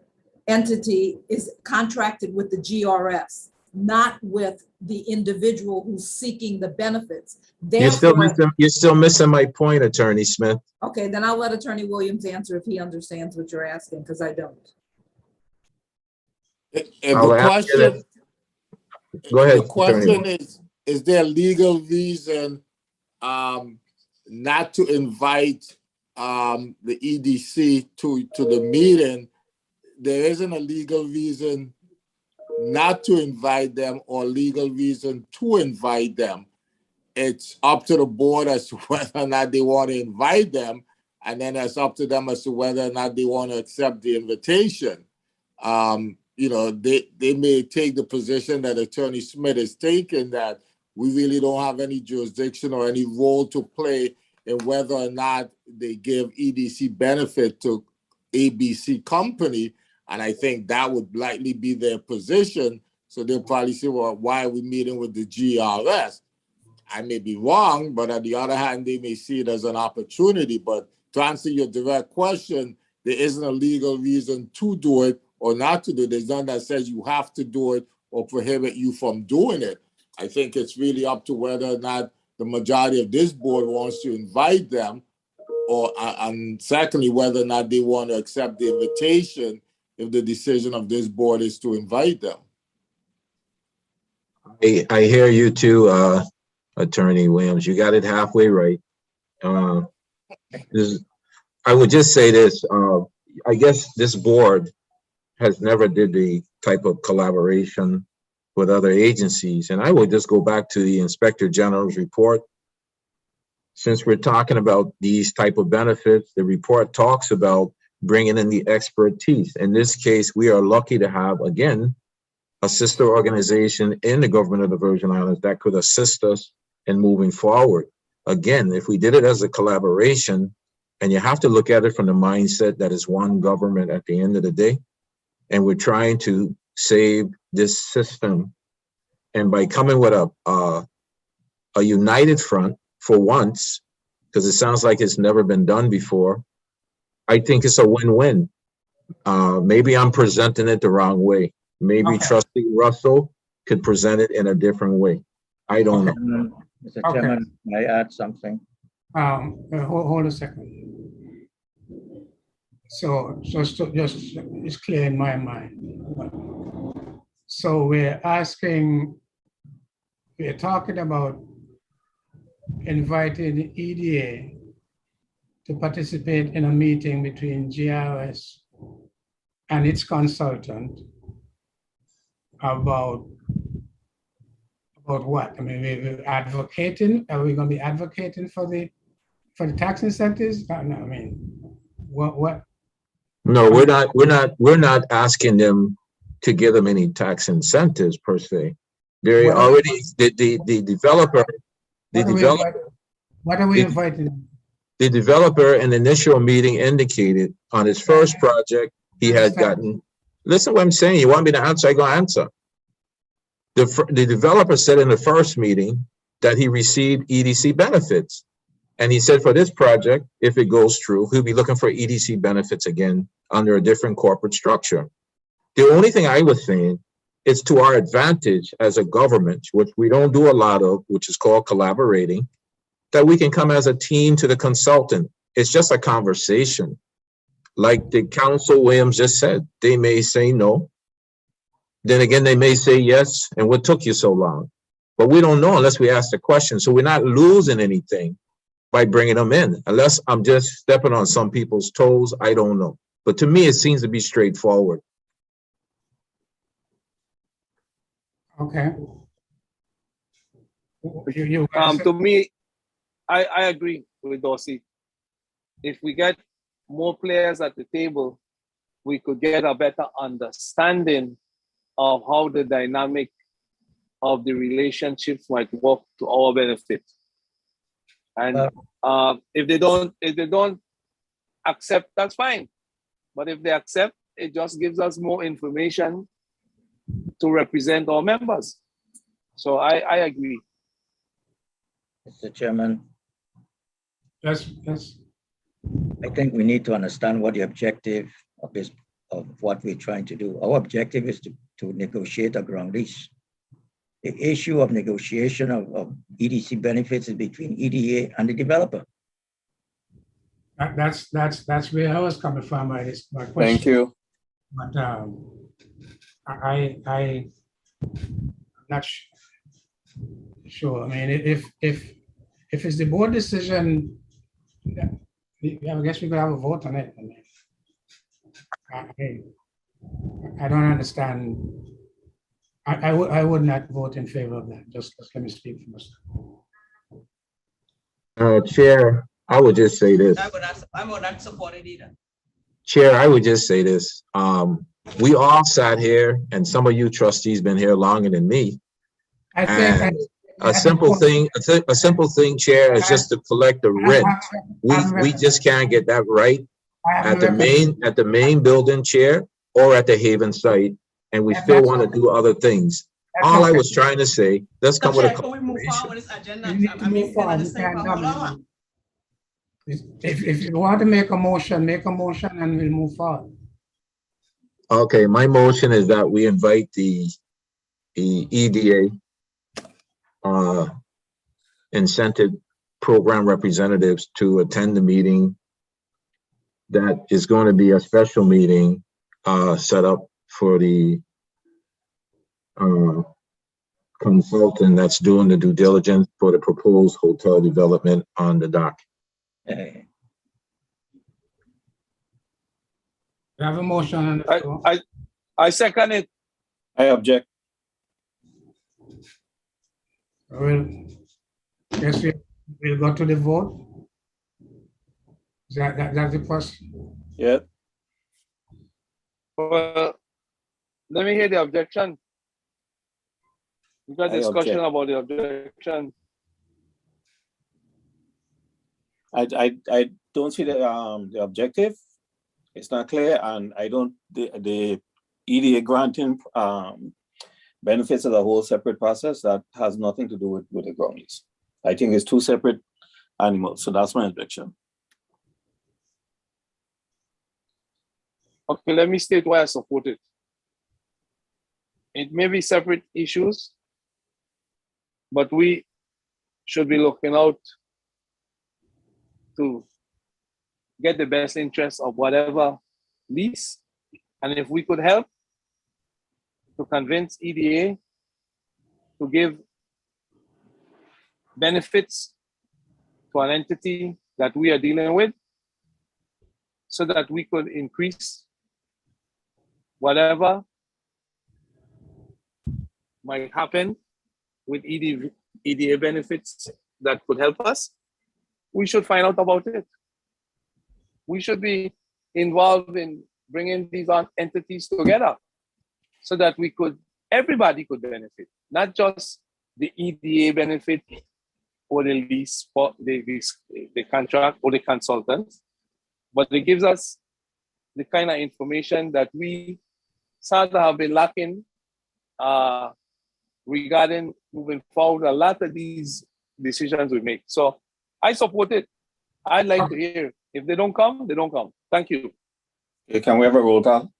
entity is contracted with the GRS, not with the individual who's seeking the benefits. You're still missing my point, Attorney Smith. Okay, then I'll let Attorney Williams answer if he understands what you're asking, because I don't. I'll ask you that. Go ahead, The question Attorney. is there a legal reason not to invite the EDC to the meeting? There isn't a legal reason not to invite them or legal reason to invite them. It's up to the board as to whether or not they want to invite them, and then it's up to them as to whether or not they want to accept the invitation. You know, they may take the position that Attorney Smith is taking, that we really don't have any jurisdiction or any role to play in whether or not they give EDC benefit to ABC company. And I think that would likely be their position. So they'll probably say, well, why are we meeting with the GRS? I may be wrong, but on the other hand, they may see it as an opportunity. But to answer your direct question, there isn't a legal reason to do it or not to do it. There's none that says you have to do it or prohibit you from doing it. I think it's really up to whether or not the majority of this board wants to invite them, or and secondly, whether or not they want to accept the invitation if the decision of this board is to invite them. I hear you too, Attorney Williams. You got it halfway right. I would just say this. I guess this board has never did the type of collaboration with other agencies. And I would just go back to the Inspector General's report. Since we're talking about these type of benefits, the report talks about bringing in the expertise. In this case, we are lucky to have, again, a sister organization in the government of the Virgin Islands that could assist us in moving forward. Again, if we did it as a collaboration, and you have to look at it from the mindset that is one government at the end of the day, and we're trying to save this system. And by coming with a united front for once, because it sounds like it's never been done before, I think it's a win-win. Maybe I'm presenting it the wrong way. Maybe Trustee Russell could present it in a different way. I don't know. Mr. Chairman, may I add something? Hold a second. So just it's clear in my mind. So we're talking about inviting the EDA to participate in a meeting between GRS and its consultant about what? I mean, we're advocating. Are we going to be advocating for the tax incentives? No, I mean, what? No, we're not asking them to give them any tax incentives per se. They What are- already, the developer, the What are we developer, inviting? What are we the- inviting? the developer in the initial meeting indicated on his first project, he had gotten, listen what I'm saying, you want me to answer, I go answer. The developer said in the first meeting that he received EDC benefits. And he said for this project, if it goes through, he'll be looking for EDC benefits again under a different corporate structure. The only thing I was saying is to our advantage as a government, which we don't do a lot of, which is called collaborating, that we can come as a team to the consultant. It's just a conversation. Like the Council Williams just said, they may say no. Then again, they may say yes, and what took you so long? But we don't know unless we ask the question. So we're not losing anything by bringing them in, unless I'm just stepping on some people's toes, I don't know. But to me, it seems to be straightforward. Okay. To me, I agree with Dorsey. If we get more players at the table, we could get a better understanding of how the dynamic of the relationships might work to our benefit. And if they don't accept, that's fine. But if they accept, it just gives us more information to represent our members. So I agree. Mr. Chairman, Yes. I think we need to understand what the objective of what we're trying to do. Our objective is to negotiate a ground lease. The issue of negotiation of EDC benefits is between EDA and the developer. That's where I was coming from. My question. Thank you. But I'm not sure. I mean, if it's the board decision, I guess we could have a vote on it. I mean, I don't understand. I would not vote in favor of that. Just let me speak for myself. Chair, I would just say this. I would not support it either. Chair, I would just say this. We all sat here, and some of you trustees been here longer than me. I think a simple thing, Chair, is just to collect the rent. We just can't get that right at the main building, Chair, or at the Haven site, and we still want to do other things. All I was trying to say, let's come with a. Can we move forward with this agenda? You need to move forward. If you want to make a motion and we'll move forward. Okay, my motion is that we invite the EDA incentive program representatives to attend the meeting. That is going to be a special meeting set up for the consultant that's doing the due diligence for the proposed hotel development on the dock. We have a motion. I second it. I object. Yes, we'll go to the vote. Is that's the question? Yeah. Well, let me hear the objection. We got discussion about the objection. I don't see the objective. It's not clear, and I don't the EDA granting benefits as a whole separate process that has nothing to do with the ground lease. I think it's two separate animals, so that's my objection. Okay, let me state why I support it. It may be separate issues, but we should be looking out to get the best interest of whatever lease. And if we could help to convince EDA to give benefits to an entity that we are dealing with, so that we could increase whatever might happen with EDA benefits that could help us, we should find out about it. We should be involved in bringing these entities together so that we could everybody could benefit, not just the EDA benefit or the lease for the contract or the consultant, but it gives us the kind of information that we sort of have been lacking regarding moving forward a lot of these decisions we make. So I support it. I'd like to hear. If they don't come, they don't come. Thank you. Okay, can we have a roll call?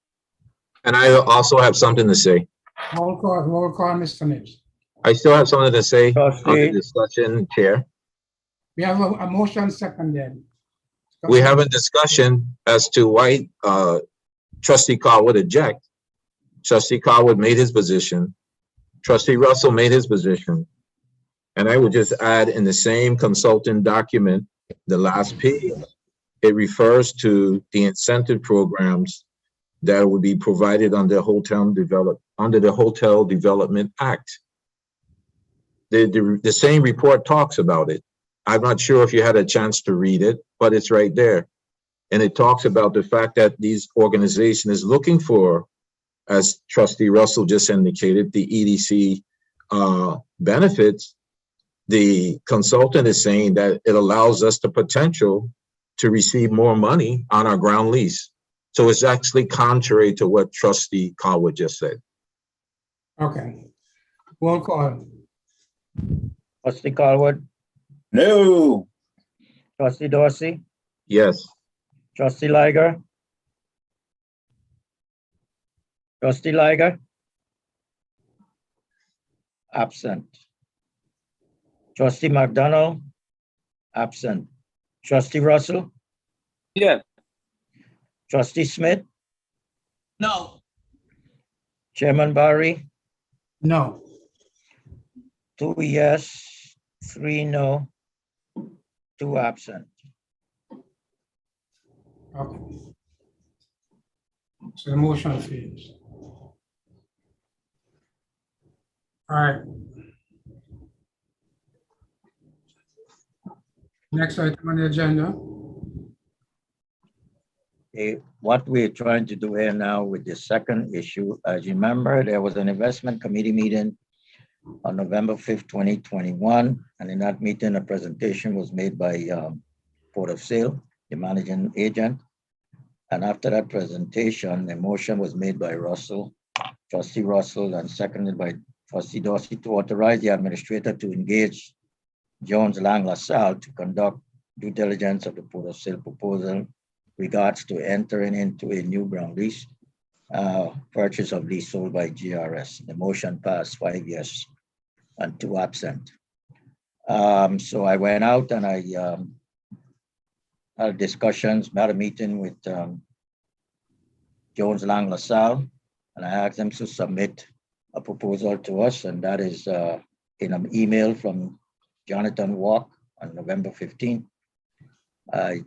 And I also have something to say. Roll call, Mr. Nips. I still have something to say on the Trustee, discussion, Chair. We have a motion seconded. We have a discussion as to why Trustee Carr would object. Trustee Carwood made his position. Trustee Russell made his position. And I would just add in the same consultant document, the last page, it refers to the incentive programs that would be provided under the Hotel Development Act. The same report talks about it. I'm not sure if you had a chance to read it, but it's right there. And it talks about the fact that these organization is looking for, as Trustee Russell just indicated, the EDC benefits. The consultant is saying that it allows us the potential to receive more money on our ground lease. So it's actually contrary to what Trustee Carwood just said. Okay. Roll call. Trustee Carwood, No. Trustee Dorsey, Yes. Trustee Liger. Trustee Liger. Absent. Trustee McDonald. Absent. Trustee Russell. Yeah. Trustee Smith. No. Chairman Barry. No. 2 yes, 3 no, 2 absent. Okay. So the motion fails. All right. Next item on the agenda. What we're trying to do here now with the second issue, as you remember, there was an investment committee meeting on November 5th, 2021. And in that meeting, a presentation was made by Port of Sale, the managing agent. And after that presentation, a motion was made by Russell, Trustee Russell, and seconded by Trustee Dorsey to authorize the administrator to engage Jones Lang LaSalle to conduct due diligence of the Port of Sale proposal regards to entering into a new ground lease, purchase of lease sold by GRS. The motion passed 5 yes and 2 absent. So I went out and I had discussions, had a meeting with Jones Lang LaSalle, and I asked them to submit a proposal to us, and that is in an email from Jonathan Walk on November 15th.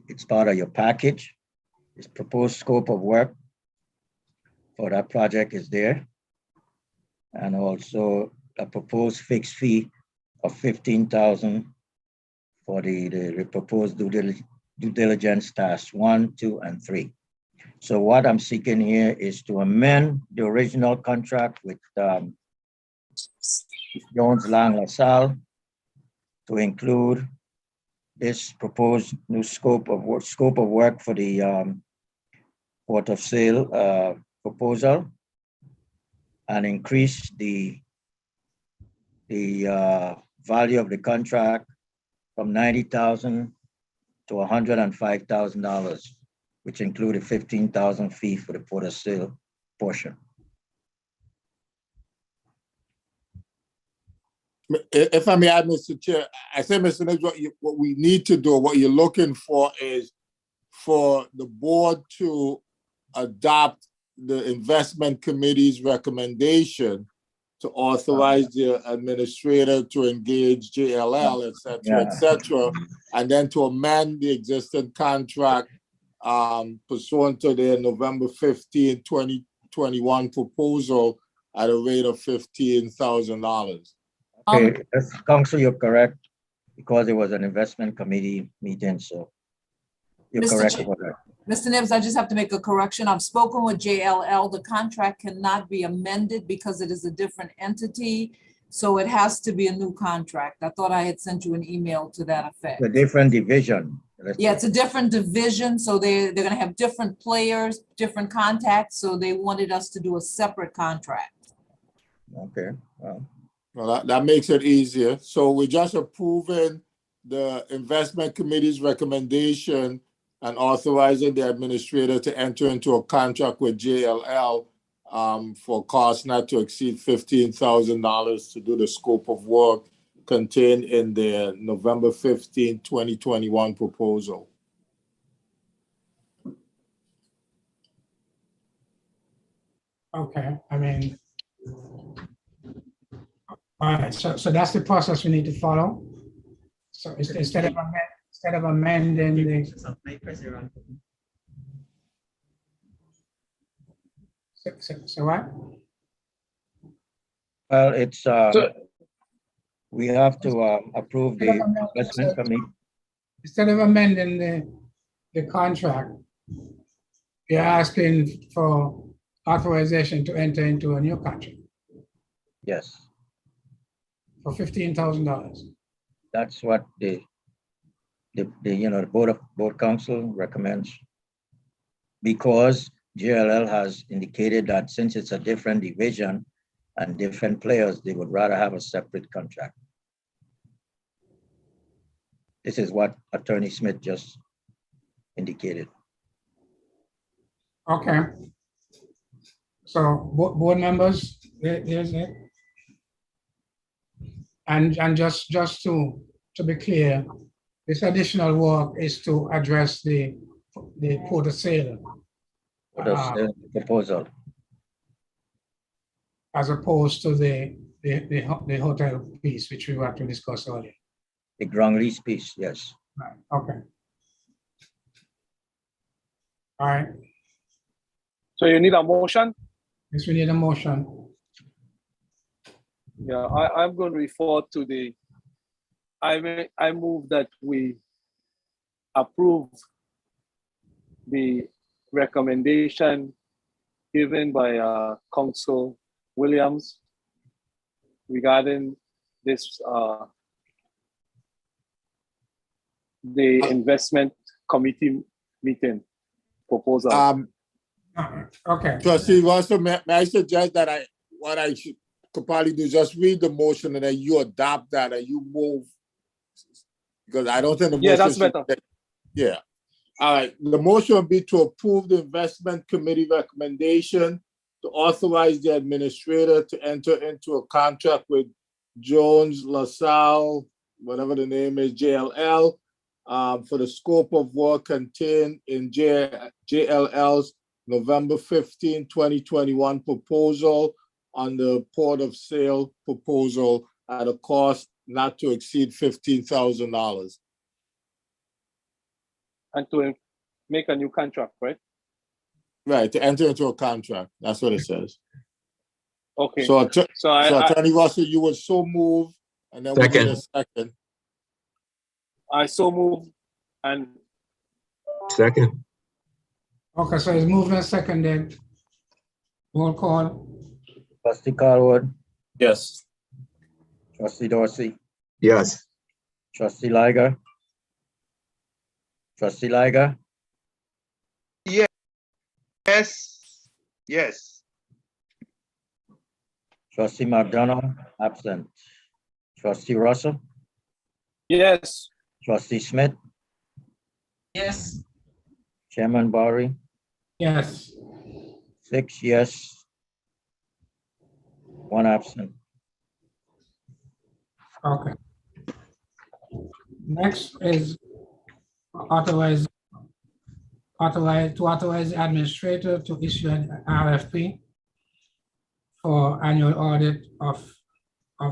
It's part of your package. Its proposed scope of work for that project is there. And also a proposed fixed fee of $15,000 for the proposed due diligence tasks 1, 2, and 3. So what I'm seeking here is to amend the original contract with Jones Lang LaSalle to include this proposed new scope of work for the Port of Sale proposal, and increase the value of the contract from $90,000 to $105,000, which include a $15,000 fee for the Port of Sale portion. If I may add, Mr. Chair, I say, Mr. Nix, what we need to do, what you're looking for is for the board to adopt the investment committee's recommendation to authorize the administrator to engage JLL, et cetera, and then to amend the existing contract pursuant to their November 15, 2021 proposal at a rate of $15,000. Okay, Council, you're correct, because it was an investment committee meeting, so you're Mr. correct Chair. about that. Mr. Nibbs, I just have to make a correction. I've spoken with JLL. The contract cannot be amended because it is a different entity. So it has to be a new contract. I thought I had sent you an email to that effect. A different division. Yeah, it's a different division. So they're gonna have different players, different contacts. So they wanted us to do a separate contract. Okay, well, Well, that makes it easier. So we're just approving the investment committee's recommendation and authorizing the administrator to enter into a contract with JLL for costs not to exceed $15,000 to do the scope of work contained in the November 15, 2021 proposal. Okay, I mean, all right, so that's the process we need to follow. So instead of amending the, so what? well, it's, we have to approve the investment committee. Instead of amending the contract, you're asking for authorization to enter into a new contract Yes, for $15,000. that's what the board council recommends. Because JLL has indicated that since it's a different division and different players, they would rather have a separate contract. This is what Attorney Smith just indicated. Okay. So board members, there's it. And just to be clear, this additional work is to address the port of sale. The proposal. As opposed to the hotel piece, which we were to discuss earlier. The ground lease piece, yes. Right, okay. All right, So you need a motion? yes, we need a motion. Yeah, I'm going to refer to the, I move that we approve the recommendation given by Council Williams regarding this, the investment committee meeting proposal. Okay. Trustee Russell, may I suggest that what I could probably do, just read the motion and then you adopt that and you move. Because I don't think the motion. Yeah, that's better. Yeah. All right. The motion would be to approve the investment committee recommendation to authorize the administrator to enter into a contract with Jones LaSalle, whatever the name is, JLL, for the scope of work contained in JLL's November 15, 2021 proposal on the port of sale proposal at a cost not to exceed $15,000. And to make a new contract, right? Right, to enter into a contract. That's what it says. Okay. So I Attorney Russell, you would so move, and then we need a second. I so move and Second. Okay, so it's moved and seconded. Roll call. Trustee Carwood, Yes. Trustee Dorsey, Yes. Trustee Liger. Trustee Liger, Yes. Yes. Trustee McDonough, absent. Trustee Russell, yes. Trustee Smith, Yes. Chairman Barry, Yes. 6 yes, 1 absent. Okay. Next is authorize the administrator to issue an RFP for annual audit of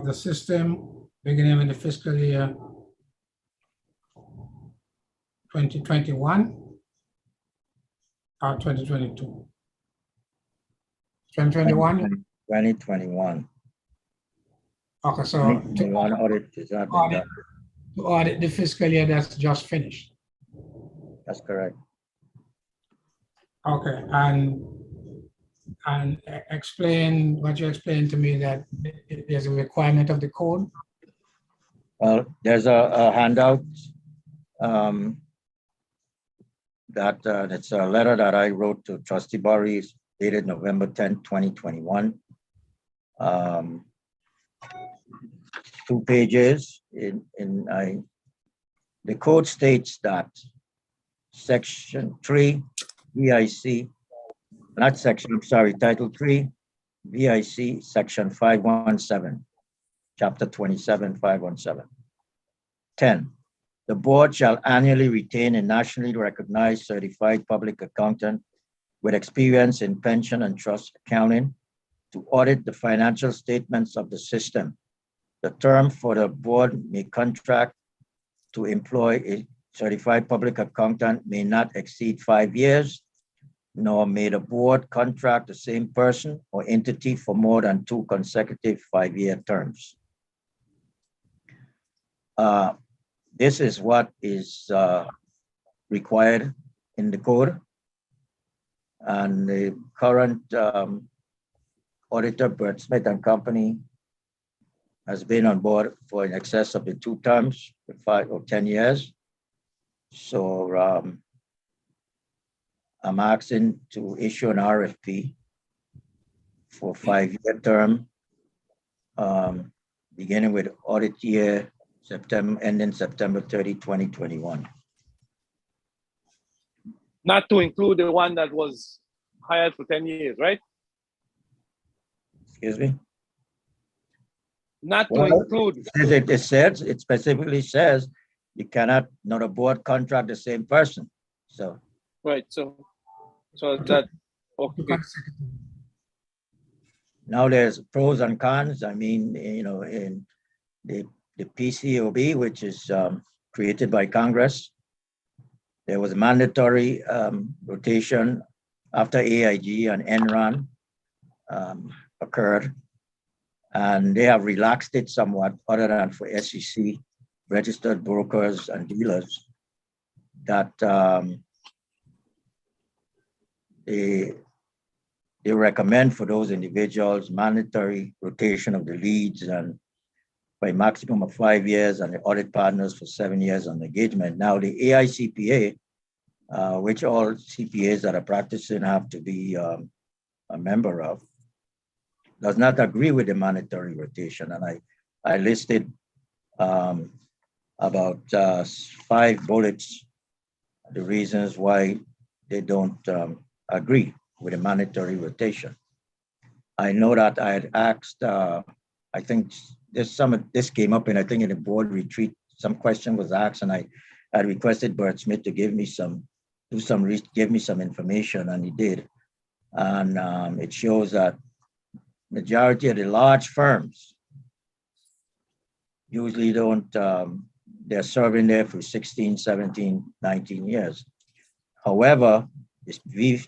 the system beginning with the fiscal year 2021 or 2022. 2021? 2021. Okay, so 2021 audit is not been done. to audit the fiscal year that's just finished. That's correct. Okay, and explain what you explained to me, that there's a requirement of the code. Well, there's a handout that's a letter that I wrote to Trustee Barry, dated November 10, 2021. 2 pages. The code states that Section 3 VIC, not section, I'm sorry, Title 3 VIC, Section 517, Chapter 27, 517. 10. The board shall annually retain a nationally recognized certified public accountant with experience in pension and trust accounting to audit the financial statements of the system. The term for the board may contract to employ a certified public accountant may not exceed 5 years, nor may the board contract the same person or entity for more than 2 consecutive 5-year terms. This is what is required in the code. And the current auditor, Burt Smith and Company, has been on board for in excess of the 2 terms, 5 or 10 years. So I'm asking to issue an RFP for 5-year term, beginning with audit year ending September 30, 2021. Not to include the one that was hired for 10 years, right? Excuse me? Not to Well, include. it specifically says you cannot, not a board contract the same person. So. Right, so that, okay. Now there's pros and cons. I mean, you know, in the PCOB, which is created by Congress, there was a mandatory rotation after AIG and Enron occurred, and they have relaxed it somewhat, other than for SEC, registered brokers and dealers, that they recommend for those individuals mandatory rotation of the leads and by maximum of 5 years, and the audit partners for 7 years on engagement. Now the AICPA, which all CPAs that are practicing have to be a member of, does not agree with the mandatory rotation. And I listed about 5 bullets, the reasons why they don't agree with a mandatory rotation. I know that I had asked, I think this came up in, I think in the board retreat, some question was asked, and I requested Burt Smith to give me some information, and he did. And it shows that majority of the large firms usually don't, they're serving there for 16, 17, 19 years. However, the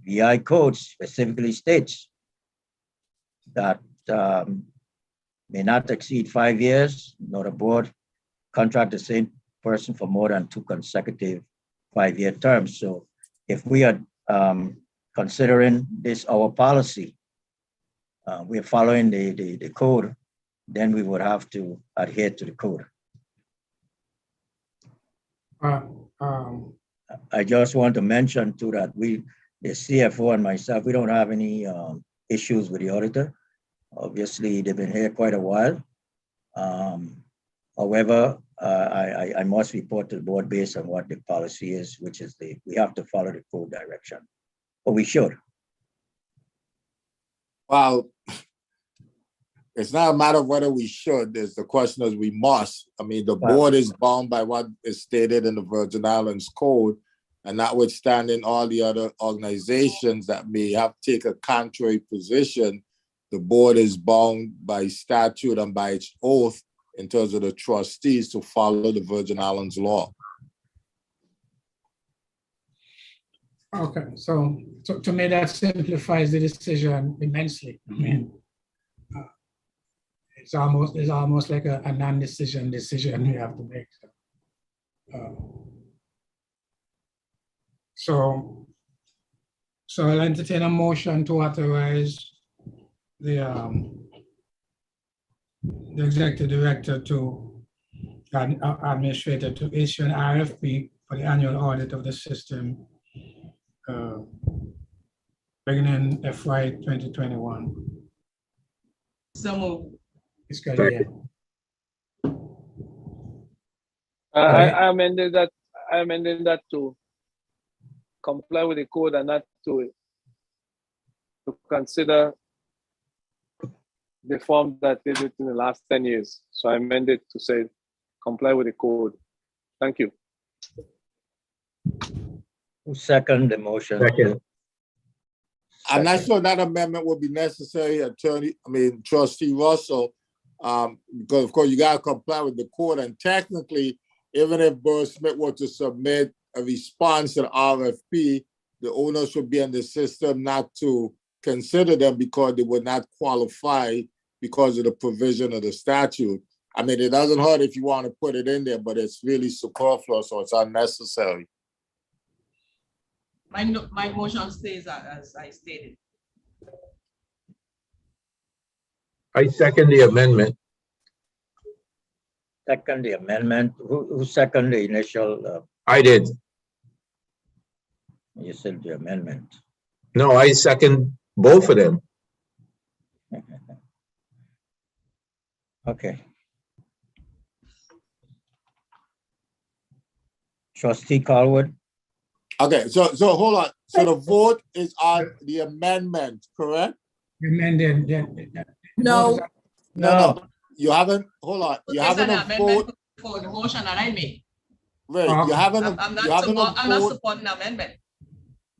VI code specifically states that may not exceed 5 years, nor the board contract the same person for more than 2 consecutive 5-year terms. So if we are considering this our policy, we're following the code, then we would have to adhere to the code. I just want to mention too that the CFO and myself, we don't have any issues with the auditor. Obviously, they've been here quite a while. However, I must report to the board based on what the policy is, which is we have to follow the code direction, or we should. Well, it's not a matter of whether we should, it's the question is we must. I mean, the board is bound by what is stated in the Virgin Islands Code, and notwithstanding all the other organizations that may have taken a contrary position, the board is bound by statute and by its oath in terms of the trustees to follow the Virgin Islands law. Okay, so to me, that simplifies the decision immensely. I mean, it's almost like a non-decision we have to make. So So I'll entertain a motion to authorize the executive director to administrator to issue an RFP for the annual audit of the system beginning FY 2021. So move. Fiscal year. I amended that to comply with the code and not to consider the form that did it in the last 10 years. So I amended to say comply with the code. Thank you. Who second the motion? Second. I'm not sure that amendment will be necessary, Trustee Russell, because of course you gotta comply with the code, and technically, even if Burr Smith were to submit a response to the RFP, the owner should be in the system not to consider them because they would not qualify because of the provision of the statute. I mean, it doesn't hurt if you want to put it in there, but it's really superfluous, so it's unnecessary. My motion stays as I stated. I second the amendment. Second the amendment. Who seconded the initial? I did. You said the amendment. No, I second both of them. Okay. Trustee Colwood. Okay, so hold on. So the vote is on the amendment, correct? Amended. No, No. You haven't, hold on. You There's haven't an a amendment vote. for the motion that I made. Wait, you haven't a, I'm you haven't not a vote. supporting the amendment.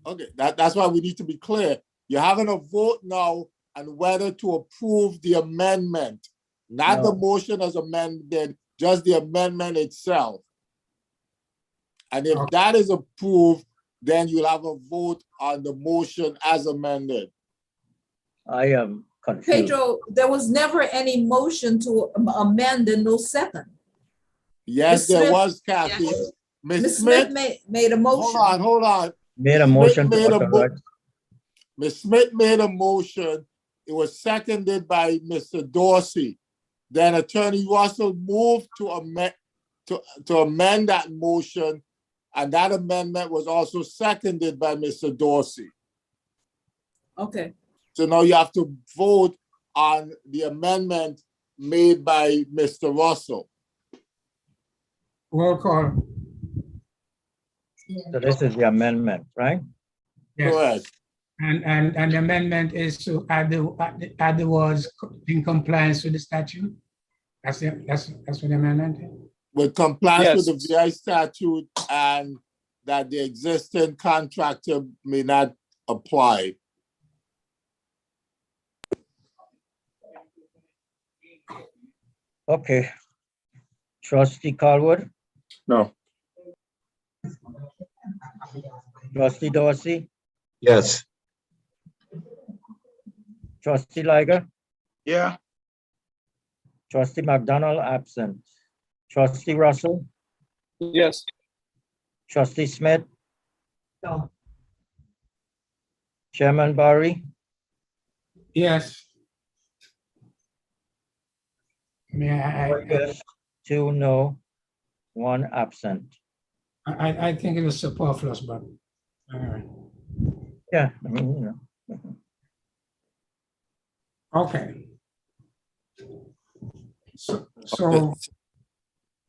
Okay, that's why we need to be clear. You're having a vote now on whether to approve the amendment, not the motion as amended, just the amendment itself. And if that is approved, then you'll have a vote on the motion as amended. I am confused. Pedro, there was never any motion to amend and no second. Yes, Ms. there Smith- was, Kathy. Yes. Ms. Ms. Smith made a motion. Hold on. Made a Ms. motion Smith to made a authorize. Ms. Smith made a motion. It was seconded by Mr. Dorsey. Then Attorney Russell moved to amend that motion, and that amendment was also seconded by Mr. Dorsey. Okay. So now you have to vote on the amendment made by Mr. Russell. Roll call. So this is the amendment, right? Yes. Correct. And the amendment is to add the words in compliance with the statute. That's what the amendment is. With compliance with Yes. the VI statute and that the existing contractor may not apply. Okay. Trustee Colwood, No. Trustee Dorsey, Yes. Trustee Liger, Yeah, Trustee McDonald absent. Trustee Russell, Yes. Trustee Smith, No. Chairman Barry, Yes. I 2 no, 1 absent. think it was superfluous, but Yeah, I mean, you know. okay. So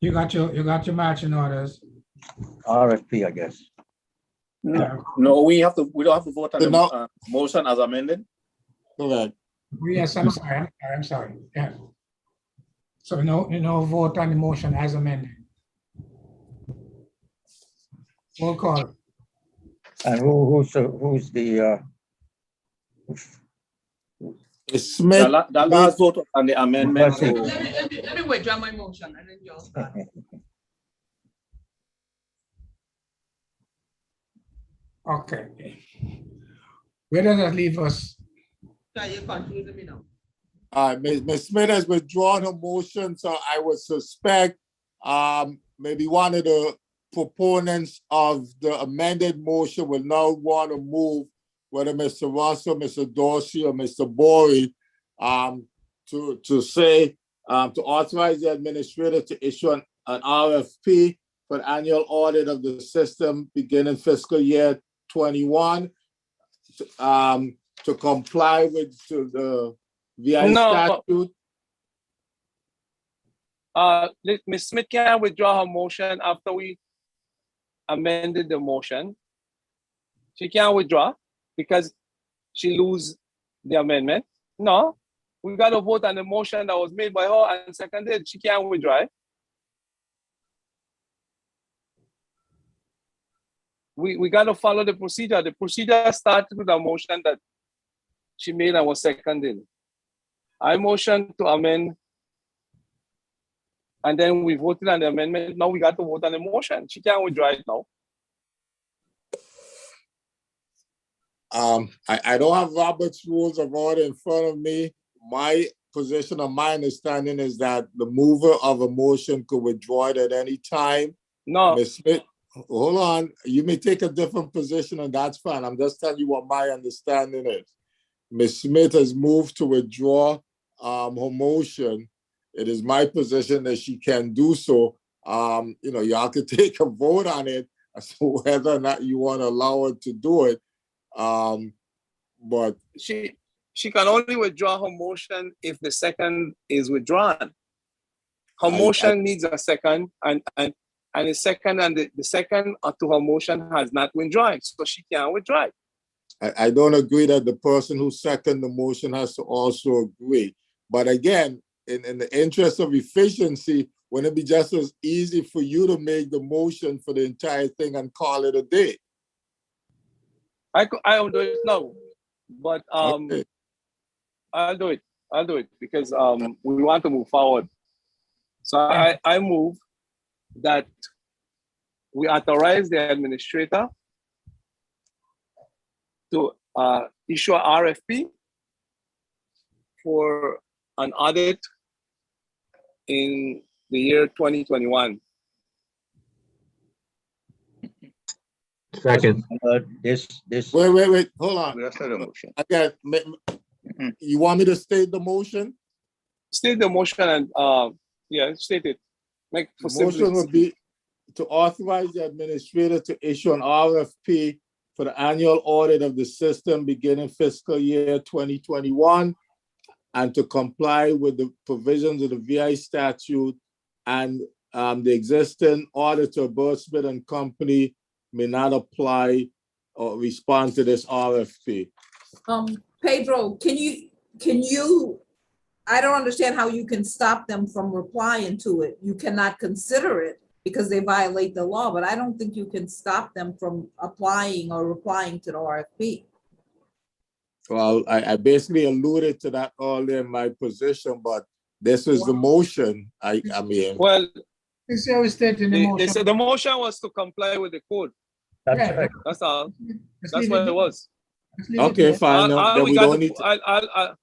you got your marching orders. RFP, I guess. No, we don't have to vote on So the now- motion as amended. Correct. Yes, I'm sorry. Yeah. So no vote on the motion as amended. Roll call. And who's the, Is Smith, That last vote on the amendment. Dorsey. to- Let me withdraw my motion and then you'll start. Okay. Where does that leave us? So you're confusing me now. Ms. Smith has withdrawn her motion, so I would suspect maybe one of the proponents of the amended motion will now want to move whether Mr. Russell, Mr. Dorsey, or Mr. Bory, to say, to authorize the administrator to issue an RFP for the annual audit of the system beginning fiscal year 21, to comply with the VI statute. Ms. Smith can withdraw her motion after we amended the motion. She can't withdraw because she lose the amendment. No, we got to vote on the motion that was made by her and seconded. She can't withdraw it. We got to follow the procedure. The procedure started with a motion that she made and was seconded. I motioned to amend, and then we voted on the amendment. Now we got to vote on the motion. She can't withdraw it now. I don't have Robert's Rules of Order in front of me. My position or my understanding is that the mover of a motion could withdraw it at any time. No. Ms. Smith, hold on. You may take a different position, and that's fine. I'm just telling you what my understanding is. Ms. Smith has moved to withdraw her motion. It is my position that she can do so. Y'all could take a vote on it as to whether or not you want to allow her to do it. But she can only withdraw her motion if the second is withdrawn. Her motion needs a second, and the second the second to her motion has not withdrawn, so she can't withdraw it. I don't agree that the person who seconded the motion has to also agree. But again, in the interest of efficiency, wouldn't it be just as easy for you to make the motion for the entire thing and call it a day? I'll do it now, but Okay. I'll do it because we want to move forward. So I move that we authorize the administrator to issue an RFP for an audit in the year 2021. Second. Wait, hold on. That's not a motion. Again, you want me to state the motion? State the motion and state it. Make for The motion simplicity. would be to authorize the administrator to issue an RFP for the annual audit of the system beginning fiscal year 2021 and to comply with the provisions of the VI statute, and the existing auditor, Disbursements and Company, may not apply or respond to this RFP. Pedro, can you, I don't understand how you can stop them from replying to it. You cannot consider it because they violate the law, but I don't think you can stop them from applying or replying to the RFP. Well, I basically alluded to that earlier in my position, but this is the motion. I mean. Well, It's always stated in the motion. the motion was to comply with the code. That's Yeah. right. That's all. Let's That's leave what it was. Let's leave it Okay, there. fine. Then we don't need to.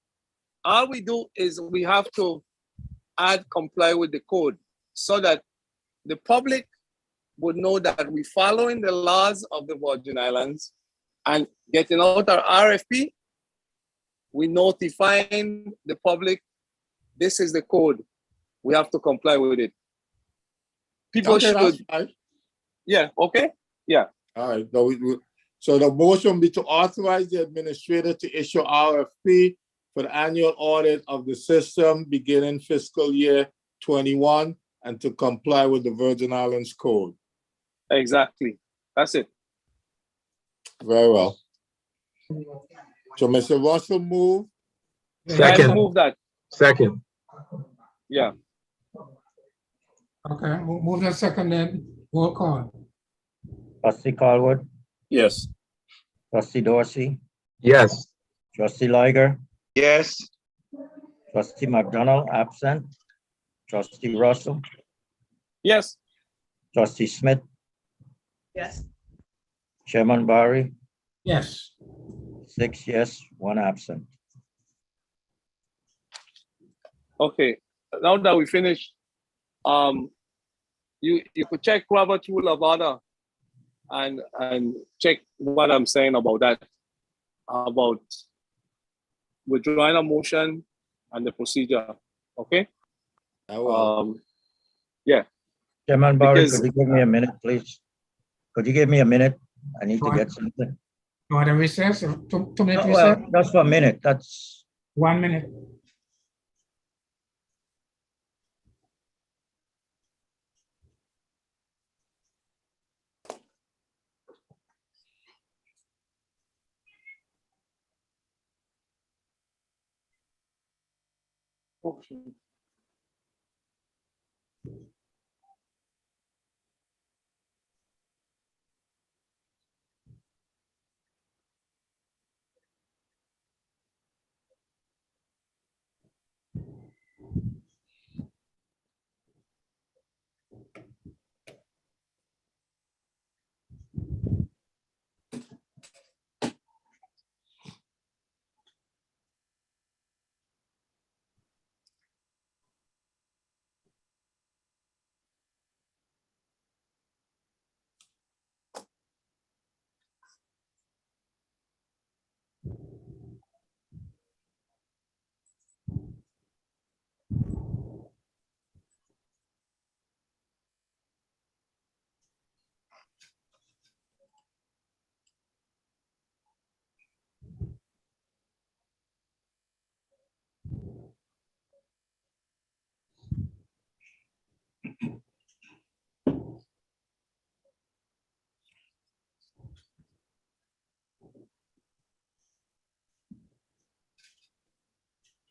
All we do is we have to add comply with the code so that the public would know that we're following the laws of the Virgin Islands and getting out our RFP. We notifying the public, this is the code. We have to comply with it. People Okay, that's should. fine. Yeah, okay? Yeah. All right. So the motion will be to authorize the administrator to issue RFP for the annual audit of the system beginning fiscal year 21 and to comply with the Virgin Islands Code. Exactly. That's it. Very well. So Mr. Russell move. Second. I move that. Second. Yeah. Okay, move the second then, roll call. Trustee Colwood, Yes. trustee Dorsey, Yes. trustee Liger, Yes. trustee McDonald, absent, trustee Russell, Yes. trustee Smith, Yes. Chairman Barry, Yes. 6 yes, 1 absent. Okay. Now that we finished, you could check Robert's Rule of Order and check what I'm saying about that. about withdrawing a motion and the procedure, okay? Yeah. Chairman Barry, Because- could you give me a minute, please? Could you give me a minute? I need to get something. You want a recess? 2 minute Oh, recess? well, just for a minute, that's, 1 minute.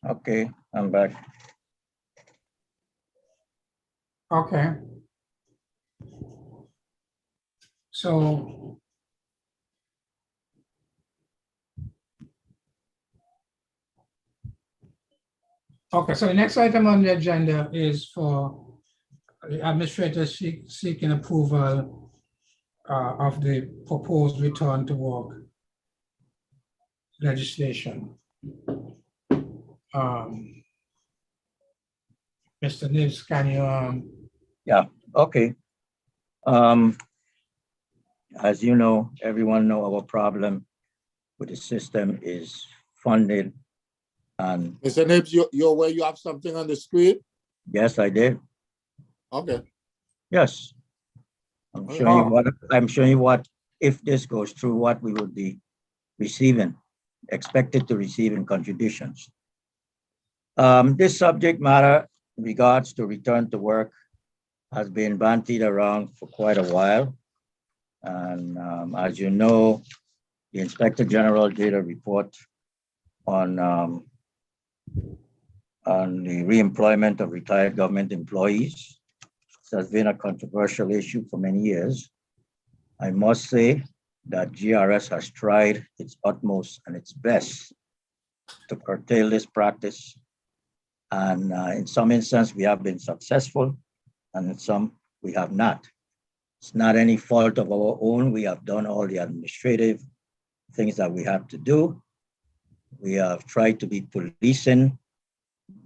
okay, I'm back. Okay. So okay, so the next item on the agenda is for the administrator seeking approval of the proposed return to work legislation. Mr. Nibs, can you, Yeah, okay. As you know, everyone know our problem with the system is funded. And Mr. Nibbs, you're aware you have something on the screen? yes, I did. Okay. Yes. I'm showing you what, if this goes through, what we would be receiving, expected to receive in contributions. This subject matter in regards to return to work has been bandied around for quite a while. And as you know, the Inspector General did a report on the reemployment of retired government employees. This has been a controversial issue for many years. I must say that GRS has tried its utmost and its best to curtail this practice. And in some instances, we have been successful, and in some, we have not. It's not any fault of our own. We have done all the administrative things that we have to do. We have tried to be policing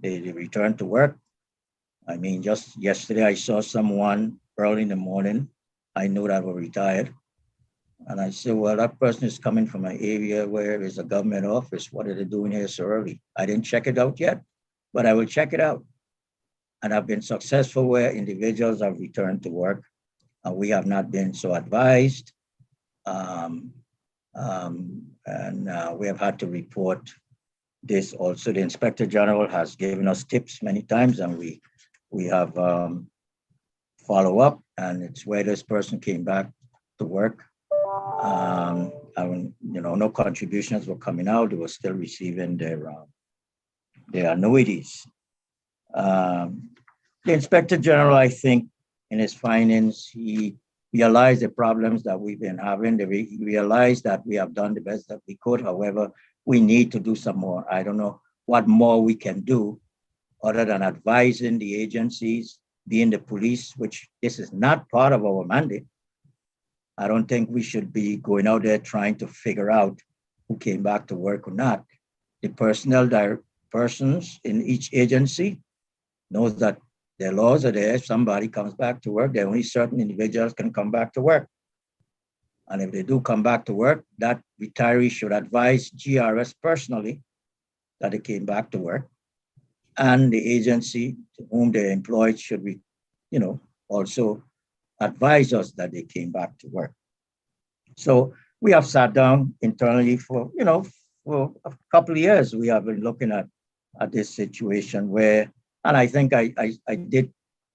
the return to work. I mean, just yesterday, I saw someone early in the morning. I knew that were retired. And I said, well, that person is coming from an area where there's a government office. What are they doing here so early? I didn't check it out yet, but I will check it out. And I've been successful where individuals have returned to work. And we have not been so advised. And we have had to report this also. The Inspector General has given us tips many times, and we have follow up, and it's where this person came back to work. And, no contributions were coming out. They were still receiving their annuities. The Inspector General, I think, in his findings, he realized the problems that we've been having. He realized that we have done the best that we could. However, we need to do some more. I don't know what more we can do other than advising the agencies, being the police, which this is not part of our mandate. I don't think we should be going out there trying to figure out who came back to work or not. The persons in each agency knows that their laws are there. If somebody comes back to work, there are only certain individuals can come back to work. And if they do come back to work, that retiree should advise GRS personally that they came back to work. And the agency to whom they're employed should also advise us that they came back to work. So we have sat down internally for a couple of years. We have been looking at this situation where, and I think I did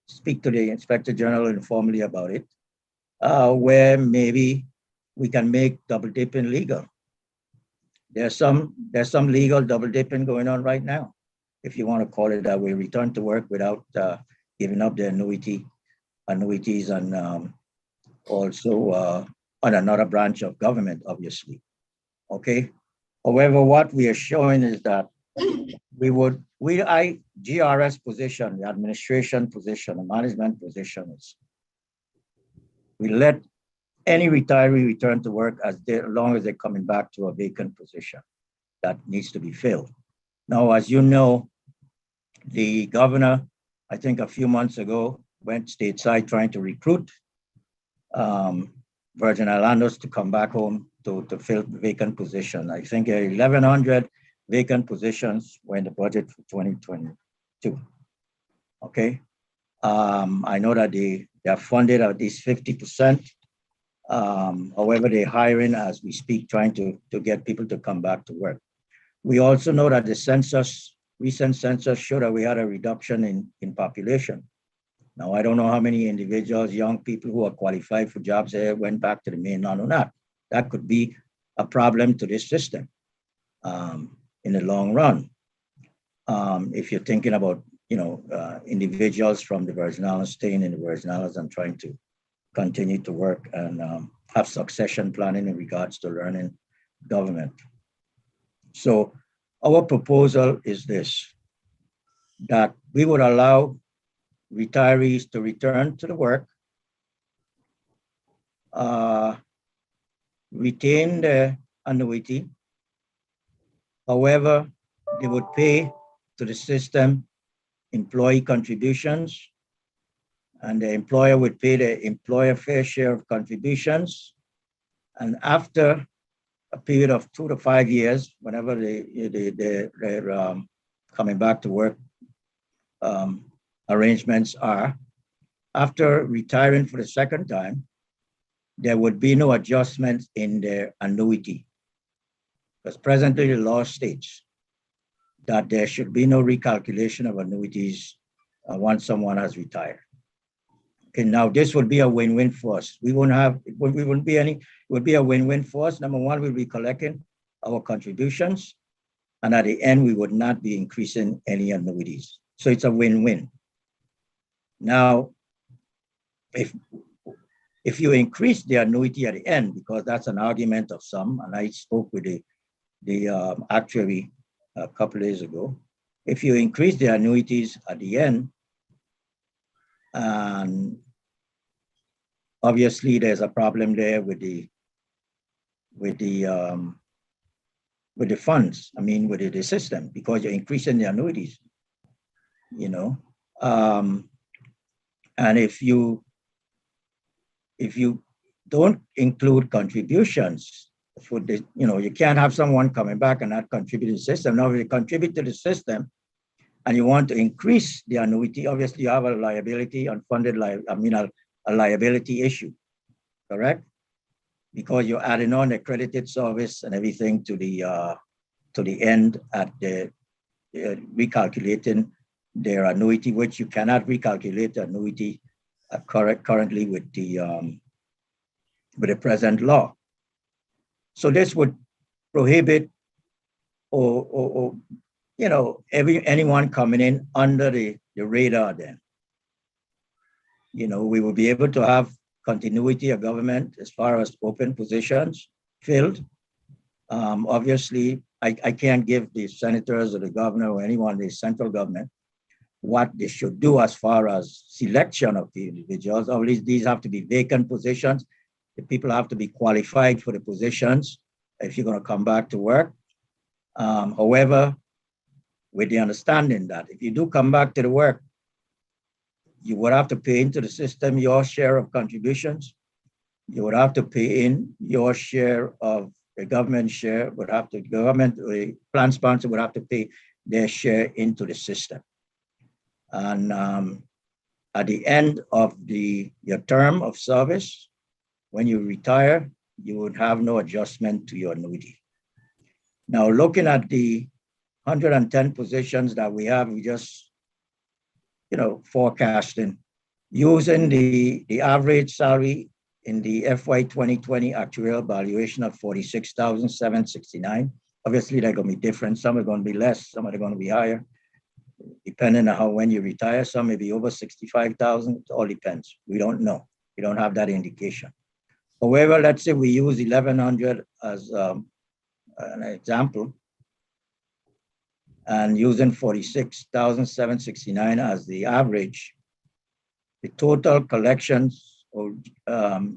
speak to the Inspector General informally about it, where maybe we can make double dipping legal. There's some legal double dipping going on right now, if you want to call it that way. Return to work without giving up their annuities, and also on another branch of government, obviously. Okay. However, what we are showing is that GRS position, the administration position, the management position is we let any retiree return to work as long as they're coming back to a vacant position that needs to be filled. Now, as you know, the governor, I think a few months ago, went stateside trying to recruit Virgin Islanders to come back home to fill the vacant position. I think 1,100 vacant positions were in the budget for 2022. Okay. I know that they are funded at least 50%. However, they're hiring as we speak, trying to get people to come back to work. We also know that the recent census showed that we had a reduction in population. Now, I don't know how many individuals, young people who are qualified for jobs there went back to the mainland or not. That could be a problem to this system in the long run. If you're thinking about, individuals from the Virgin Islands staying in the Virgin Islands and trying to continue to work and have succession planning in regards to learning government. So our proposal is this, that we would allow retirees to return to the work, retain their annuity. However, they would pay to the system employee contributions, and the employer would pay the employer fair share of contributions. And after a period of 2 to 5 years, whenever they're coming back to work, arrangements are, after retiring for the second time, there would be no adjustment in their annuity. Because presently the law states that there should be no recalculation of annuities once someone has retired. Okay, now this would be a win-win for us. It would be a win-win for us. Number one, we'll be collecting our contributions, and at the end, we would not be increasing any annuities. So it's a win-win. Now, if you increase the annuity at the end, because that's an argument of some, and I spoke with the actuary a couple of days ago, if you increase the annuities at the end, and obviously there's a problem there with the funds, with the system, because you're increasing the annuities, and if you don't include contributions for the, you can't have someone coming back and not contribute to the system. Now, if you contribute to the system and you want to increase the annuity, obviously you have a liability, unfunded a liability issue, correct? Because you're adding on accredited service and everything to the end at the recalculating their annuity, which you cannot recalculate the annuity currently with the present law. So this would prohibit anyone coming in under the radar then. We will be able to have continuity of government as far as open positions filled. Obviously, I can't give the senators or the governor or anyone, the central government, what they should do as far as selection of the individuals. Obviously, these have to be vacant positions. The people have to be qualified for the positions if you're going to come back to work. However, with the understanding that if you do come back to the work, you would have to pay into the system your share of contributions. you would have to pay in your share of the government share, the plan sponsor would have to pay their share into the system. And at the end of your term of service, when you retire, you would have no adjustment to your annuity. Now, looking at the 110 positions that we have, we just, forecasting, using the average salary in the FY 2020 actuarial valuation of $46,769. Obviously, they're going to be different. Some are going to be less, some are going to be higher, depending on when you retire. Some may be over 65,000. It all depends. We don't know. We don't have that indication. However, let's say we use 1,100 as an example, and using 46,769 as the average, the total collections or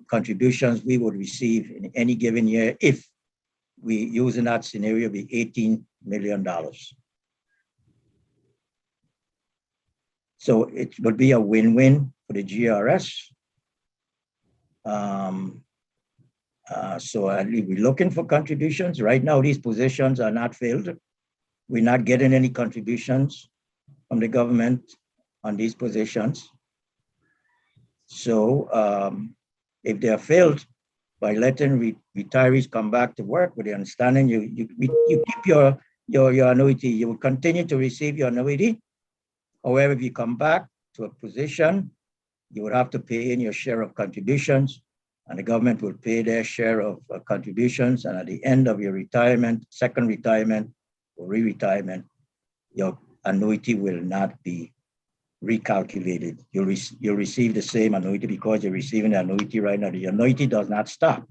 contributions we would receive in any given year, if we use in that scenario, be $18 million. So it would be a win-win for the GRS. So we're looking for contributions. Right now, these positions are not filled. We're not getting any contributions from the government on these positions. So if they're filled, by letting retirees come back to work with the understanding you keep your annuity, you will continue to receive your annuity. However, if you come back to a position, you would have to pay in your share of contributions, and the government will pay their share of contributions. And at the end of your retirement, second retirement or re-retirement, your annuity will not be recalculated. You'll receive the same annuity because you're receiving the annuity right now. The annuity does not stop,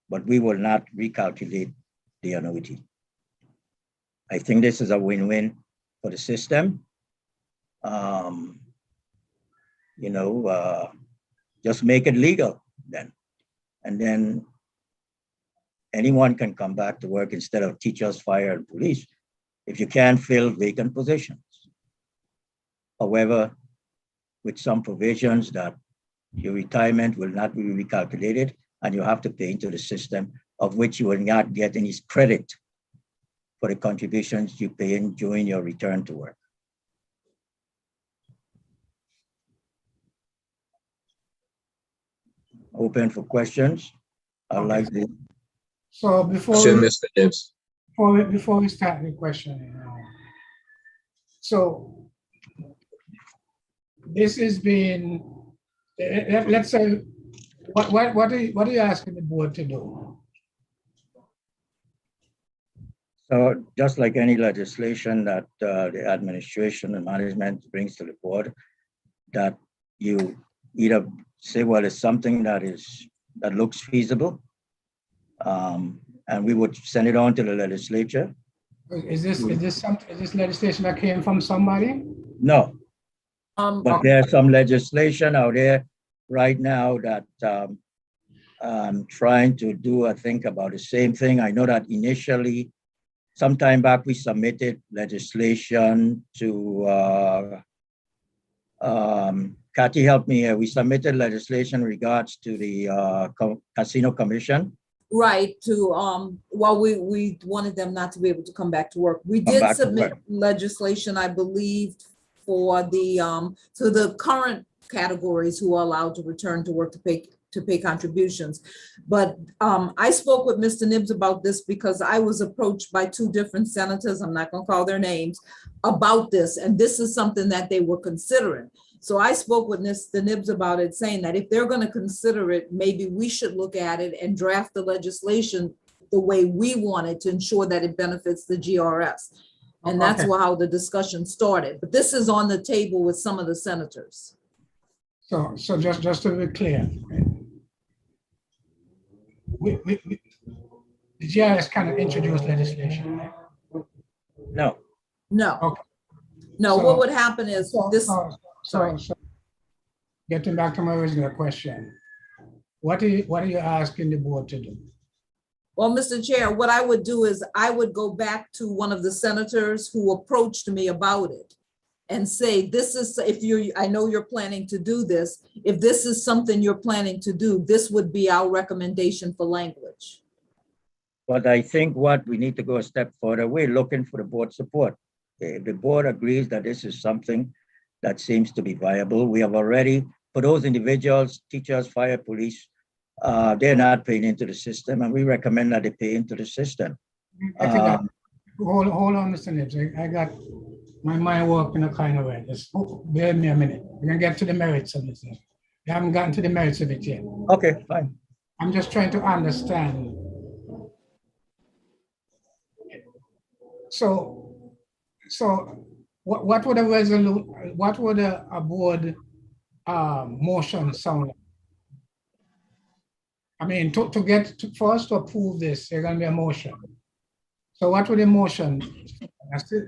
but we will not recalculate the annuity. I think this is a win-win for the system. Just make it legal then. And then anyone can come back to work instead of teachers, fire, and police if you can't fill vacant positions. However, with some provisions that your retirement will not be recalculated and you have to pay into the system, of which you will not get any credit for the contributions you pay in during your return to work. Open for questions. I'd like to. So before Mr. Gibbs. Before we start the question, so this is being, let's say, what are you asking the board to do? So just like any legislation that the administration and management brings to the board, that you either say, well, it's something that looks feasible, and we would send it on to the legislature. Is this legislation that came from somebody? No. But there's some legislation out there right now that I'm trying to do, I think, about the same thing. I know that initially, some time back, we submitted legislation to, Kathy, help me here. We submitted legislation in regards to the Casino Commission. Right, to, we wanted them not to be able to come back to work. We did submit legislation, I believe, for the current categories who are allowed to return to work to pay contributions. But I spoke with Mr. Nibbs about this because I was approached by two different senators, I'm not gonna call their names, about this, and this is something that they were considering. So I spoke with Mr. Nibbs about it, saying that if they're gonna consider it, maybe we should look at it and draft the legislation the way we want it to ensure that it benefits the GRS. And that's how the discussion started. But this is on the table with some of the senators. So just to be clear, the GRS kind of introduced legislation, right? No. No. Okay. No, what would happen is this. So getting back to my original question, what are you asking the board to do? Well, Mr. Chair, what I would do is I would go back to one of the senators who approached me about it and say, this is, if you, I know you're planning to do this, if this is something you're planning to do, this would be our recommendation for language. But I think what we need to go a step further, we're looking for the board support. If the board agrees that this is something that seems to be viable, we have already, for those individuals, teachers, fire, police, they're not paying into the system, and we recommend that they pay into the system. I think hold on, Mr. Nibbs. I got my mind working a kind of way. Just bear me a minute. We're gonna get to the merits of this. We haven't gotten to the merits of it yet. Okay, fine. I'm just trying to understand. So what would a board motion sound like? I mean, for us to approve this, there's gonna be a motion. So what would the motion?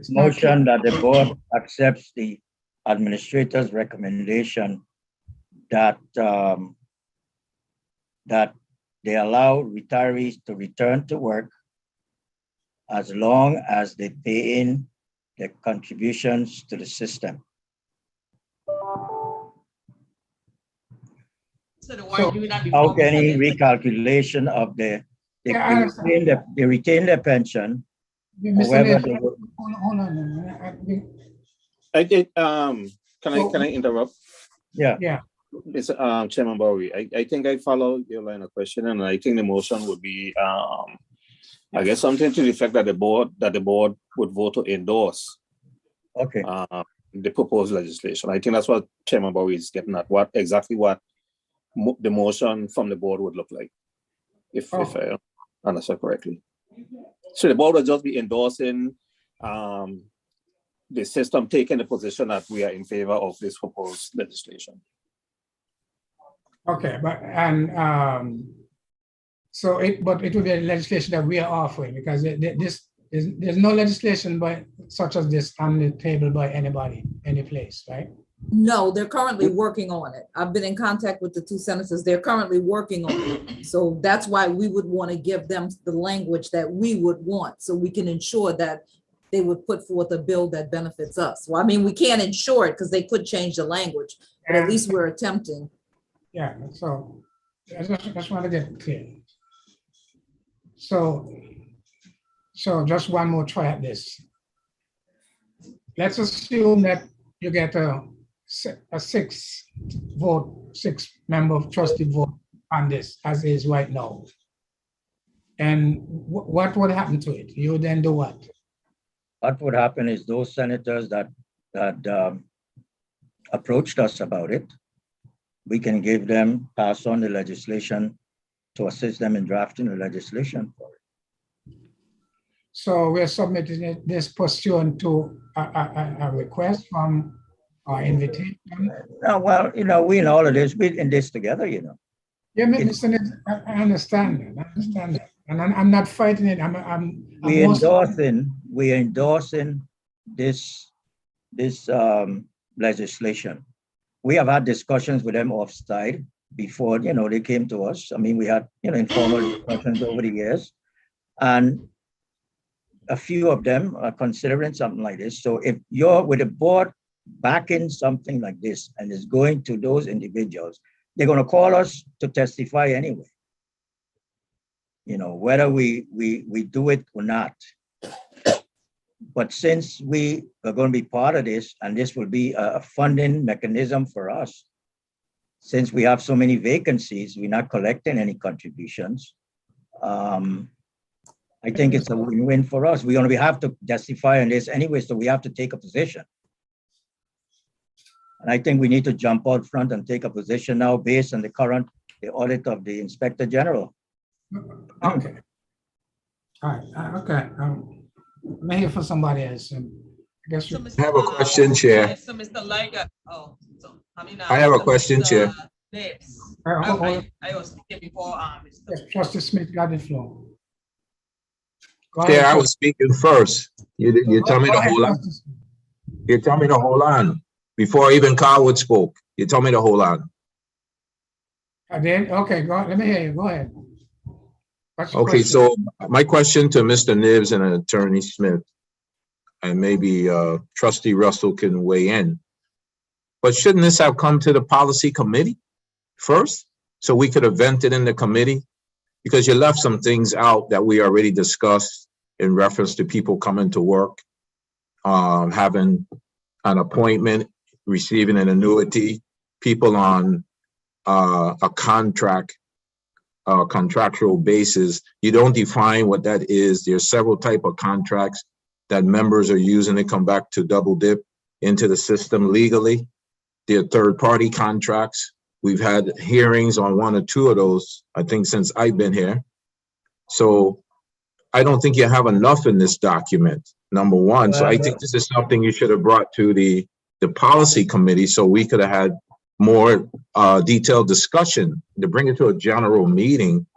Motion that the board accepts the administrator's recommendation that that they allow retirees to return to work as long as they pay in their contributions to the system. So the one doing that Without any recalculation of they retain their pension. However, Hold on. I did, can I interrupt? Yeah. It's Chairman Bowie. I think I follow your line of question, and I think the motion would be I guess something to the effect that the board would vote to endorse the proposed legislation. I think that's what Chairman Bowie is getting at. What the motion from the board would look like, if I understand correctly. So the board will just be endorsing the system, taking the position that we are in favor of this proposed legislation. Okay, but but it would be a legislation that we are offering, because there's no legislation such as this on the table by anybody, any place, right? No, they're currently working on it. I've been in contact with the two senators. They're currently working on it. So that's why we would want to give them the language that we would want, so we can ensure that they would put forth a bill that benefits us. Well, I mean, we can't ensure it because they could change the language, but at least we're attempting. Yeah, so I just want to get clear. So just one more try at this. Let's assume that you get a 6-member trustee vote on this as is right now. And what would happen to it? You would then do what? What would happen is those senators that approached us about it, we can give them, pass on the legislation to assist them in drafting the legislation for it. So we're submitting this pursuant to a request from our invitation. Well, we in all of this, we're in this together, Yeah, Mr. I understand that. And I'm not fighting it. We're endorsing this legislation. We have had discussions with them offside before, they came to us. I mean, we had, informal discussions over the years, and a few of them are considering something like this. So if you're with a board backing something like this and is going to those individuals, they're going to call us to testify anyway. Whether we do it or not. But since we are going to be part of this, and this will be a funding mechanism for us, since we have so many vacancies, we're not collecting any contributions. I think it's a win-win for us. We're going to have to testify on this anyway, so we have to take a position. And I think we need to jump out front and take a position now based on the audit of the Inspector General. Okay. All right. Okay. I'm here for somebody else. I guess I have a question, Chair. So Mr. Liger, I have a question, Chair. I was speaking before. Trustee Smith got the floor. Chair, I was speaking first. You tell me to hold on. You tell me to hold on. Before even Carwood spoke, you told me to hold on. Okay, go on. Let me hear you. Go ahead. Okay, so my question to Mr. Nibbs and Attorney Smith. and maybe Trustee Russell can weigh in. But shouldn't this have come to the policy committee first, so we could have vented in the committee? Because you left some things out that we already discussed in reference to people coming to work, having an appointment, receiving an annuity, people on a contractual basis. You don't define what that is. There's several type of contracts that members are using to come back to double dip into the system legally. They're third-party contracts. We've had hearings on one or two of those, I think, since I've been here. So I don't think you have enough in this document, number one. So I think this is something you should have brought to the policy committee so we could have had more detailed discussion. To bring it to a general meeting,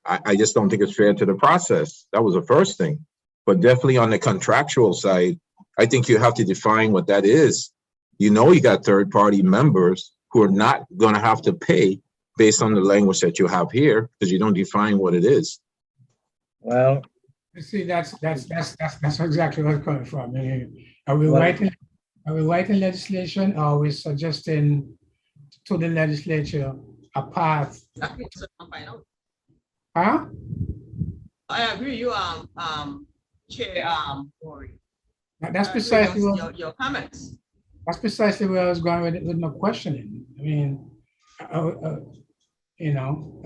I just don't think it's fair to the process. That was the first thing. But definitely on the contractual side, I think you have to define what that is. You know, you got third-party members who are not going to have to pay based on the language that you have here, because you don't define what it is. Well, You see, that's exactly where it's coming from. I mean, are we writing legislation, or are we suggesting to the legislature a path? Huh? I agree, you, Chair, Maury. That's precisely your comments. That's precisely where I was going with it, with no questioning. I mean, you know,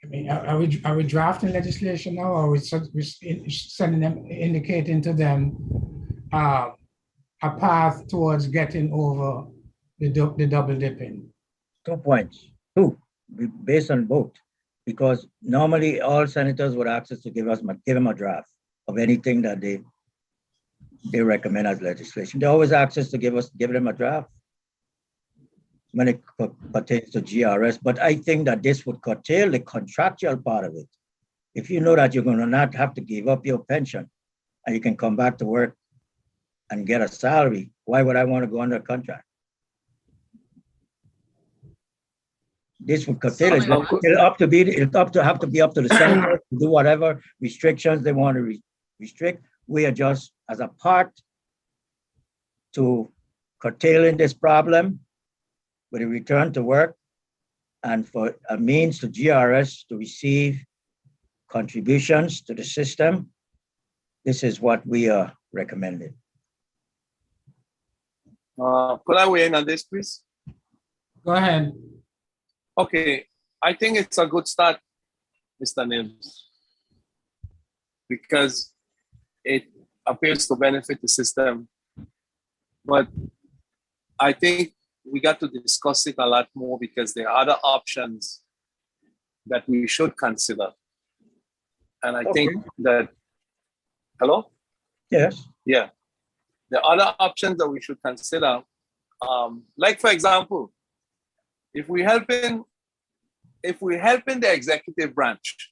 I mean, are we drafting legislation now, or are we sending them, indicating to them a path towards getting over the double dipping? 2 points. Two, based on both, because normally all senators would ask us to give them a draft of anything that they recommend as legislation. They always ask us to give them a draft when it pertains to GRS. But I think that this would curtail the contractual part of it. If you know that you're going to not have to give up your pension and you can come back to work and get a salary, why would I want to go under a contract? This would curtail it. It'll have to be up to the senator to do whatever restrictions they want to restrict. We are just as a part to curtailing this problem with a return to work and for a means to GRS to receive contributions to the system. This is what we are recommending. Could I weigh in on this, please? Go ahead. Okay, I think it's a good start, Mr. Nims, because it appears to benefit the system. But I think we got to discuss it a lot more, because there are other options that we should consider. And I think that, hello? Yes. Yeah. The other options that we should consider, like for example, if we're helping the executive branch,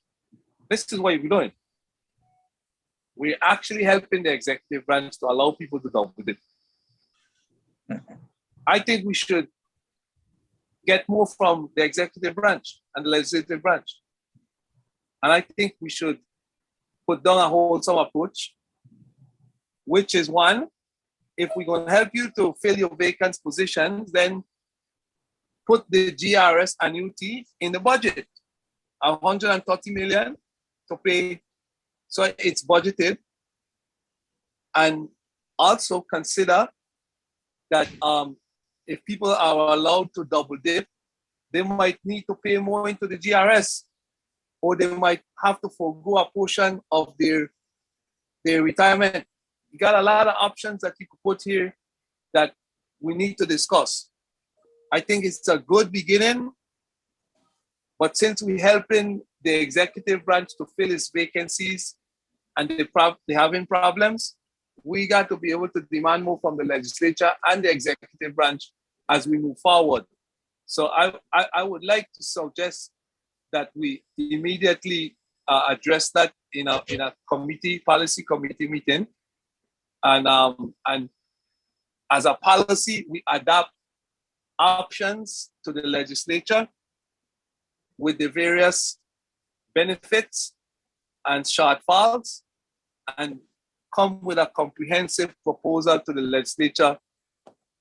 this is what we're doing. We're actually helping the executive branch to allow people to double dip. I think we should get more from the executive branch and the legislative branch. And I think we should put down a wholesome approach, which is one, if we're going to help you to fill your vacant positions, then put the GRS annuity in the budget, 130 million to pay. So it's budgeted. And also consider that if people are allowed to double dip, they might need to pay more into the GRS, or they might have to forego a portion of their retirement. You got a lot of options that you could put here that we need to discuss. I think it's a good beginning, but since we're helping the executive branch to fill its vacancies and they're having problems, we got to be able to demand more from the legislature and the executive branch as we move forward. So I would like to suggest that we immediately address that in a policy committee meeting, and as a policy, we adapt options to the legislature with the various benefits and shortfalls, and come with a comprehensive proposal to the legislature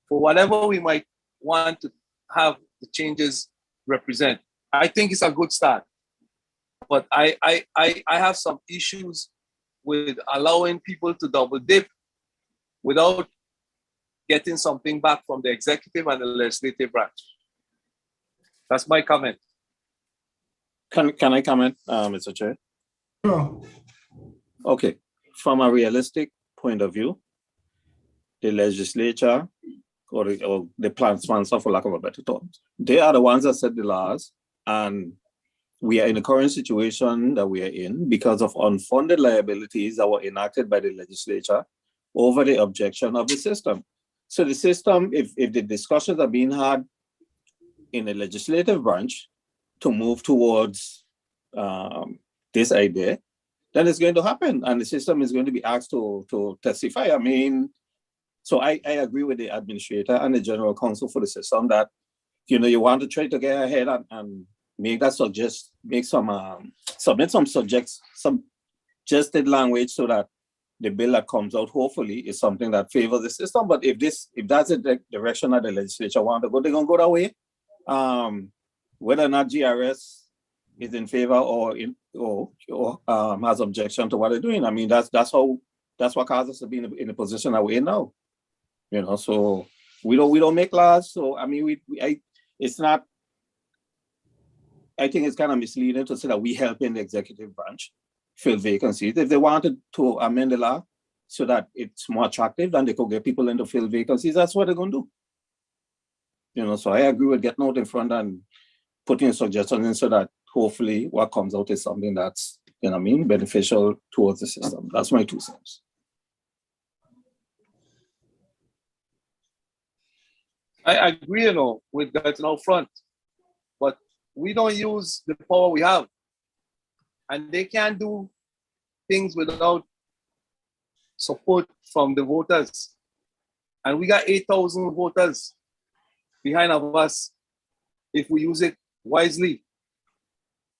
for whatever we might want to have the changes represent. I think it's a good start. But I have some issues with allowing people to double dip without getting something back from the executive and the legislative branch. That's my comment. Can I comment, Mr. Chair? Sure. Okay, from a realistic point of view, the legislature or the plan sponsor, for lack of a better term, they are the ones that set the laws, and we are in the current situation that we are in because of unfunded liabilities that were enacted by the legislature over the objection of the system. So the system, if the discussions are being had in the legislative branch to move towards this idea, then it's going to happen, and the system is going to be asked to testify. I mean, so I agree with the administrator and the general counsel for the system that, you know, you want to try to get ahead and make that make some submit some suggested language so that the bill that comes out hopefully is something that favors the system. But if that's the direction that the legislature want to go, they're gonna go that way. Whether or not GRS is in favor or has objection to what they're doing, I mean, that's what causes us to be in the position that we're in now. You know, so we don't make laws. So I mean, it's not. I think it's kind of misleading to say that we help in the executive branch fill vacancies. If they wanted to amend the law so that it's more attractive, then they could get people in to fill vacancies. That's what they're going to do. You know, so I agree with getting out in front and putting suggestions in so that hopefully what comes out is something that's, you know what I mean, beneficial towards the system. That's my 2 cents. I agree, you know, with getting out front, but we don't use the power we have, and they can't do things without support from the voters. And we got 8,000 voters behind of us if we use it wisely.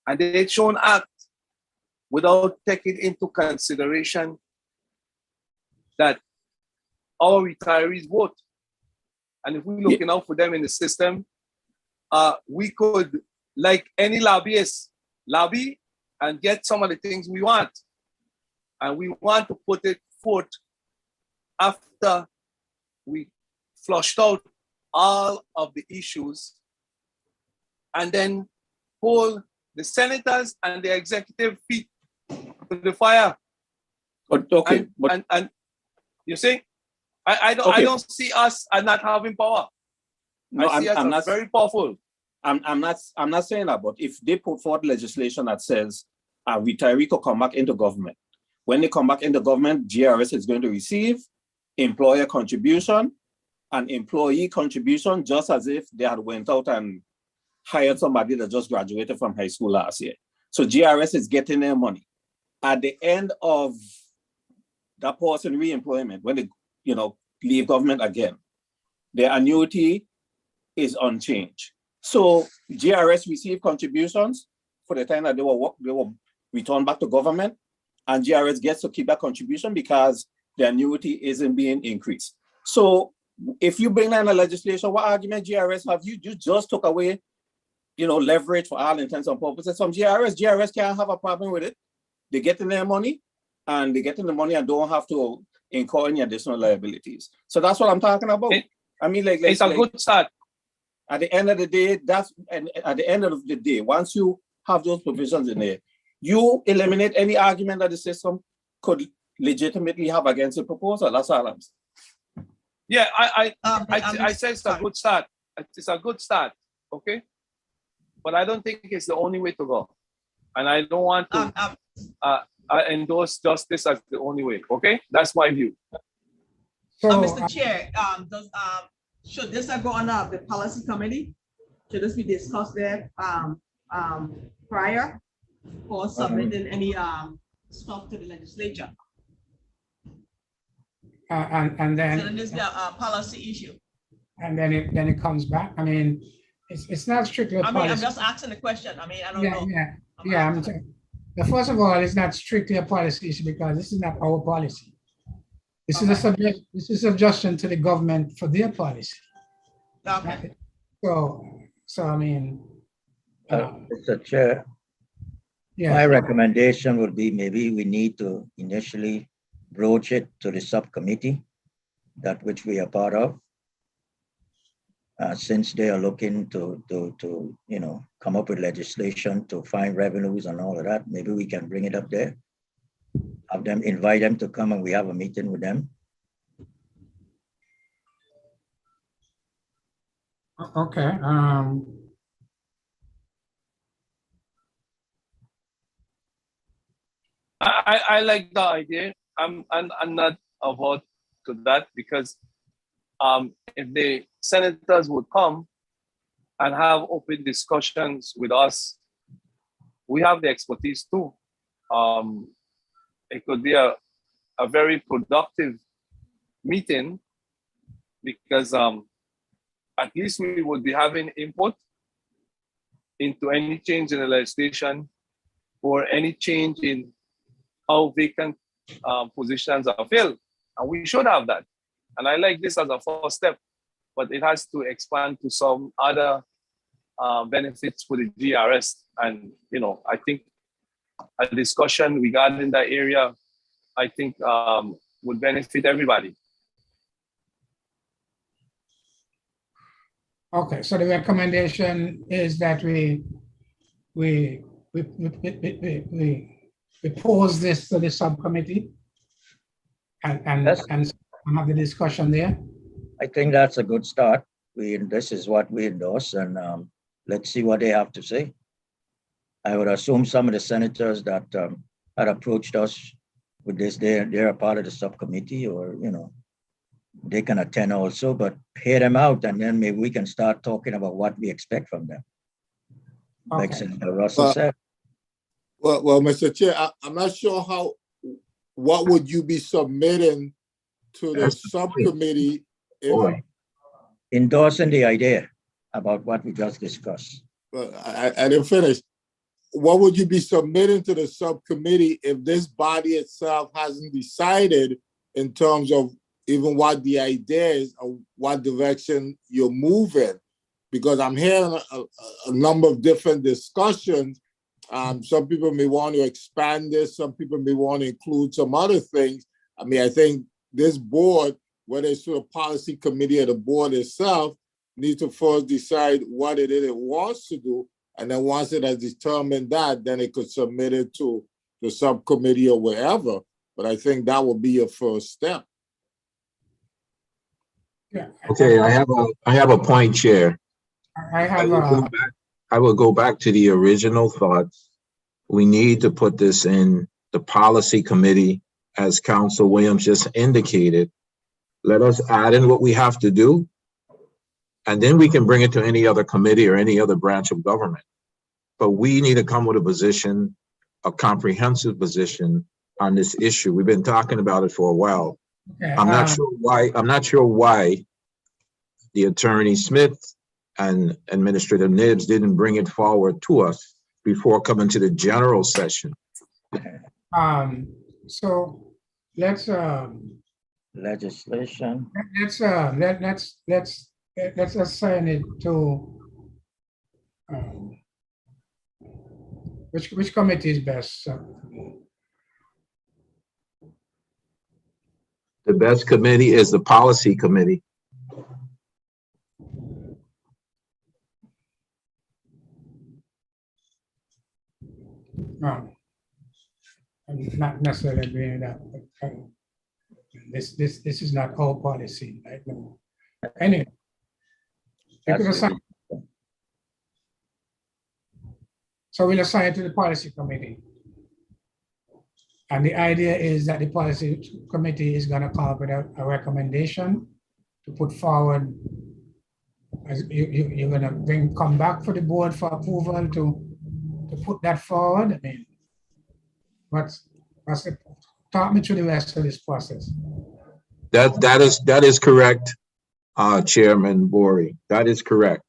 And they shown act without taking into consideration that our retirees vote. And if we're looking out for them in the system, we could, like any lobbyist, lobby and get some of the things we want. And we want to put it forth after we flushed out all of the issues and then hold the senators and the executive feet to the fire. But okay, and you see, I don't see us as not having power. No, I see us as very powerful. I'm not saying that, but if they put forward legislation that says a retiree could come back into government, when they come back into government, GRS is going to receive employer contribution and employee contribution, just as if they had went out and hired somebody that just graduated from high school last year. So GRS is getting their money. At the end of that person re-employment, when they, you know, leave government again, their annuity is unchanged. So GRS received contributions for the time that they were returned back to government, and GRS gets to keep that contribution because the annuity isn't being increased. So if you bring in a legislation, what argument GRS have? You just took away, you know, leverage for all intents and purposes from GRS. GRS can't have a problem with it. They get in their money, and they get in the money and don't have to incur any additional liabilities. So that's what I'm talking about. I mean, it's a good start. At the end of the day, at the end of the day, once you have those provisions in there, you eliminate any argument that the system could legitimately have against the proposal. That's all I'm saying. Yeah, I say it's a good start. It's a good start, okay? But I don't think it's the only way to go. And I don't want to endorse justice as the only way, okay? That's my view. So, Mr. Chair, should this go on the policy committee? Should this be discussed there prior or submitting any stuff to the legislature? And then. So then there's the policy issue. And then it comes back. I mean, it's not strictly a policy. I'm just asking the question. I mean, I don't know. Yeah. First of all, it's not strictly a policy issue because this is not our policy. This is a subject, this is a suggestion to the government for their policy. Okay. So I mean, Mr. Chair, yeah. my recommendation would be maybe we need to initially broach it to the subcommittee, that which we are part of. Since they are looking to you know, come up with legislation to find revenues and all of that, maybe we can bring it up there. Have them, invite them to come and we have a meeting with them. Okay. I like the idea. I'm not about to that because if the senators would come and have open discussions with us, we have the expertise too. It could be a very productive meeting because at least we would be having input into any change in the legislation or any change in how vacant positions are filled. And we should have that. And I like this as a first step, but it has to expand to some other benefits for the GRS. And, you know, I think a discussion regarding that area, I think would benefit everybody. Okay, so the recommendation is that we pose this to the subcommittee and have the discussion there. I think that's a good start. This is what we endorse, and let's see what they have to say. I would assume some of the senators that had approached us with this, they're a part of the subcommittee, or, you know, they can attend also, but hear them out, and then maybe we can start talking about what we expect from them. Okay. Like Senator Russell said. Well, Mr. Chair, I'm not sure what would you be submitting to the subcommittee if, endorsing the idea about what we just discussed. I didn't finish. What would you be submitting to the subcommittee if this body itself hasn't decided in terms of even what the idea is or what direction you're moving? Because I'm hearing a number of different discussions. Some people may want to expand this. Some people may want to include some other things. I mean, I think this board, whether it's through the policy committee or the board itself, needs to first decide what it is it wants to do. And then once it has determined that, then it could submit it to the subcommittee or wherever. But I think that would be a first step. Yeah. Okay, I have a point, Chair. I will go back to the original thoughts. We need to put this in the policy committee, as Council Williams just indicated. Let us add in what we have to do, and then we can bring it to any other committee or any other branch of government. But we need to come with a position, a comprehensive position on this issue. We've been talking about it for a while. Okay, I'm not sure why the Attorney Smith and Administrator Nibbs didn't bring it forward to us before coming to the general session. So let's legislation. Let's assign it to which committee is best? The best committee is the policy committee. No, I'm not necessarily agreeing with that. This is not our policy, right? No. Anyway, so we'll assign it to the policy committee. And the idea is that the policy committee is going to come up with a recommendation to put forward. As you're going to come back for the board for approval to put that forward. I mean, talk me through the rest of this process. That is correct, Chairman Bori. That is correct.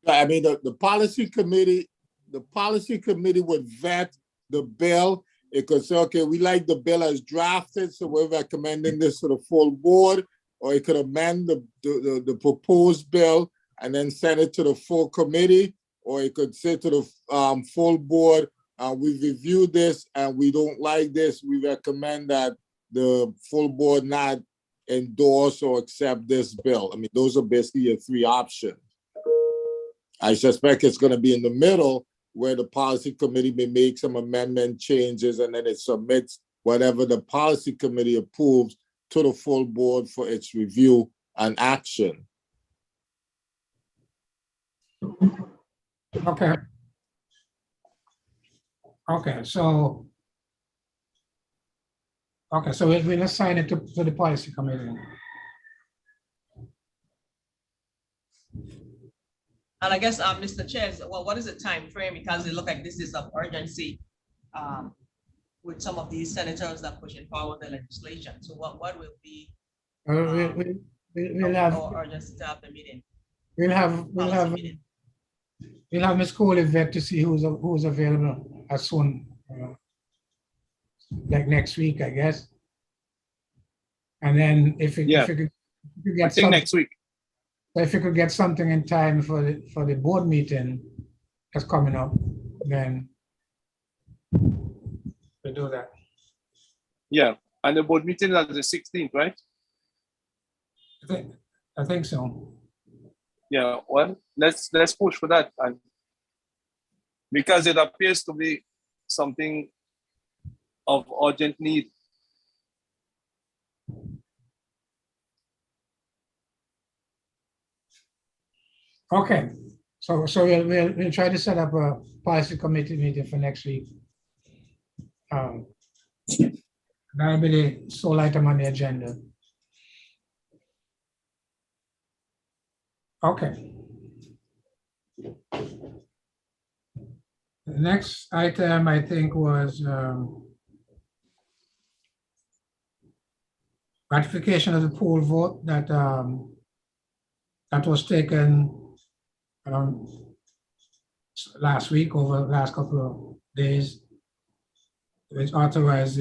I mean, the policy committee would vet the bill It could say, okay, we like the bill as drafted, so we're recommending this to the full board, or it could amend the proposed bill and then send it to the full committee, or it could say to the full board, we've reviewed this and we don't like this. We recommend that the full board not endorse or accept this bill. I mean, those are basically your three options. I suspect it's going to be in the middle where the policy committee may make some amendment changes and then it submits whatever the policy committee approves to the full board for its review and action. Okay. Okay, so we'll assign it to the policy committee. And I guess, Mr. Chair, well, what is the time frame? Because it looks like this is of urgency with some of these senators that are pushing forward the legislation. So what will be We'll have our urgency to have the meeting? We'll have Ms. Coley vet to see who's available as soon, like next week, I guess. And then if you could get something next week. If you could get something in time for the board meeting that's coming up, then we'll do that. Yeah, and the board meeting is on the 16th, right? I think so. Yeah, well, let's push for that, and because it appears to be something of urgent need. Okay, so we'll try to set up a policy committee meeting for next week. That'll be the sole item on the agenda. Okay. The next item, I think, was ratification of the poll vote that was taken last week, over the last couple of days, which authorized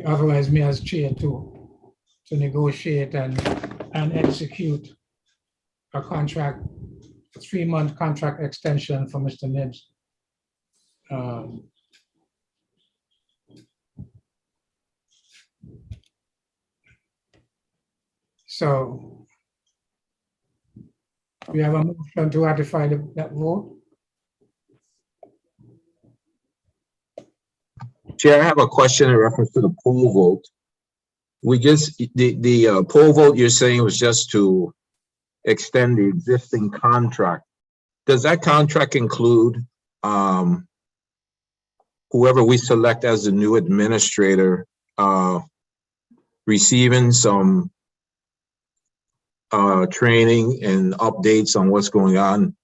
authorized me as chair to negotiate and execute a contract, a 3-month contract extension for Mr. Nibbs. So we have a motion to ratify that vote. Chair, I have a question in reference to the poll vote. The poll vote you're saying was just to extend the existing contract. Does that contract include whoever we select as the new administrator receiving some training and updates on what's going on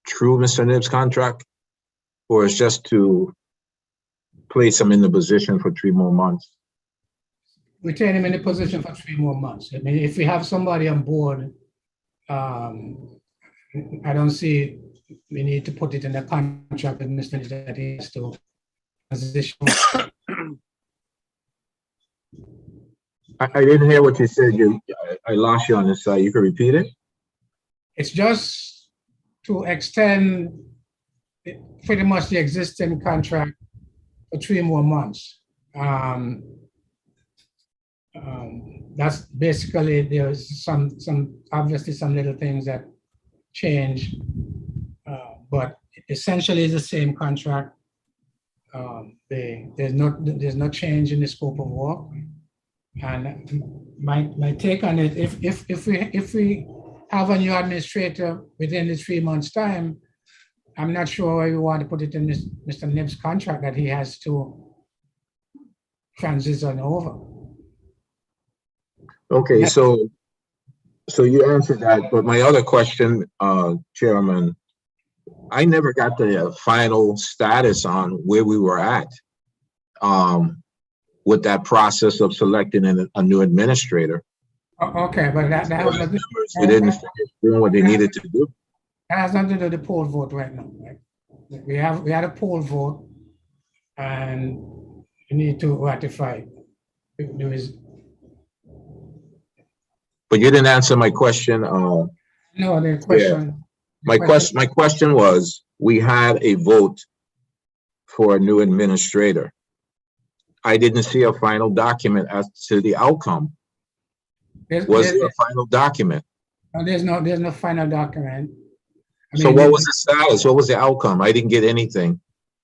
through Mr. Nibbs' contract, or is just to place him in the position for 3 more months? Retain him in the position for 3 more months. I mean, if we have somebody on board, I don't see we need to put it in the contract with Mr. Nibbs that he has to position. I didn't hear what you said. I lost you on this side. You can repeat it? It's just to extend pretty much the existing contract for 3 more months. That's basically, there's some obviously some little things that change, but essentially it's the same contract. There's no change in the scope of work. And my take on it, if we have a new administrator within the 3 months' time, I'm not sure why we want to put it in Mr. Nibbs' contract that he has to transition over. Okay, so you answered that, but my other question, Chairman, I never got the final status on where we were at with that process of selecting a new administrator. Okay, but that has nothing. We didn't finish doing what they needed to do. That has nothing to do with the poll vote right now, right? We had a poll vote and you need to ratify. There is, But you didn't answer my question. no, the question. My question was, we had a vote for a new administrator. I didn't see a final document as to the outcome. Was there a final document? No, there's no final document. So what was the status? What was the outcome? I didn't get anything.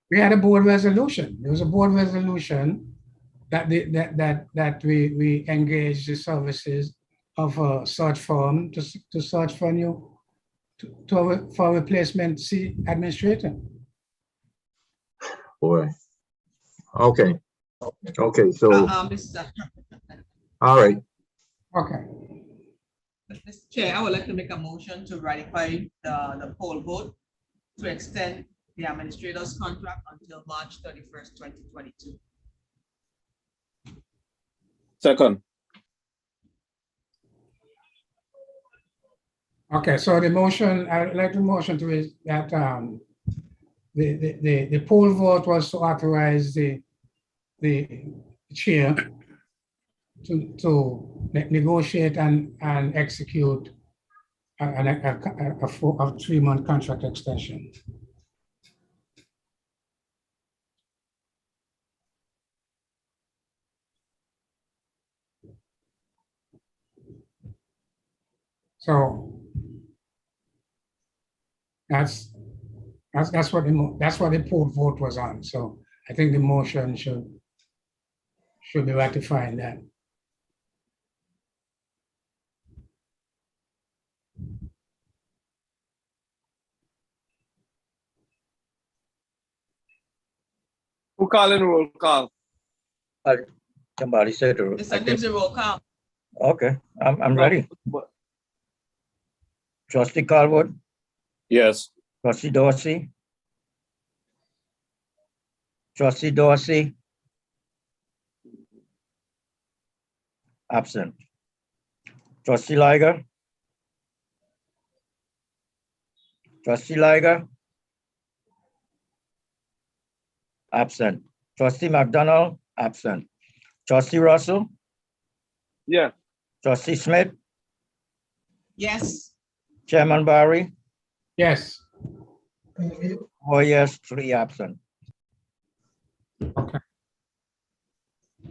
We had a board resolution. There was a board resolution that we engaged the services of a search firm to search for for a replacement administrator. Boy. Okay. Okay, so, Mr. all right. Okay. Mr. Chair, I would like to make a motion to ratify the poll vote to extend the administrator's contract until March 31st, 2022. Second. Okay, so the motion, I'd like the motion to is that the poll vote was to authorize the chair to negotiate and execute a 3-month contract extension. So that's what the poll vote was on. So I think the motion should be ratifying that. Who call in roll call? Somebody said, Mr. Gibbs, a roll call. okay, I'm ready. But- Trustee Calwood, Yes. trustee Dorsey. Trustee Dorsey. Absent. Trustee Liger. Trustee Liger. Absent. Trustee McDonald, absent. Trustee Russell, Yeah. trustee Smith, Yes. Chairman Barry, Yes. 4 yes, 3 absent. Okay.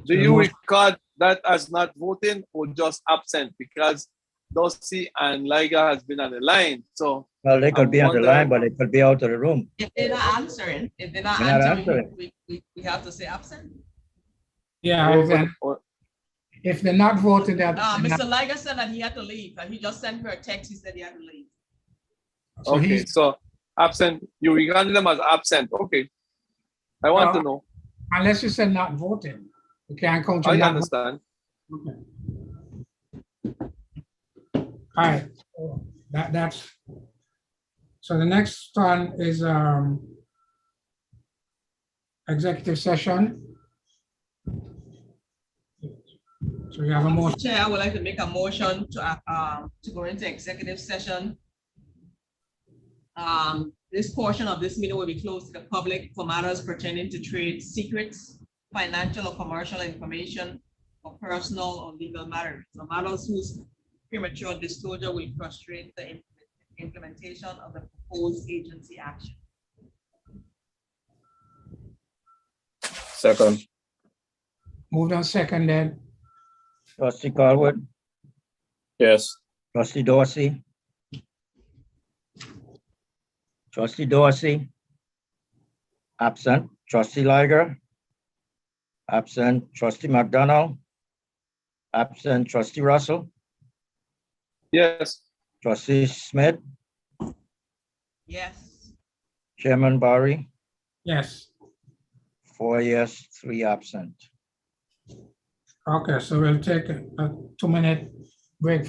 Do you record that as not voting or just absent? Because Dorsey and Liger has been on the line. So Well, they could I'm be on the wondering- line, but they could be out of the room. If they're not answering, They're not answering. we have to say absent. Yeah, if they're not voting, that. Mr. Liger said that he had to leave, and he just sent her a text, he said he had to leave. So Okay, he's, so absent, you regard them as absent. Okay. I want to know. unless you said not voting, you can't count. I not understand. voting. Okay. All right, so that's, so the next one is executive session. So we have a motion. Mr. Chair, I would like to make a motion to go into executive session. This portion of this meeting will be closed to the public for matters pertaining to trade secrets, financial or commercial information, or personal or legal matters. So matters whose premature disclosure will frustrate the implementation of the proposed agency action. Second. Moved on seconded. Trustee Calwood, Yes. trustee Dorsey. Trustee Dorsey. Absent. Trustee Liger. Absent. Trustee McDonald. Absent. Trustee Russell. Yes. Trustee Smith. Yes. Chairman Barry. Yes. 4 yes, 3 absent. Okay, so we'll take a 2-minute break for